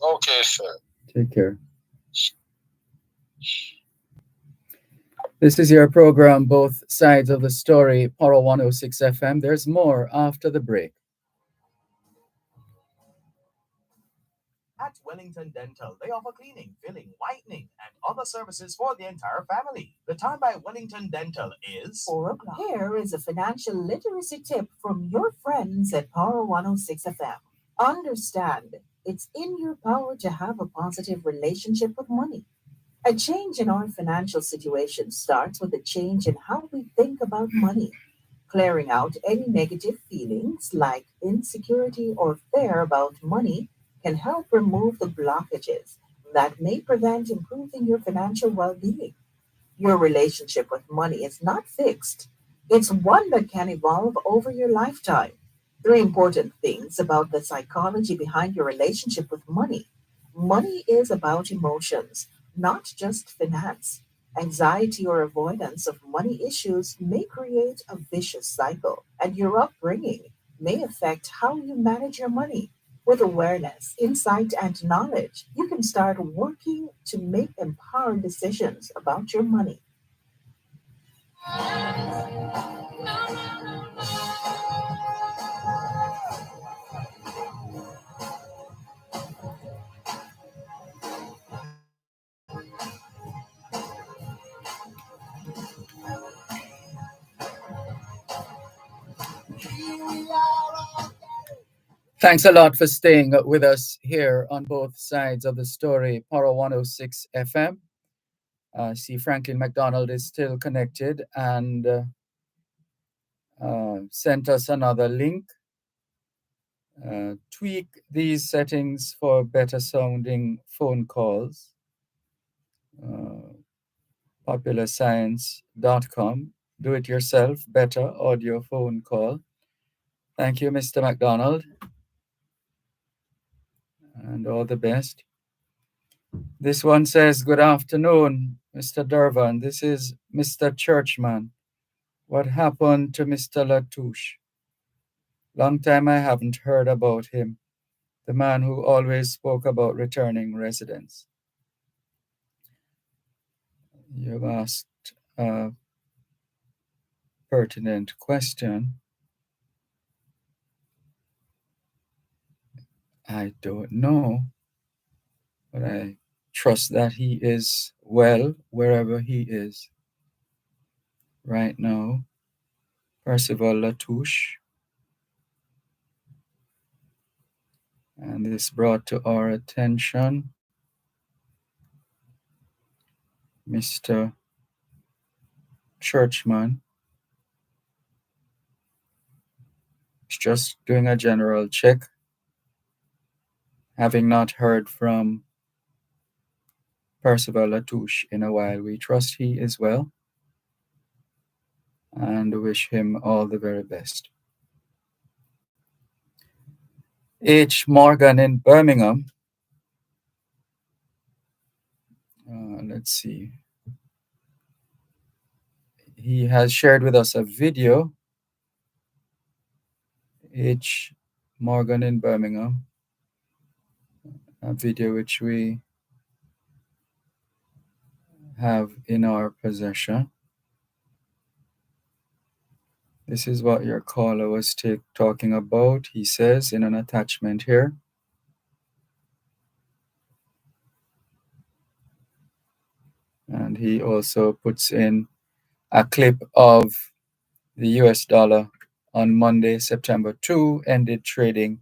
Okay, sir. Take care. This is your program, Both Sides of the Story, Power 106 FM. There's more after the break. At Wellington Dental, they offer cleaning, filling, whitening, and other services for the entire family. The time by Wellington Dental is 4 o'clock. Here is a financial literacy tip from your friends at Power 106 FM. Understand, it's in your power to have a positive relationship with money. A change in our financial situation starts with a change in how we think about money. Clearing out any negative feelings like insecurity or fear about money can help remove the blockages that may prevent improving your financial well being. Your relationship with money is not fixed, it's one that can evolve over your lifetime. Three important things about the psychology behind your relationship with money. Money is about emotions, not just finance. Anxiety or avoidance of money issues may create a vicious cycle, and your upbringing may affect how you manage your money. With awareness, insight, and knowledge, you can start working to make empowered decisions about your money. Thanks a lot for staying with us here on both sides of the story. Power 106 FM. See, Franklin McDonald is still connected and sent us another link. Tweak these settings for better sounding phone calls. Popularscience.com. Do it yourself, better audio phone call. Thank you, Mr. McDonald. And all the best. This one says, good afternoon, Mr. Dervan. This is Mr. Churchman. What happened to Mr. Latouche? Long time I haven't heard about him. The man who always spoke about returning residents. You've asked a pertinent question. I don't know, but I trust that he is well wherever he is right now. Percival Latouche. And this brought to our attention Mr. Churchman is just doing a general check, having not heard from Percival Latouche in a while. We trust he is well and wish him all the very best. H. Morgan in Birmingham. Let's see. He has shared with us a video. H. Morgan in Birmingham. A video which we have in our possession. This is what your caller was talking about, he says in an attachment here. And he also puts in a clip of the US dollar on Monday, September 2, ended trading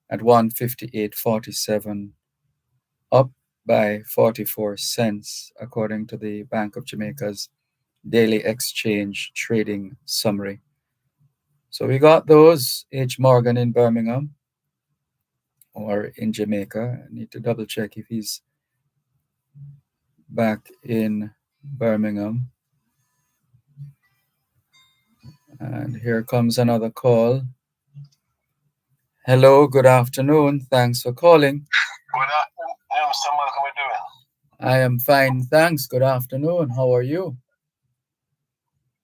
at 158.47, up by 44 cents, according to the Bank of Jamaica's daily exchange trading summary. So we got those, H. Morgan in Birmingham or in Jamaica. I need to double check if he's back in Birmingham. And here comes another call. Hello, good afternoon. Thanks for calling. Good afternoon, someone. How are you doing? I am fine, thanks. Good afternoon. How are you?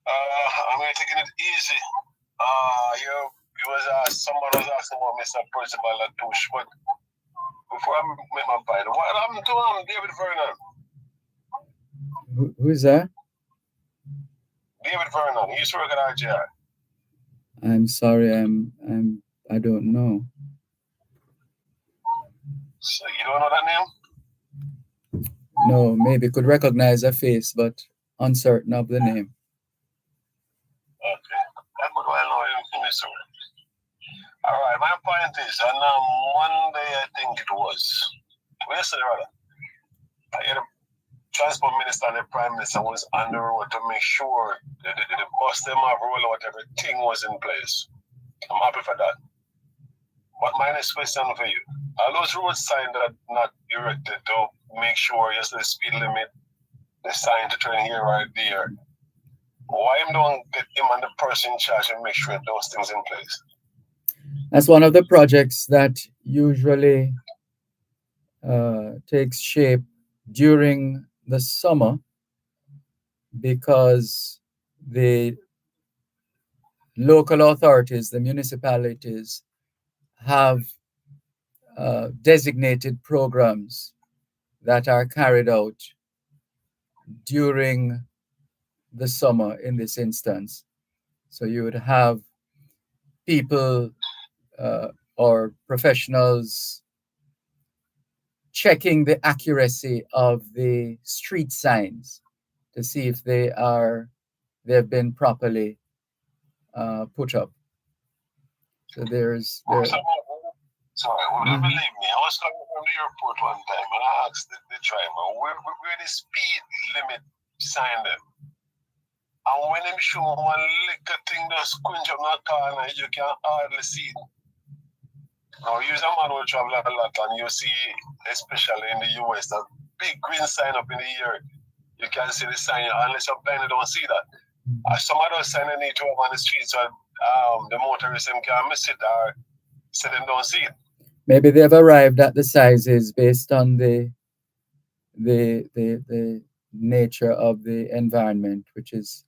I'm going to take it easy. Someone was asking about Mr. Percival Latouche, but before I make my point, what happened to David Vernon? Who's that? David Vernon. He used to work at RGR. I'm sorry, I don't know. So you don't know that name? No, maybe could recognize a face, but uncertain of the name. Okay. I could well know him in this room. All right, my point is, on Monday, I think it was, yesterday rather, I hear the transport minister and the prime minister was on the road to make sure that the bus them have roll out, everything was in place. I'm happy for that. But my next question for you, are those road signs that are not erected to make sure yes the speed limit, the sign to turn here right there? Why don't get him and the person in charge and make sure those things in place? That's one of the projects that usually takes shape during the summer because the local authorities, the municipalities, have designated programs that are carried out during the summer in this instance. So you would have people or professionals checking the accuracy of the street signs to see if they've been properly put up. So there's Sorry, well, believe me, I was coming from the airport one time and I asked the driver where the speed limit sign them. And when him show one little thing that squinch up that corner, you can hardly see it. Now, use a man who travel a lot and you see, especially in the US, that big green sign up in the air. You can see the sign unless you're blind, you don't see that. Some other sign they need to have on the street so the motorists can miss it or so they don't see it. Maybe they've arrived at the sizes based on the nature of the environment, which is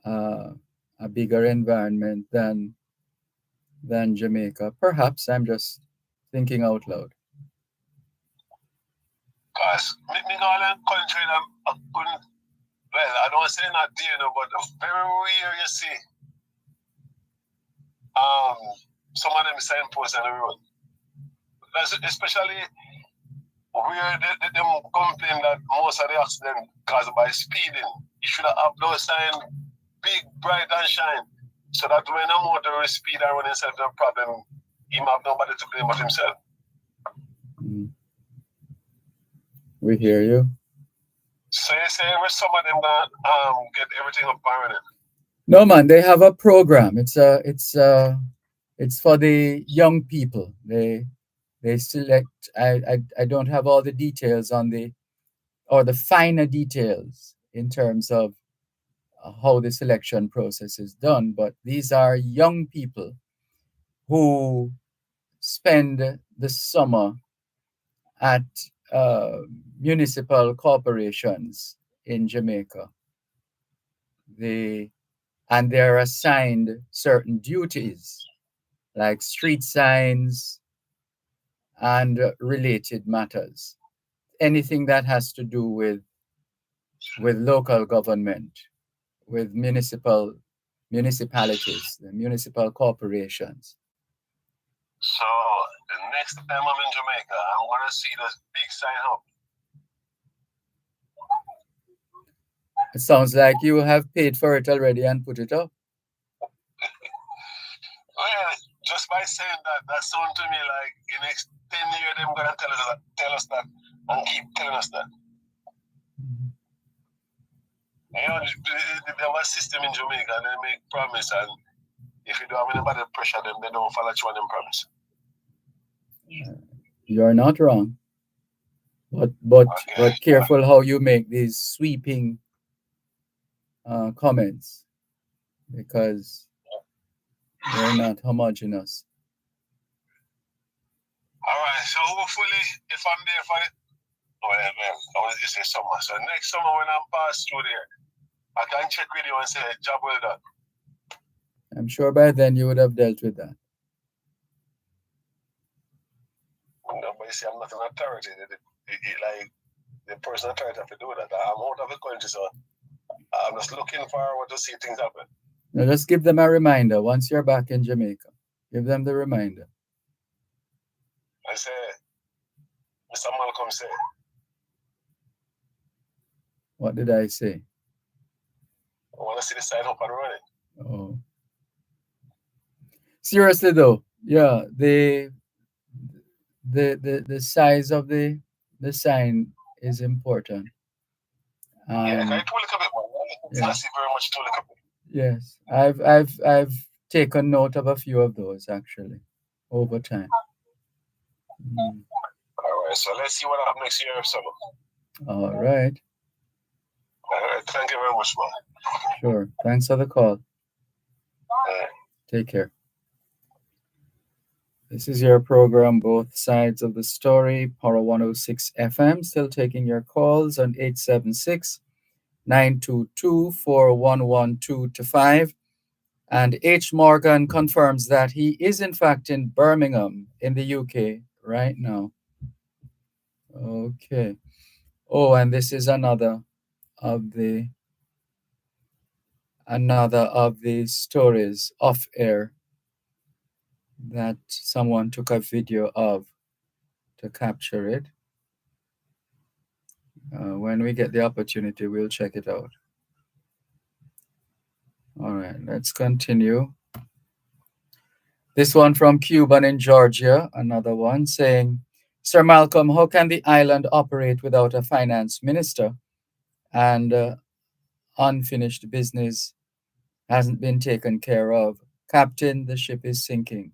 a bigger environment than Jamaica. Perhaps I'm just thinking out loud. Because me go in country that well, I don't say not there, no, but very rare you see some of them signposts on the road. That's especially where them complain that most of the accidents caused by speeding. You should have those signs big, bright and shine. So that when a motorist speed and run himself no problem, he have nobody to blame but himself. We hear you. So you say some of them that get everything up and running? No man, they have a program. It's for the young people. They select. I don't have all the details on the finer details in terms of how the selection process is done, but these are young people who spend the summer at municipal corporations in Jamaica. And they're assigned certain duties like street signs and related matters. Anything that has to do with local government, with municipalities, the municipal corporations. So the next time I'm in Jamaica, I'm gonna see this big sign up. It sounds like you have paid for it already and put it up. Well, just by saying that sounds to me like the next 10 years they're gonna tell us that and keep telling us that. You know, they have a system in Jamaica, they make promise, and if you don't have anybody to pressure them, they don't follow through on them promise. You're not wrong. But careful how you make these sweeping comments, because they're not homogeneous. All right, so hopefully, if I'm there for it, I want to say summer. So next summer when I'm passed through there, I can check with you and say, job well done. I'm sure by then you would have dealt with that. No, but you see, I'm not an authority. Like, the person authority have to do that. I'm out of the country, so I'm just looking forward to see things happen. Now just give them a reminder once you're back in Jamaica. Give them the reminder. I say, Mr. Malcolm said. What did I say? I want to see the side up and running. Oh. Seriously though, yeah, the size of the sign is important. Yeah, can And you pull it a bit more? It's yeah, not see very much to look up. yes, I've taken note of a few of those actually over time. Mm. All right, so let's see what happens next year, summer. All right, All right, thank you very much, man. sure. Thanks for the call. Uh, Take care. This is your program, Both Sides of the Story, Power 106 FM. Still taking your calls on 876 922 4112 to 5. And H. Morgan confirms that he is, in fact, in Birmingham, in the UK, right now. Okay. Oh, and this is of the another of the stories off air that someone took a video of to capture it. When we get the opportunity, we'll check it out. All right, let's continue. This one from Cuban in Georgia, another one saying, Sir Malcolm, how can the island operate without a finance minister? And unfinished business hasn't been taken care of. Captain, the ship is sinking.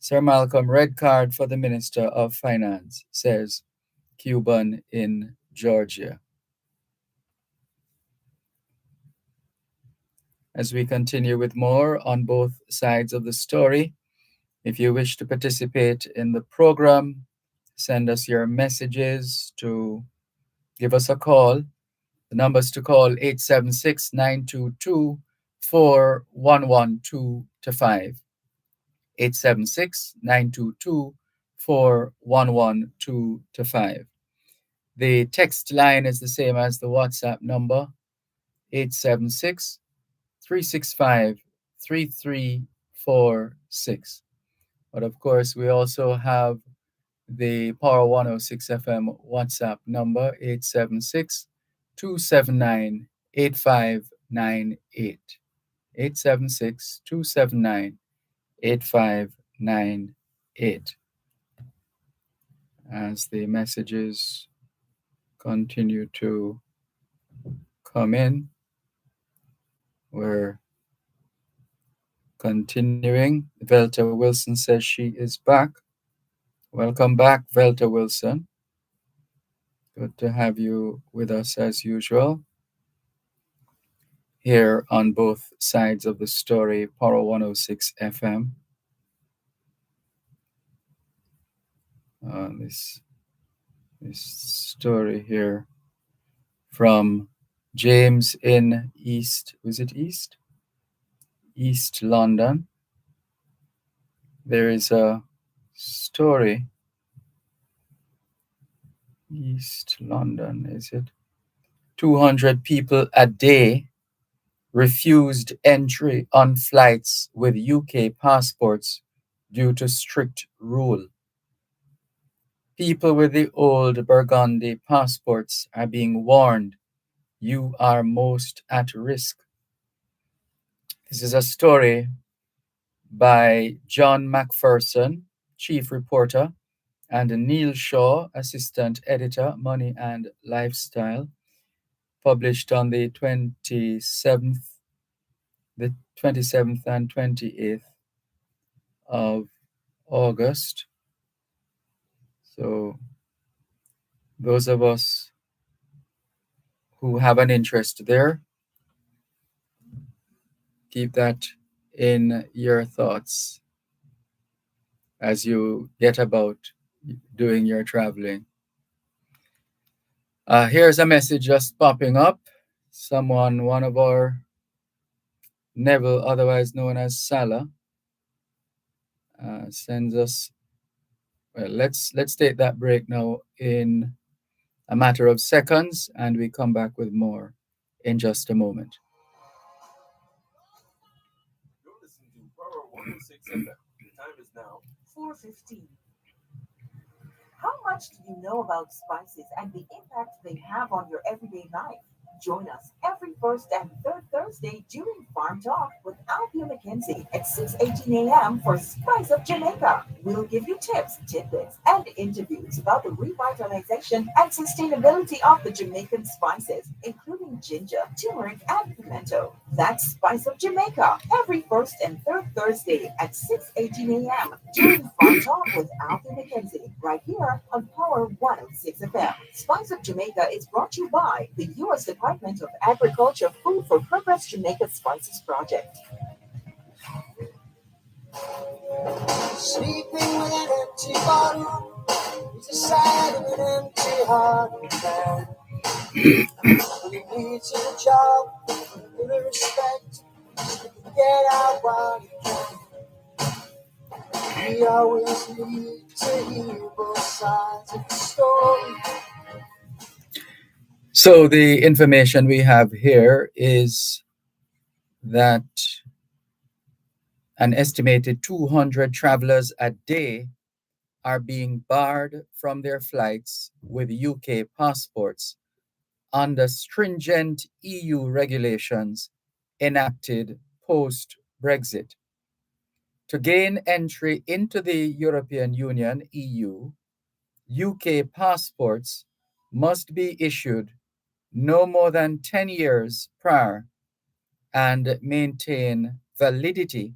Sir Malcolm, red card for the Minister of Finance, says Cuban in Georgia. As we continue with more on both sides of the story, if you wish to participate in the program, send us your messages to give us a call. The numbers to call 876 922 4112 to 5. 876 922 4112 to 5. The text line is the same as the WhatsApp number 876 365 3346. But of course, we also have the Power 106 FM WhatsApp number 876 279 8598. 876 279 8598. As the messages continue to come in, we're continuing. Velta Wilson says she is back. Welcome back, Velta Wilson. Good to have you with us as usual here on both sides of the story, Power 106 FM. This story here from James in East, was it East? East London. There is a story. East London, is it? 200 people a day refused entry on flights with UK passports due to strict rule. People with the old Burgundy passports are being warned you are most at risk. This is a story by John Macpherson, chief reporter, and Neil Shaw, assistant editor, Money and Lifestyle, published on the 27th and 28th of August. So those of us who have an interest there, keep that in your thoughts as you get about doing your traveling. Here's a message just popping up. Someone, one of our Neville, otherwise known as Salah, sends us. Well, let's take that break now in a matter of seconds, and we come back with more in just a moment. You're listening to Power 106 FM. The time is now 4:15. How much do you know about spices and the impact they have on your everyday life? Join us every first and third Thursday during Farm Talk with Althea McKenzie at 6:18 a.m. for Spice of Jamaica. We'll give you tips, tidbits, and interviews about the revitalization and sustainability of the Jamaican spices, including ginger, turmeric, and pimento. That's Spice of Jamaica every first and third Thursday at 6:18 a.m. during Farm Talk with Althea McKenzie, right here on Power 106 FM. Spice of Jamaica is brought to you by the U.S. Department of Agriculture Food for Purpose Jamaica Spices Project. Sleeping with an empty bottle is a sign of an empty hearted man. When he needs a job, with a respect, get out while he can. He always needs to hear both sides of the story. So the information we have here is that an estimated 200 travelers a day are being barred from their flights with UK passports under stringent EU regulations enacted post Brexit. To gain entry into the European Union, EU, UK passports must be issued no more than 10 years prior and maintain validity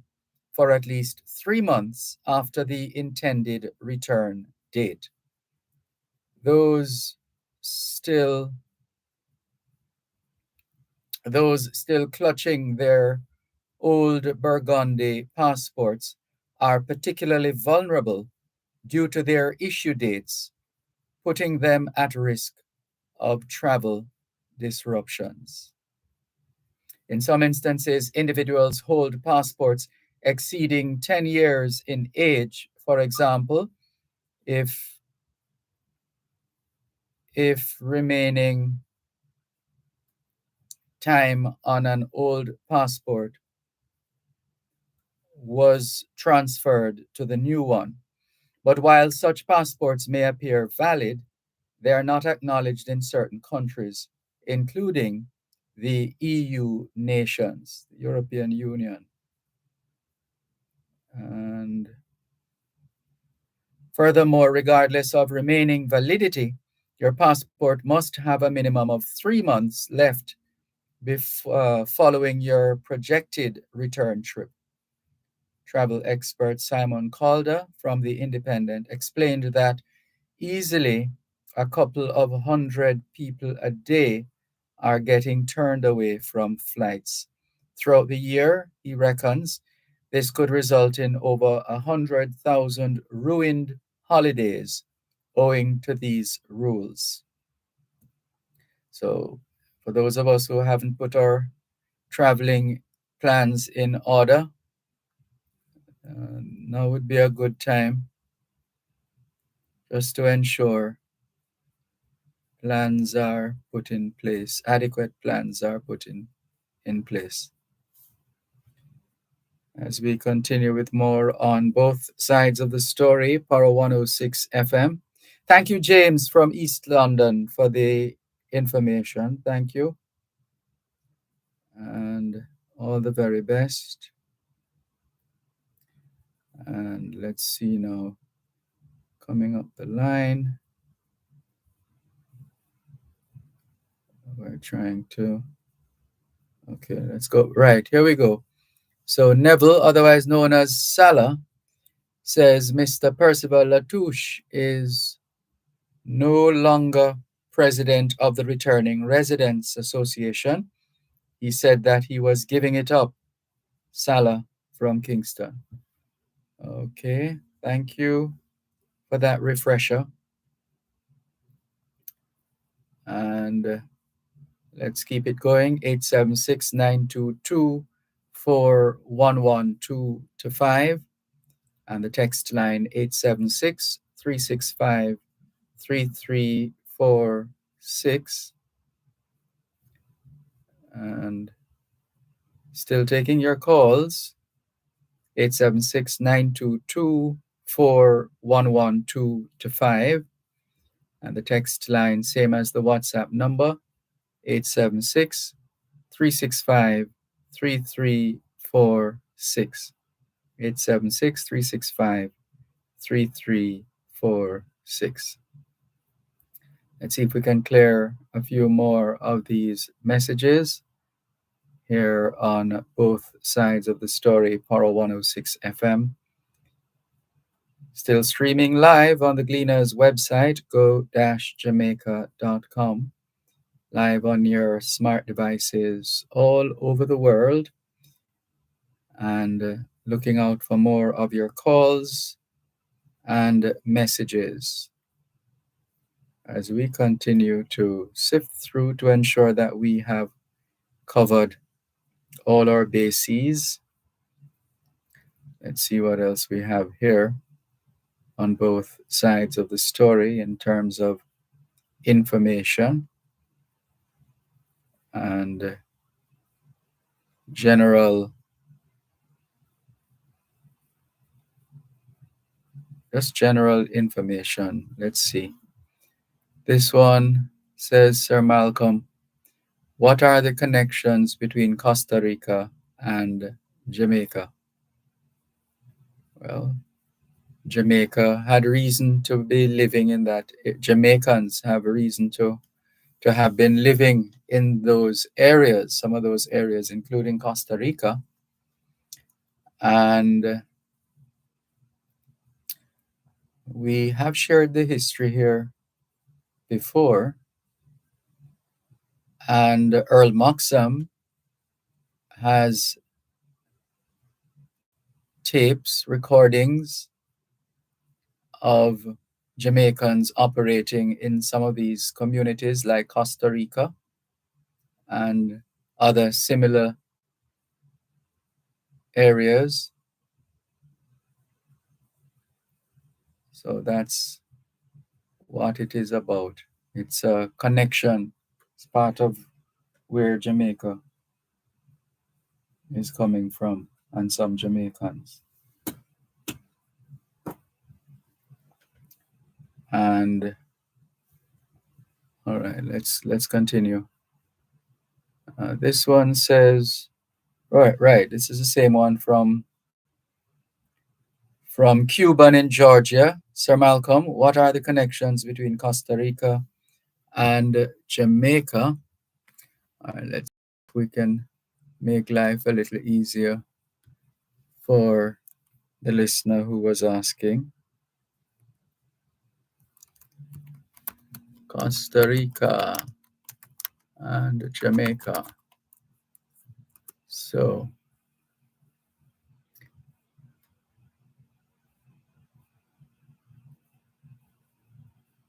for at least 3 months after the intended return date. Those still clutching their old Burgundy passports are particularly vulnerable due to their issue dates, putting them at risk of travel disruptions. In some instances, individuals hold passports exceeding 10 years in age. For example, if remaining time on an old passport was transferred to the new one. But while such passports may appear valid, they are not acknowledged in certain countries, including the EU nations, the European Union. And furthermore, regardless of remaining validity, your passport must have a minimum of 3 months left following your projected return trip. Travel expert Simon Calder from The Independent explained that easily a couple of hundred people a day are getting turned away from flights. Throughout the year, he reckons, this could result in over 100,000 ruined holidays owing to these rules. So, for those of us who haven't put our traveling plans in order, now would be a good time just to ensure plans are put in place, adequate plans are put in place. As we continue with more on both sides of the story, Power 106 FM. Thank you, James from East London, for the information. Thank you. And all the very best. And let's see now, coming up the line. We're trying to, okay, let's go. Right, here we go. So Neville, otherwise known as Salah, says Mr. Percival Latouche is no longer president of the Returning Residents Association. He said that he was giving it up. Salah from Kingston. Okay, thank you for that refresher. And let's keep it going. 876-922-4112-5. And the text line 876-365-3346. And still taking your calls. 876-922-4112-5. And the text line, same as the WhatsApp number, 876 365 3346. 876 365 3346. Let's see if we can clear a few more of these messages here on both sides of the story, Paro 106 FM. Still streaming live on the Gleaners website, go-jamaica.com. Live on your smart devices all over the world. And looking out for more of your calls and messages as we continue to sift through to ensure that we have covered all our bases. Let's see what else we have here on both sides of the story in terms of information and general information. Let's see. This one says, Sir Malcolm, what are the connections between Costa Rica and Jamaica? Well, Jamaica had reason to be living in that. Jamaicans have a reason to have been living in those areas, some of those areas, including Costa Rica. And we have shared the history here before. And Earl Moxham has tapes, recordings of Jamaicans operating in some of these communities like Costa Rica and other similar areas. So that's what it is about. It's a connection. It's part of where Jamaica is coming from and some Jamaicans. And all right, let's continue. This one says, right. This is the same one from Cuban in Georgia. Sir Malcolm, what are the connections between Costa Rica and Jamaica? All right, let's see if we can make life a little easier for the listener who was asking. Costa Rica and Jamaica. So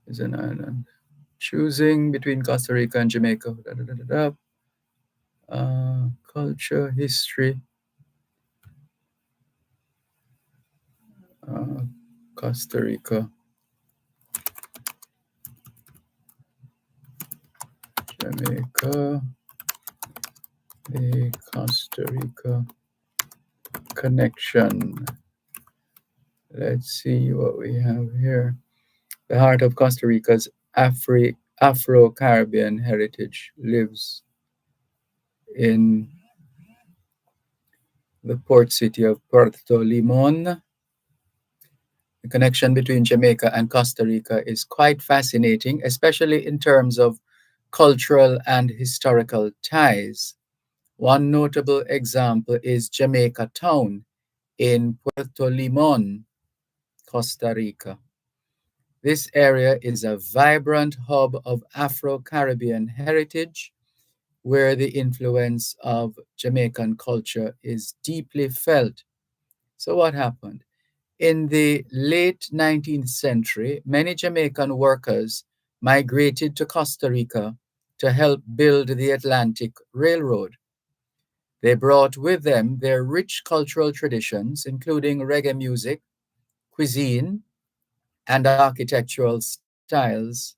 is an island. Choosing between Costa Rica and Jamaica. Culture, history. Costa Rica. Jamaica. The Costa Rica connection. Let's see what we have here. The heart of Costa Rica's Afro-Caribbean heritage lives in the port city of Puerto Limon. The connection between Jamaica and Costa Rica is quite fascinating, especially in terms of cultural and historical ties. One notable example is Jamaica Town in Puerto Limon, Costa Rica. This area is a vibrant hub of Afro-Caribbean heritage, where the influence of Jamaican culture is deeply felt. So what happened? In the late 19th century, many Jamaican workers migrated to Costa Rica to help build the Atlantic Railroad. They brought with them their rich cultural traditions, including reggae music, cuisine, and architectural styles.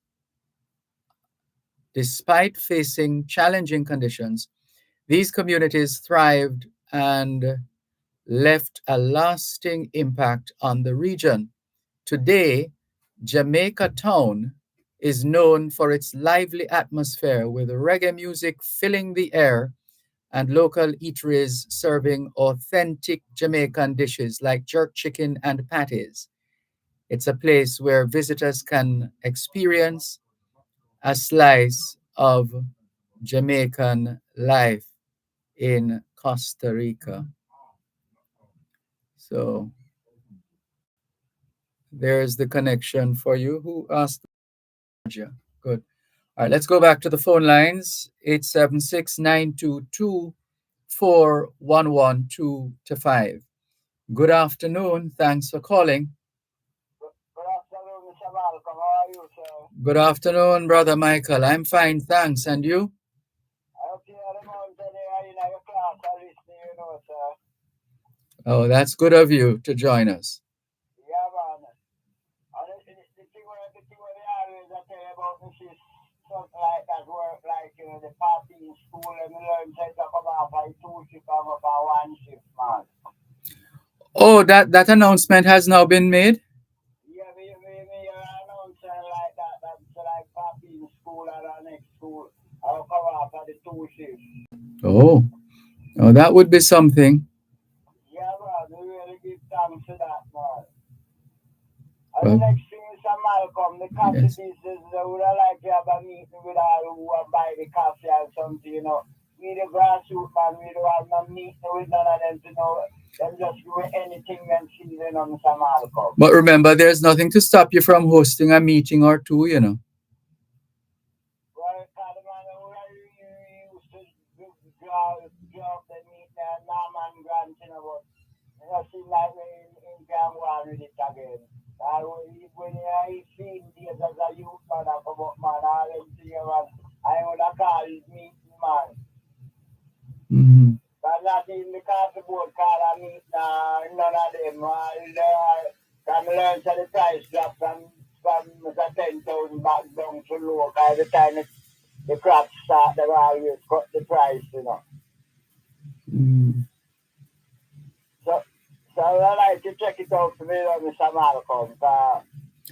Despite facing challenging conditions, these communities thrived and left a lasting impact on the region. Today, Jamaica Town is known for its lively atmosphere with reggae music filling the air and local eateries serving authentic Jamaican dishes like jerk chicken and patties. It's a place where visitors can experience a slice of Jamaican life in Costa Rica. So there's the connection for you. Who asked? Georgia. Good. All right, let's go back to the phone lines. 876-922-4112 to 5. Good afternoon. Thanks for calling. Good afternoon, Mr. Malcolm. How are you, sir? Good afternoon, Brother Michael. I'm fine, thanks. And you? I hope you are the mountain there in your class are listening, you know, sir. Oh, that's good of you to join us. Yeah, man. And the thing where they always tell you about this is something like that work, like, you know, the party in school and we learn to come off by 2 shift and up by 1 shift, man. Oh, that announcement has now been made? Yeah, we announce like that, that's like party in school and our next school. I'll come off at the 2 shifts. Oh, that would be something. Yeah, man, we really give thanks to that, man. And Well, the next thing is Malcolm, the coffee yes. business, they would like to have a meeting with all who buy the coffee or something, you know. We the grassroots man, we don't have no meeting with none of them to know. Them just do anything and see them on Mr. Malcolm. But remember, there's nothing to stop you from hosting a meeting or two, you know. Well, kind of man, we used to draw the meeting and now man grant, you know, but it just seems like we in can go on with it again. When I seen this as a youth man, I come up, man, all them things, man, I would have called it meeting, man. Mm-hmm. But not even because the board call a meeting, none of them. Can learn to the price drop from 10,000 back down to low. By the time the crops start, they always cut the price, you know. Mm-hmm. So I like to check it out for me, Mr. Malcolm.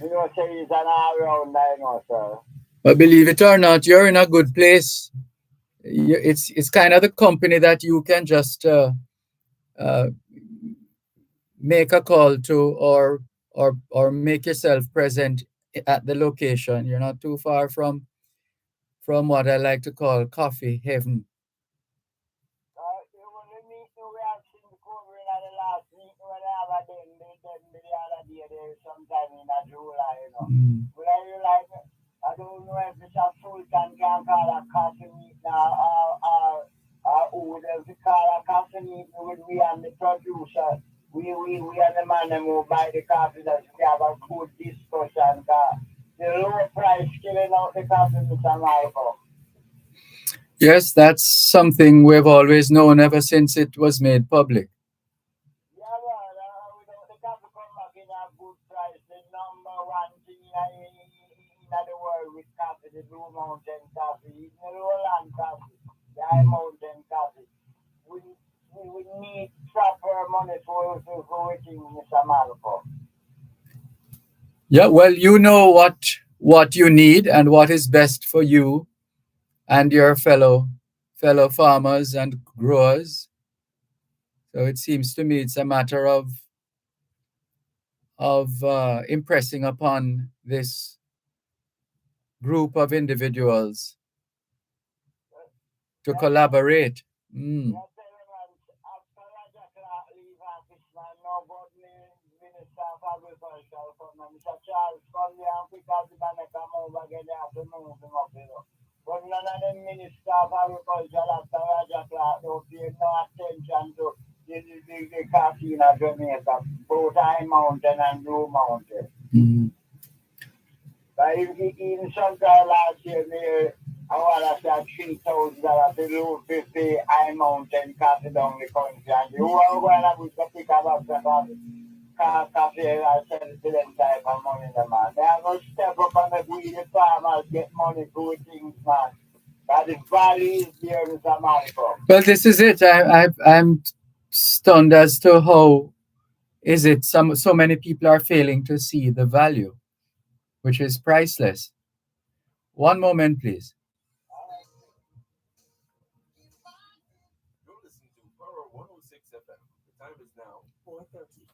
You know, say he's an all-round, I know, sir. But believe it or not, you're in a good place. It's kind of the company that you can just make a call to or make yourself present at the location. You're not too far from what I like to call coffee heaven. The meeting we have seen the covering at the last meeting when they have a day, the other day there sometime in July, you know. Mm. But I don't know if Mr. Sultan can call a coffee meeting or who does call a coffee meeting with we and the producer. We and the man who buy the coffee that we have a good discussion. The low price killing out the coffee, Mr. Michael. Yes, that's something we've always known ever since it was made public. Yeah, well, the coffee come back in a good price. The number one thing in the world with coffee, the Blue Mountain coffee, the Lowland coffee, the High Mountain coffee. We need proper money for working, Mr. Malcolm. Yeah, well, you know what you need and what is best for you and your fellow farmers and growers. So it seems to me it's a matter of impressing upon this group of individuals to collaborate. Mm. But none of them minister of agriculture after Raja Clark don't pay no attention to the coffee in Jamaica, both High Mountain and Blue Mountain. Mm. But in sometime last year, I want to say $3,000 below 50 High Mountain coffee down the country. And you are going to pick up the coffee and sell it to them type of money, man. They are going to step up and the farmers get money to things, man. But the value is there, Mr. Malcolm. Well, this is it. I'm stunned as to how is it so many people are failing to see the value, which is priceless. One moment, please. You're listening to Power 106 FM. The time is now 4:30.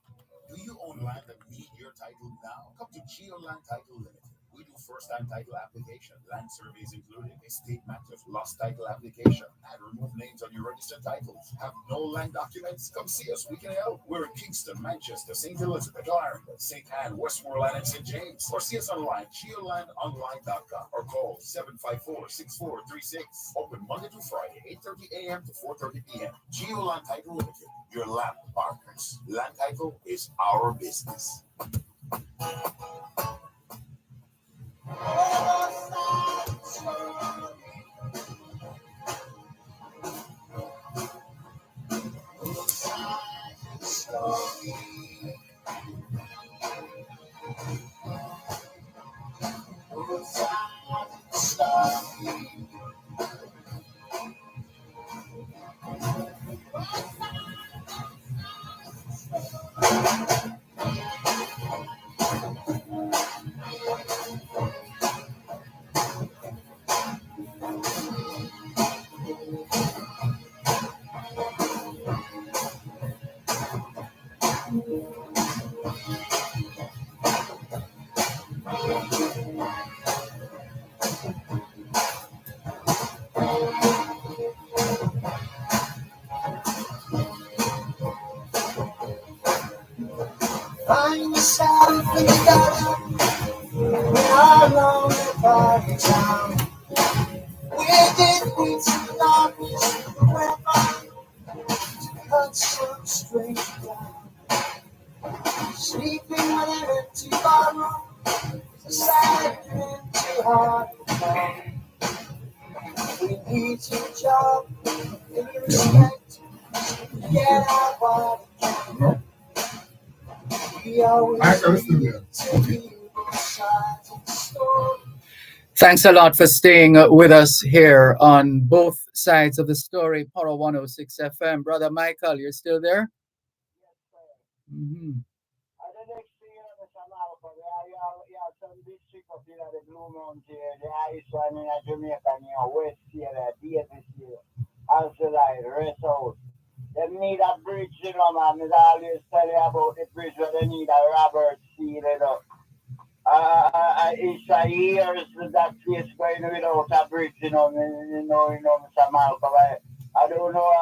Do you own land that need your title now? Come to GeoLand Title Limited. We do first-time title application, land surveys included, estate matters, lost title application, and remove names on your registered titles. Have no land documents? Come see us. We can help. We're in Kingston, Manchester, St. Elizabeth, Clarendon, St. Anne, Westmoreland, and St. James. Or see us online, geolandonline.com, or call 754-6436. Open Monday to Friday, 8:30 a.m. to 4:30 p.m. GeoLand Title Limited. Your land partners. Land title is our business. Find yourself in the gutter, not long apart in town. Where did we two lovers forever cut so straight down? Sleeping with an empty bottle, sad and empty heart. We need to job in respect, get our body count. We always need to be both sides of the story. Thanks a lot for staying with us here on both sides of the story, Power 106 FM. Brother Michael, you're still there? Mm-hmm. The next thing you know, Mr. Malcolm, you have some district up here, the Blue Mountain here, the ice one in Jamaica, West here, Davis here, also like rest out. They need a bridge, man. I always tell you about the bridge where they need a Robert seal, it's a years that place going without a bridge, Mr. Malcolm. I don't know.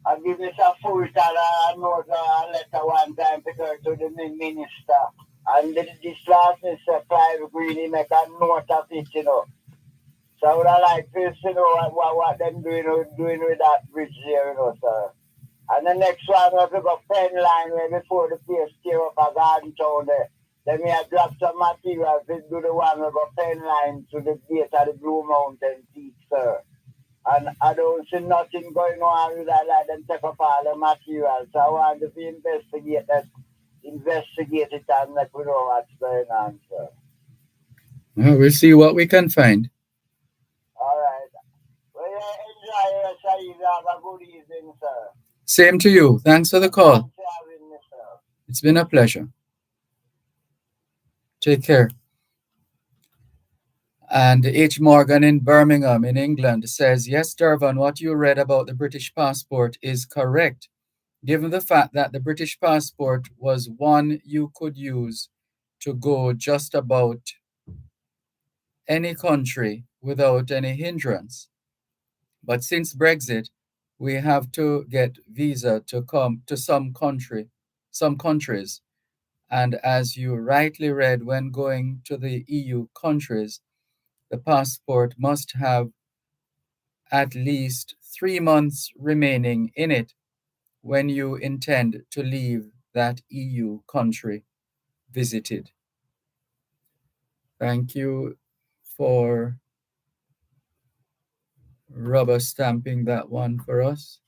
I give this a full note, a letter one time to go to the minister. And this last Mr. Clive Green, he make a note of it, So I would like to see what them doing with that bridge there, sir. And the next one was to go pen line where before the place tear up a garden town there. Then we have dropped some material to do the one with a pen line to the gate of the Blue Mountain Peak, sir. And I don't see nothing going on with that, like them take up all the material. So I want to investigate it and let we know what's going on, sir. Well, we'll see what we can find. All right. Well, enjoy your Saeed. Have a good evening, sir. Same to you. Thanks for the call. Thanks for having me, sir. It's been a pleasure. Take care. And H. Morgan in Birmingham, in England, says, yes, Dervan, what you read about the British passport is correct, given the fact that the British passport was one you could use to go just about any country without any hindrance. But since Brexit, we have to get visa to come to some countries. And as you rightly read, when going to the EU countries, the passport must have at least 3 months remaining in it when you intend to leave that EU country visited. Thank you for rubber stamping that one for us.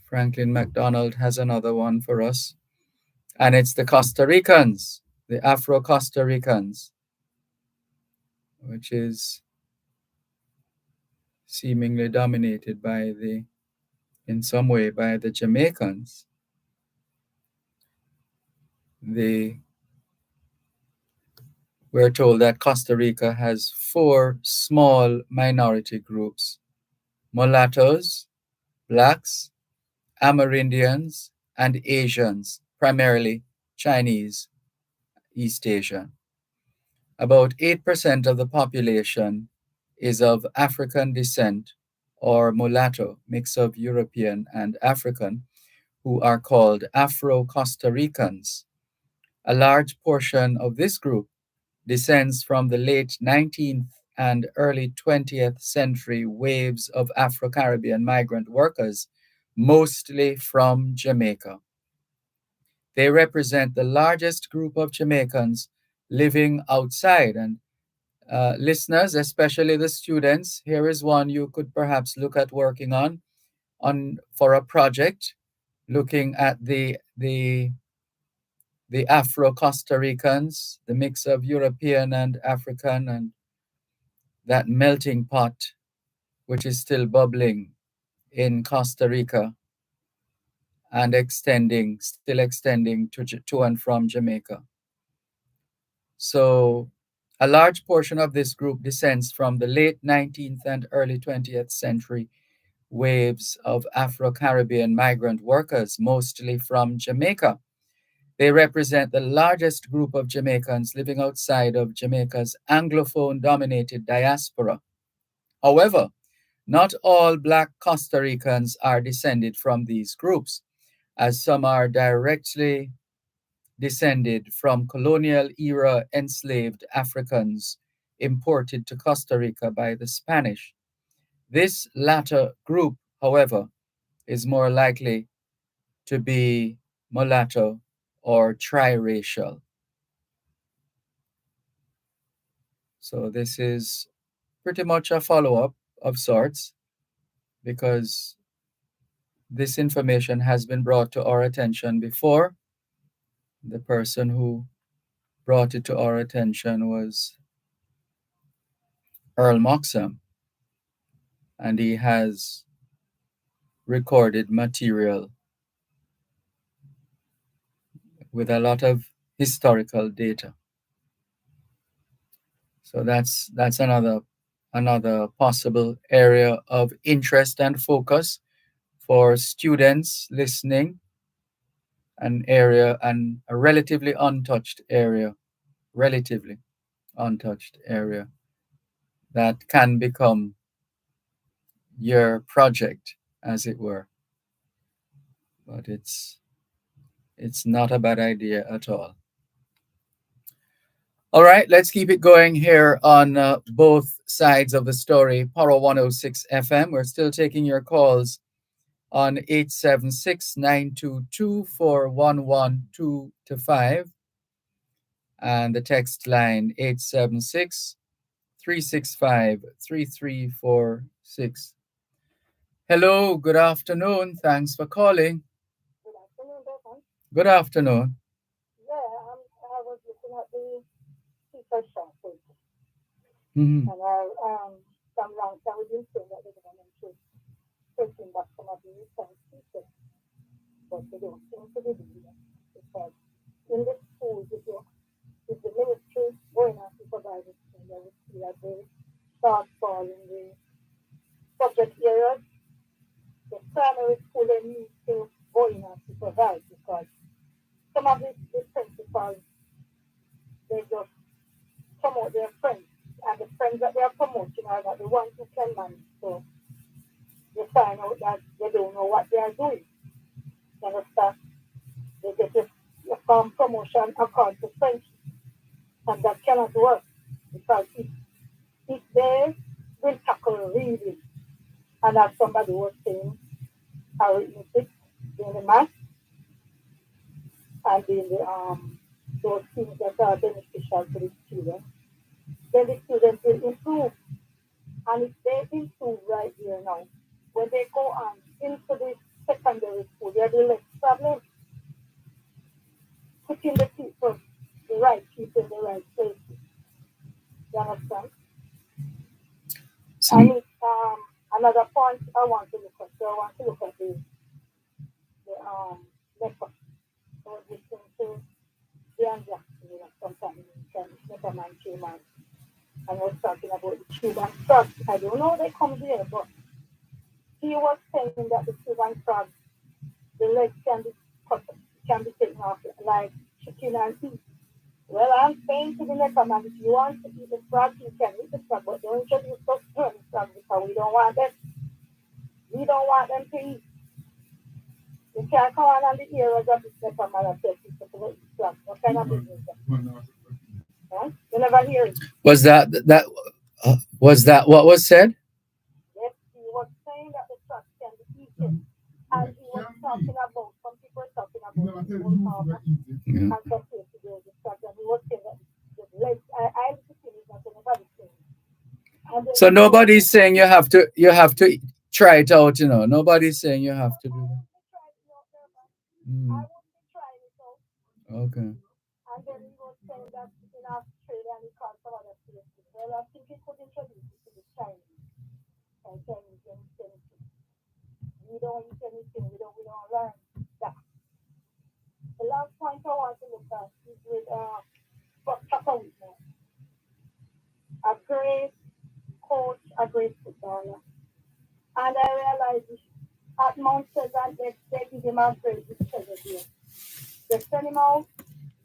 Franklin McDonald has another one for us. And it's the Costa Ricans, the Afro-Costa Ricans, which is seemingly dominated in some way by the Jamaicans. The We're told that Costa Rica has 4 small minority groups: mulattoes, blacks, Amerindians, and Asians, primarily Chinese, East Asia. About 8% of the population is of African descent or mulatto, mix of European and African, who are called Afro-Costa Ricans. A large portion of this group descends from the late 19th and early 20th century waves of Afro-Caribbean migrant workers, mostly from Jamaica. They represent the largest group of Jamaicans living outside. And listeners, especially the students, here is one you could perhaps look at working on for a project, looking at the Afro Costa Ricans, the mix of European and African, and that melting pot which is still bubbling in Costa Rica and still extending to and from Jamaica. So a large portion of this group descends from the late 19th and early 20th century waves of Afro-Caribbean migrant workers, mostly from Jamaica. They represent the largest group of Jamaicans living outside of Jamaica's Anglophone-dominated diaspora. However, not all Black Costa Ricans are descended from these groups, as some are directly descended from colonial era enslaved Africans imported to Costa Rica by the Spanish. This latter group, however, is more likely to be mulatto or triracial. So this is pretty much a follow-up of sorts, because this information has been brought to our attention before. The person who brought it to our attention was Earl Moxham, and he has recorded material with a lot of historical data. So that's another possible area of interest and focus for students listening, an area and a relatively untouched area that can become your project, as it were. But it's not a bad idea at all. All right, let's keep it going here on both sides of the story. Power 106 FM. We're still taking your calls on 876-922-4112-5 and the text line 876-365-3346. Hello, good afternoon. Thanks for calling. Good afternoon, Dervan. Good afternoon. Yeah, I was looking at the teacher shortage. Mhm. And some long time we've been saying that the government should taking back some of the recent teachers. But they don't seem to be doing that. Because in the schools, if the ministry going out to provide it, and they will see that they start falling the subject areas, the primary school they need to go in and to provide, because some of the principals, they just promote their friends, and the friends that they are promoting are not the ones who can manage. So they find out that they don't know what they are doing. You understand? They get a promotion according to friendship, and that cannot work, because if they will tackle reading, and as somebody was saying, arithmetic, in the math, and in the those things that are beneficial to the students, then the students will improve. And if they improve right here now, when they go on into the secondary school, there will be less problem. Putting the people, the right people in the right places. You understand? And it's another point I want to look at. So I want to look at the network. So listening to the Jackson, sometime in never mind came on and was talking about the Cuban frogs. I don't know how they come there, but he was saying that the Cuban frogs, the legs can be cut, can be taken off like chicken and beef. Well, I'm saying to the necroman, if you want to eat the frog, you can eat the frog, but don't introduce those frogs because we don't want them. We don't want them to eat. You can't come on the ears of this necroman and tell people to eat frogs. What kind of business is that? Huh? You never hear it. Was that what was said? Yes, he was saying that the frogs can be eaten. And he was talking about, some people were talking about the whole harbor and some places where the frogs, and he was saying that the legs, I listen to it, not nobody saying. So nobody's saying you have to try it out, Nobody's saying you have to do that. Okay. And then he was saying that in Australia and he called some other places. Well, I think he could introduce it to the Chinese. And Chinese don't eat anything. We don't eat anything. We don't learn that. The last point I want to look at is with Papa Whitman. A great coach, a great footballer. And I realized at Mount Pleasant, they give him a great pleasure here. They sent him out,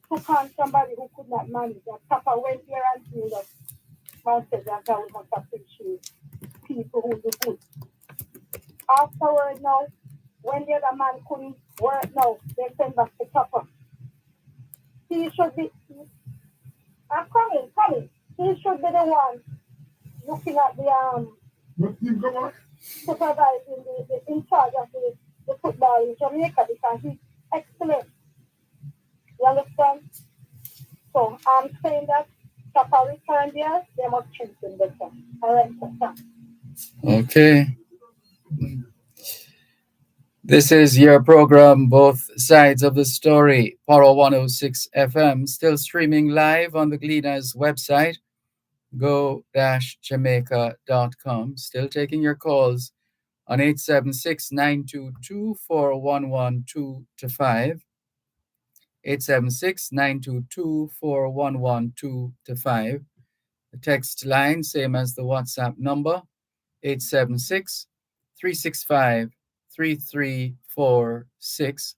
took on somebody who could not manage. And Papa went here and built up Mount Pleasant, and we must appreciate people who do good. Afterward now, when the other man couldn't work now, they send back to Papa. He should be, I'm coming. He should be the one looking at the supervising the in charge of the football in Jamaica because he's excellent. You understand? So I'm saying that Papa return there, they must treat him better. All right, sir. Okay. This is your program, Both Sides of the Story, Power 106 FM, still streaming live on the Gleaners website, go-jamaica.com. Still taking your calls on 876-922-4112-5. 876-922-4112-5. The text line, same as the WhatsApp number, 876-365-3346.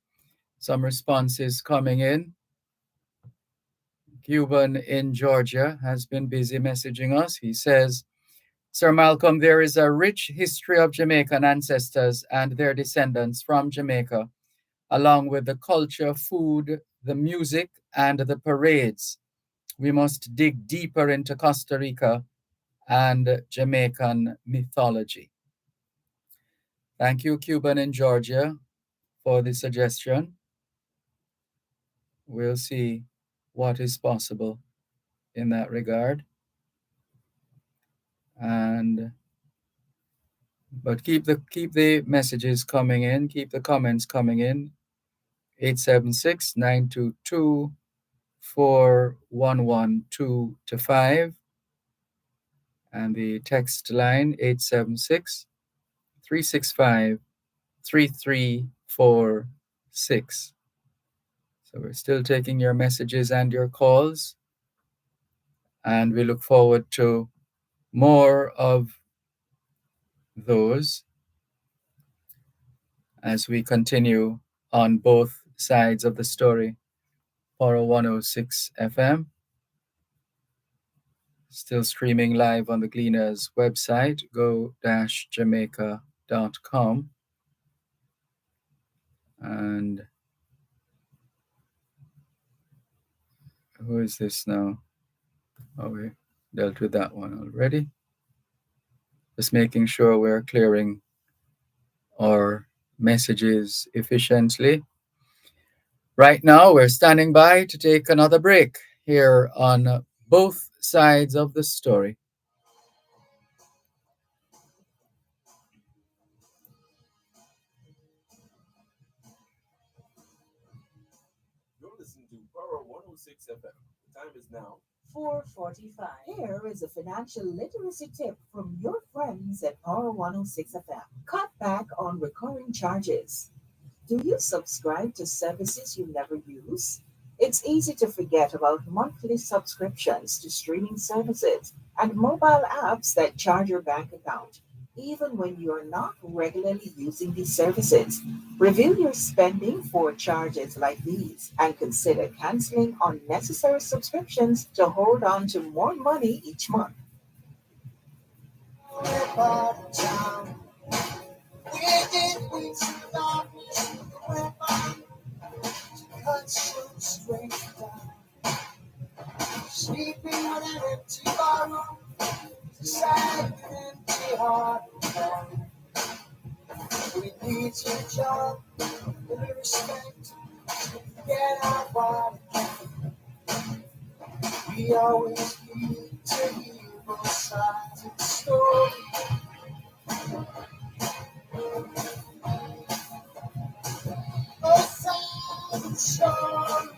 Some responses coming in. Cuban in Georgia has been busy messaging us. He says, Sir Malcolm, there is a rich history of Jamaican ancestors and their descendants from Jamaica, along with the culture, food, the music, and the parades. We must dig deeper into Costa Rica and Jamaican mythology. Thank you, Cuban in Georgia, for the suggestion. We'll see what is possible in that regard. But keep the messages coming in, keep the comments coming in. 876-922-4112-5. And the text line 876-365-3346. So we're still taking your messages and your calls, and we look forward to more of those as we continue on both sides of the story. Power 106 FM. Still streaming live on the Gleaners website, go-jamaica.com. And who is this now? Oh, we dealt with that one already. Just making sure we're clearing our messages efficiently. Right now, we're standing by to take another break here on both sides of the story. You're listening to Power 106 FM. The time is now 4:45. Here is a financial literacy tip from your friends at Power 106 FM. Cut back on recurring charges. Do you subscribe to services you never use? It's easy to forget about monthly subscriptions to streaming services and mobile apps that charge your bank account, even when you're not regularly using these services. Review your spending for charges like these and consider canceling unnecessary subscriptions to hold on to more money each month. Sleeping on an empty barroom, sad and empty heart. We need your job, we respect, get our body. We always need to hear both sides of the story. Both sides of the story.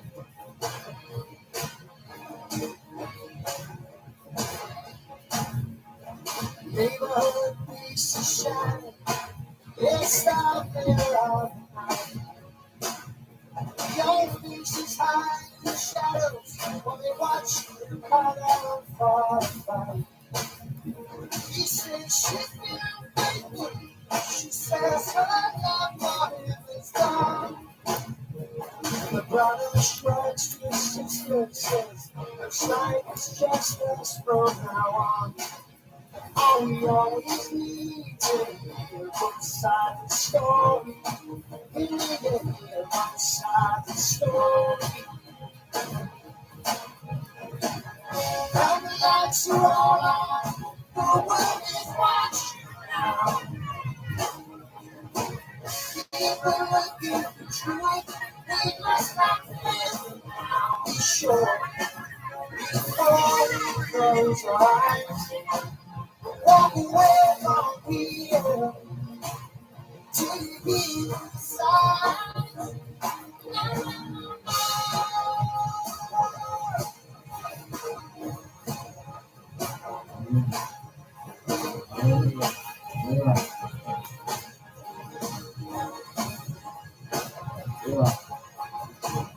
Neighborhood pieces shining, it's not fair of night. Young faces hide in the shadows while they watch the crowd fall apart. He says she's been faithful. She says her love for him is gone. The brother shrugs to his sister and says, looks like it's just us from now on. All we always need to hear both sides of the story. We need to hear both sides of the story. Now the lights are all on, the world is watching now. People looking for truth, we must not fail now. Be sure, before we close our eyes, walk away from here to the other side.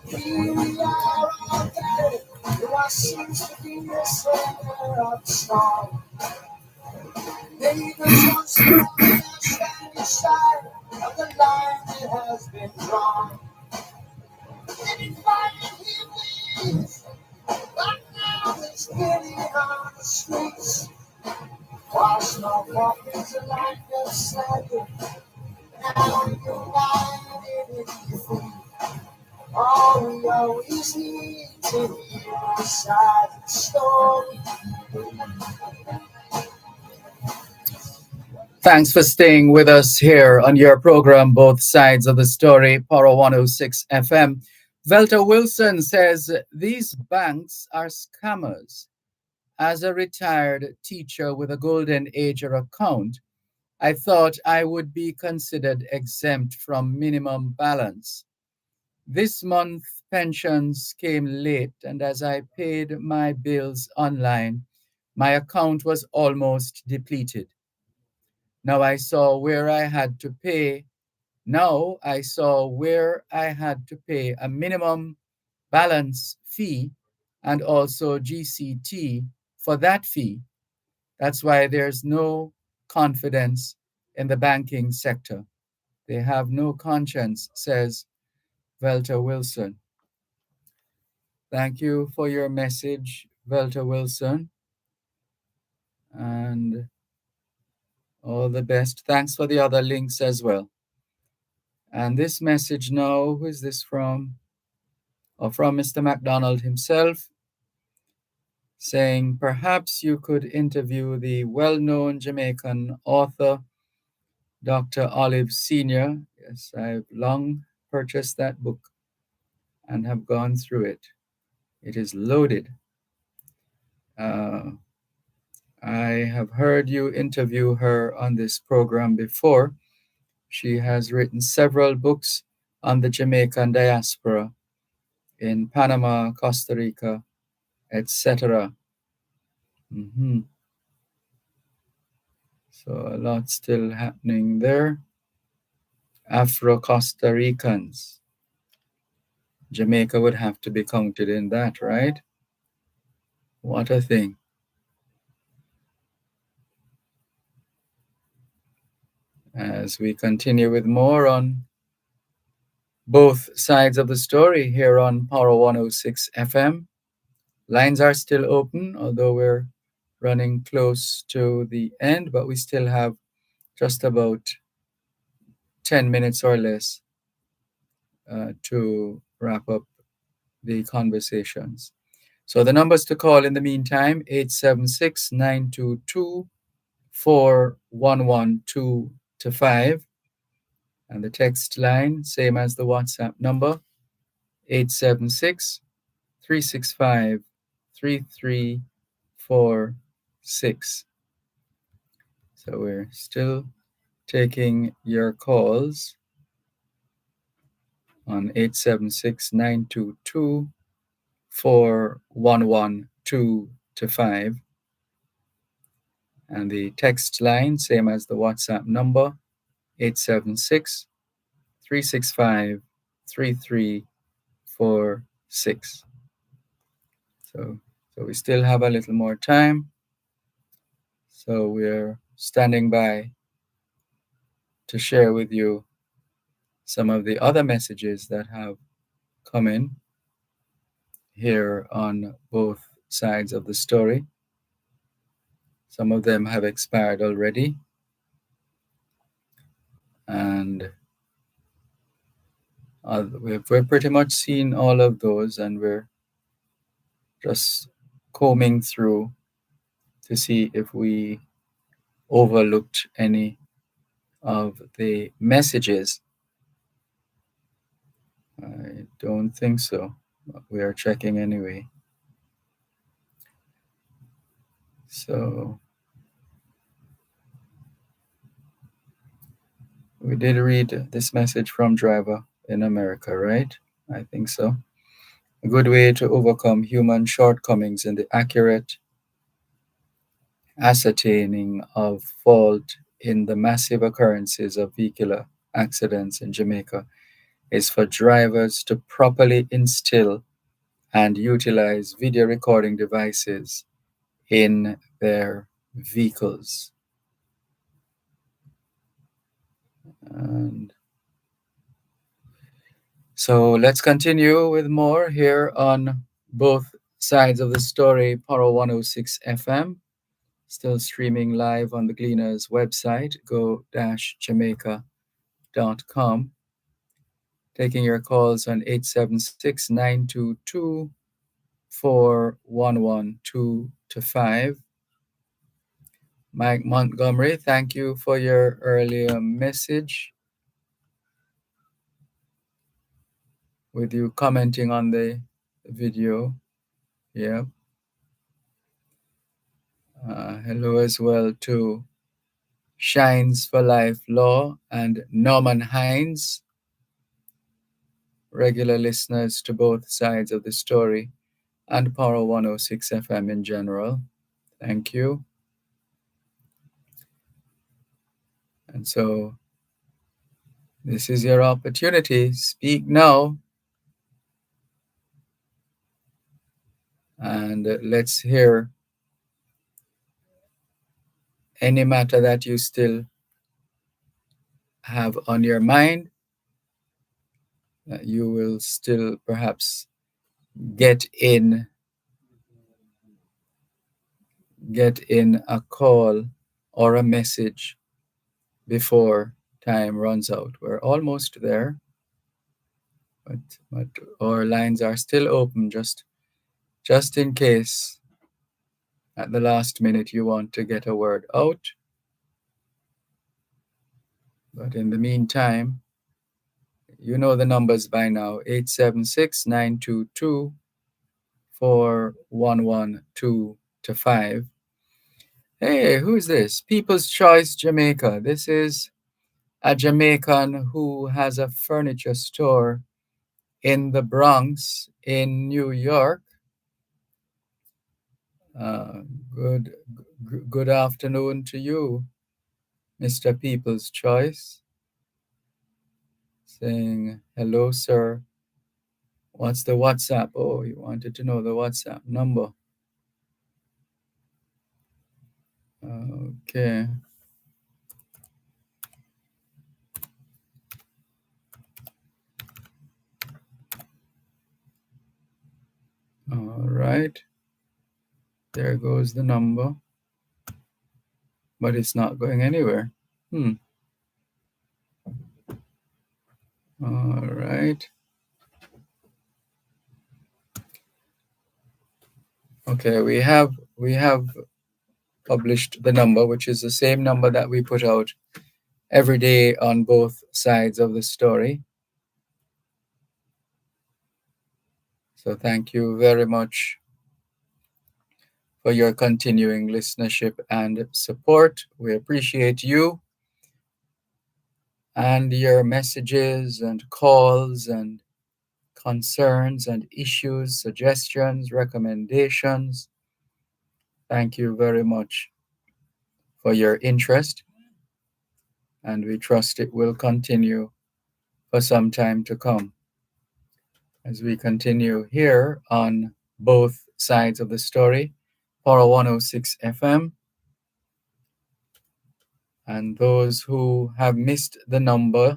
Here we are all day. What seems to be the center of the storm. Maybe there's one strong and outstanding side of the line that has been drawn. And in fighting he wins, but now it's getting on the streets. While small pockets of life are sagging, now united in defeat. All we always need to hear the side of the story. Thanks for staying with us here on your program, Both Sides of the Story, Power 106 FM. Velta Wilson says these banks are scammers. As a retired teacher with a Golden Ager account, I thought I would be considered exempt from minimum balance. This month, pensions came late, and as I paid my bills online, my account was almost depleted. Now I saw where I had to pay. Now I saw where I had to pay a minimum balance fee and also GCT for that fee. That's why there's no confidence in the banking sector. They have no conscience, says Velta Wilson. Thank you for your message, Velta Wilson, and all the best. Thanks for the other links as well. And this message now, who is this from? Or from Mr. MacDonald himself, saying, perhaps you could interview the well-known Jamaican author, Dr. Olive Sr. Yes, I've long purchased that book and have gone through it. It is loaded. I have heard you interview her on this program before. She has written several books on the Jamaican diaspora in Panama, Costa Rica, etc. So a lot still happening there. Afro-Costa Ricans. Jamaica would have to be counted in that, right? What a thing. As we continue with more on both sides of the story here on Power 106 FM. Lines are still open, although we're running close to the end, but we still have just about 10 minutes or less to wrap up the conversations. So the numbers to call in the meantime, 876-922-4112-5. And the text line, same as the WhatsApp number, 876-365-3346. So we're still taking your calls on 876-922-4112-5. And the text line, same as the WhatsApp number, 876-365-3346. So we still have a little more time. So we're standing by to share with you some of the other messages that have come in here on both sides of the story. Some of them have expired already. And we've pretty much seen all of those, and we're just combing through to see if we overlooked any of the messages. I don't think so. We are checking anyway. So we did read this message from Driver in America, right? I think so. A good way to overcome human shortcomings in the accurate ascertaining of fault in the massive occurrences of vehicular accidents in Jamaica is for drivers to properly instill and utilize video recording devices in their vehicles. And so let's continue with more here on both sides of the story, Power 106 FM. Still streaming live on the Gleaners website, go-jamaica.com. Taking your calls on 876-922-4112-5. Mike Montgomery, thank you for your earlier message, with you commenting on the video. Yeah. Hello as well to Shines for Life Law and Norman Hines, regular listeners to both sides of the story and Power 106 FM in general. Thank you. And so this is your opportunity. Speak now. And let's hear any matter that you still have on your mind, that you will still perhaps get in a call or a message before time runs out. We're almost there, but our lines are still open just in case at the last minute you want to get a word out. But in the meantime, you know the numbers by now, 876-922-4112-5. Hey, who's this? People's Choice Jamaica. This is a Jamaican who has a furniture store in the Bronx in New York. Good afternoon to you, Mr. People's Choice. Saying hello, sir. What's the WhatsApp? Oh, you wanted to know the WhatsApp number. Okay. All right. There goes the number. But it's not going anywhere. All right. Okay, we have published the number, which is the same number that we put out every day on both sides of the story. So thank you very much for your continuing listenership and support. We appreciate you and your messages and calls and concerns and issues, suggestions, recommendations. Thank you very much for your interest, and we trust it will continue for some time to come as we continue here on both sides of the story, Power 106 FM. And those who have missed the number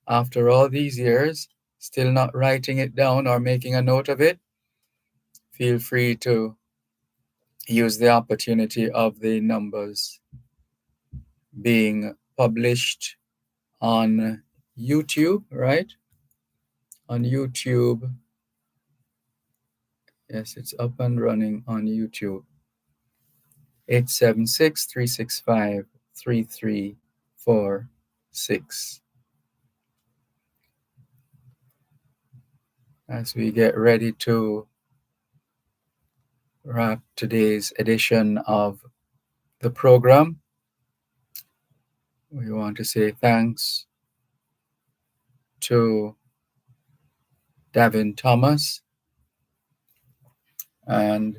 after all these years, still not writing it down or making a note of it, feel free to use the opportunity of the numbers being published on YouTube, right? On YouTube. Yes, it's up and running on YouTube. 876-365-3346. As we get ready to wrap today's edition of the program, we want to say thanks to Davin Thomas and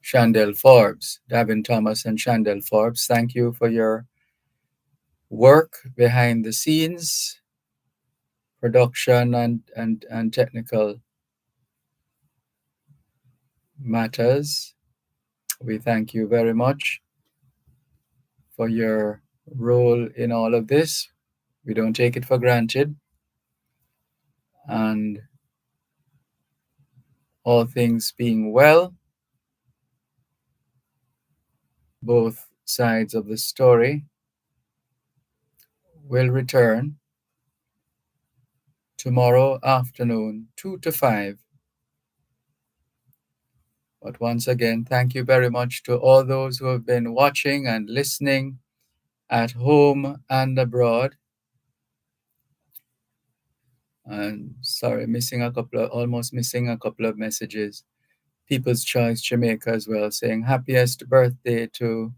Chandel Forbes. Davin Thomas and Chandel Forbes, thank you for your work behind the scenes, production and technical matters. We thank you very much for your role in all of this. We don't take it for granted. And all things being well, both sides of the story will return tomorrow afternoon, 2 to 5. But once again, thank you very much to all those who have been watching and listening at home and abroad. And sorry, almost missing a couple of messages. People's Choice Jamaica as well, saying happiest birthday to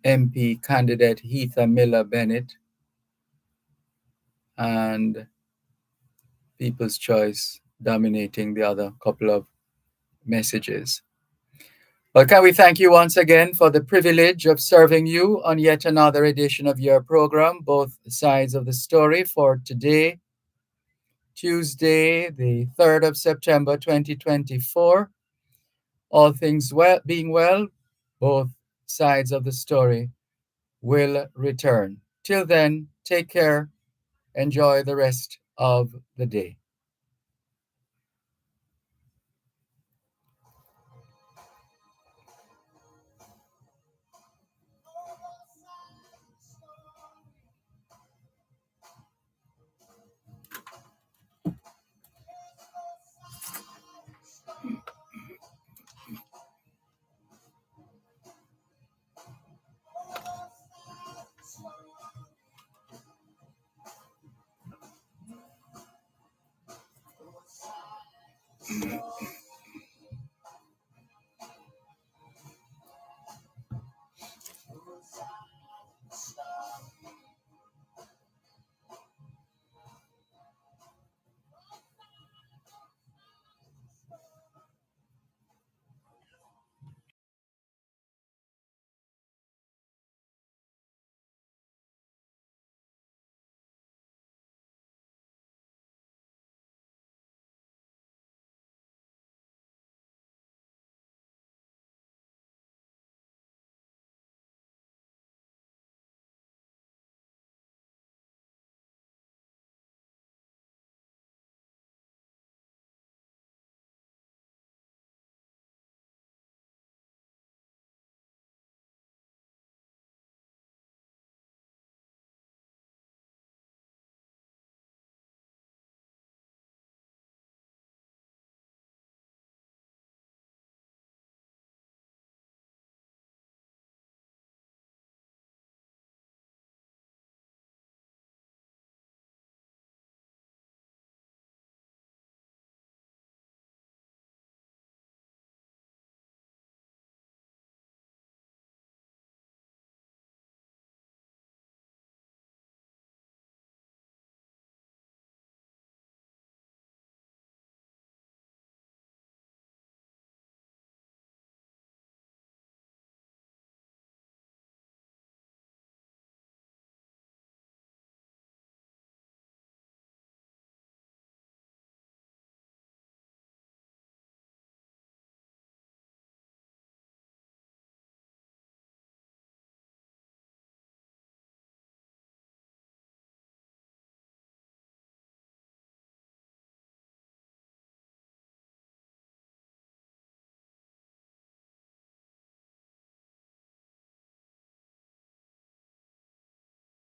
MP candidate Heather Miller Bennett. And People's Choice dominating the other couple of messages. Well, can we thank you once again for the privilege of serving you on yet another edition of your program, Both Sides of the Story, for today, Tuesday, the 3rd of September, 2024. All things being well, both sides of the story will return. Till then, take care. Enjoy the rest of the day.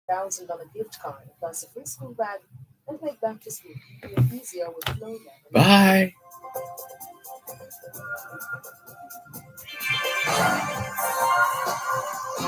$1,000 gift card plus a free school bag and take back to school. Be easier with Flownet. Bye.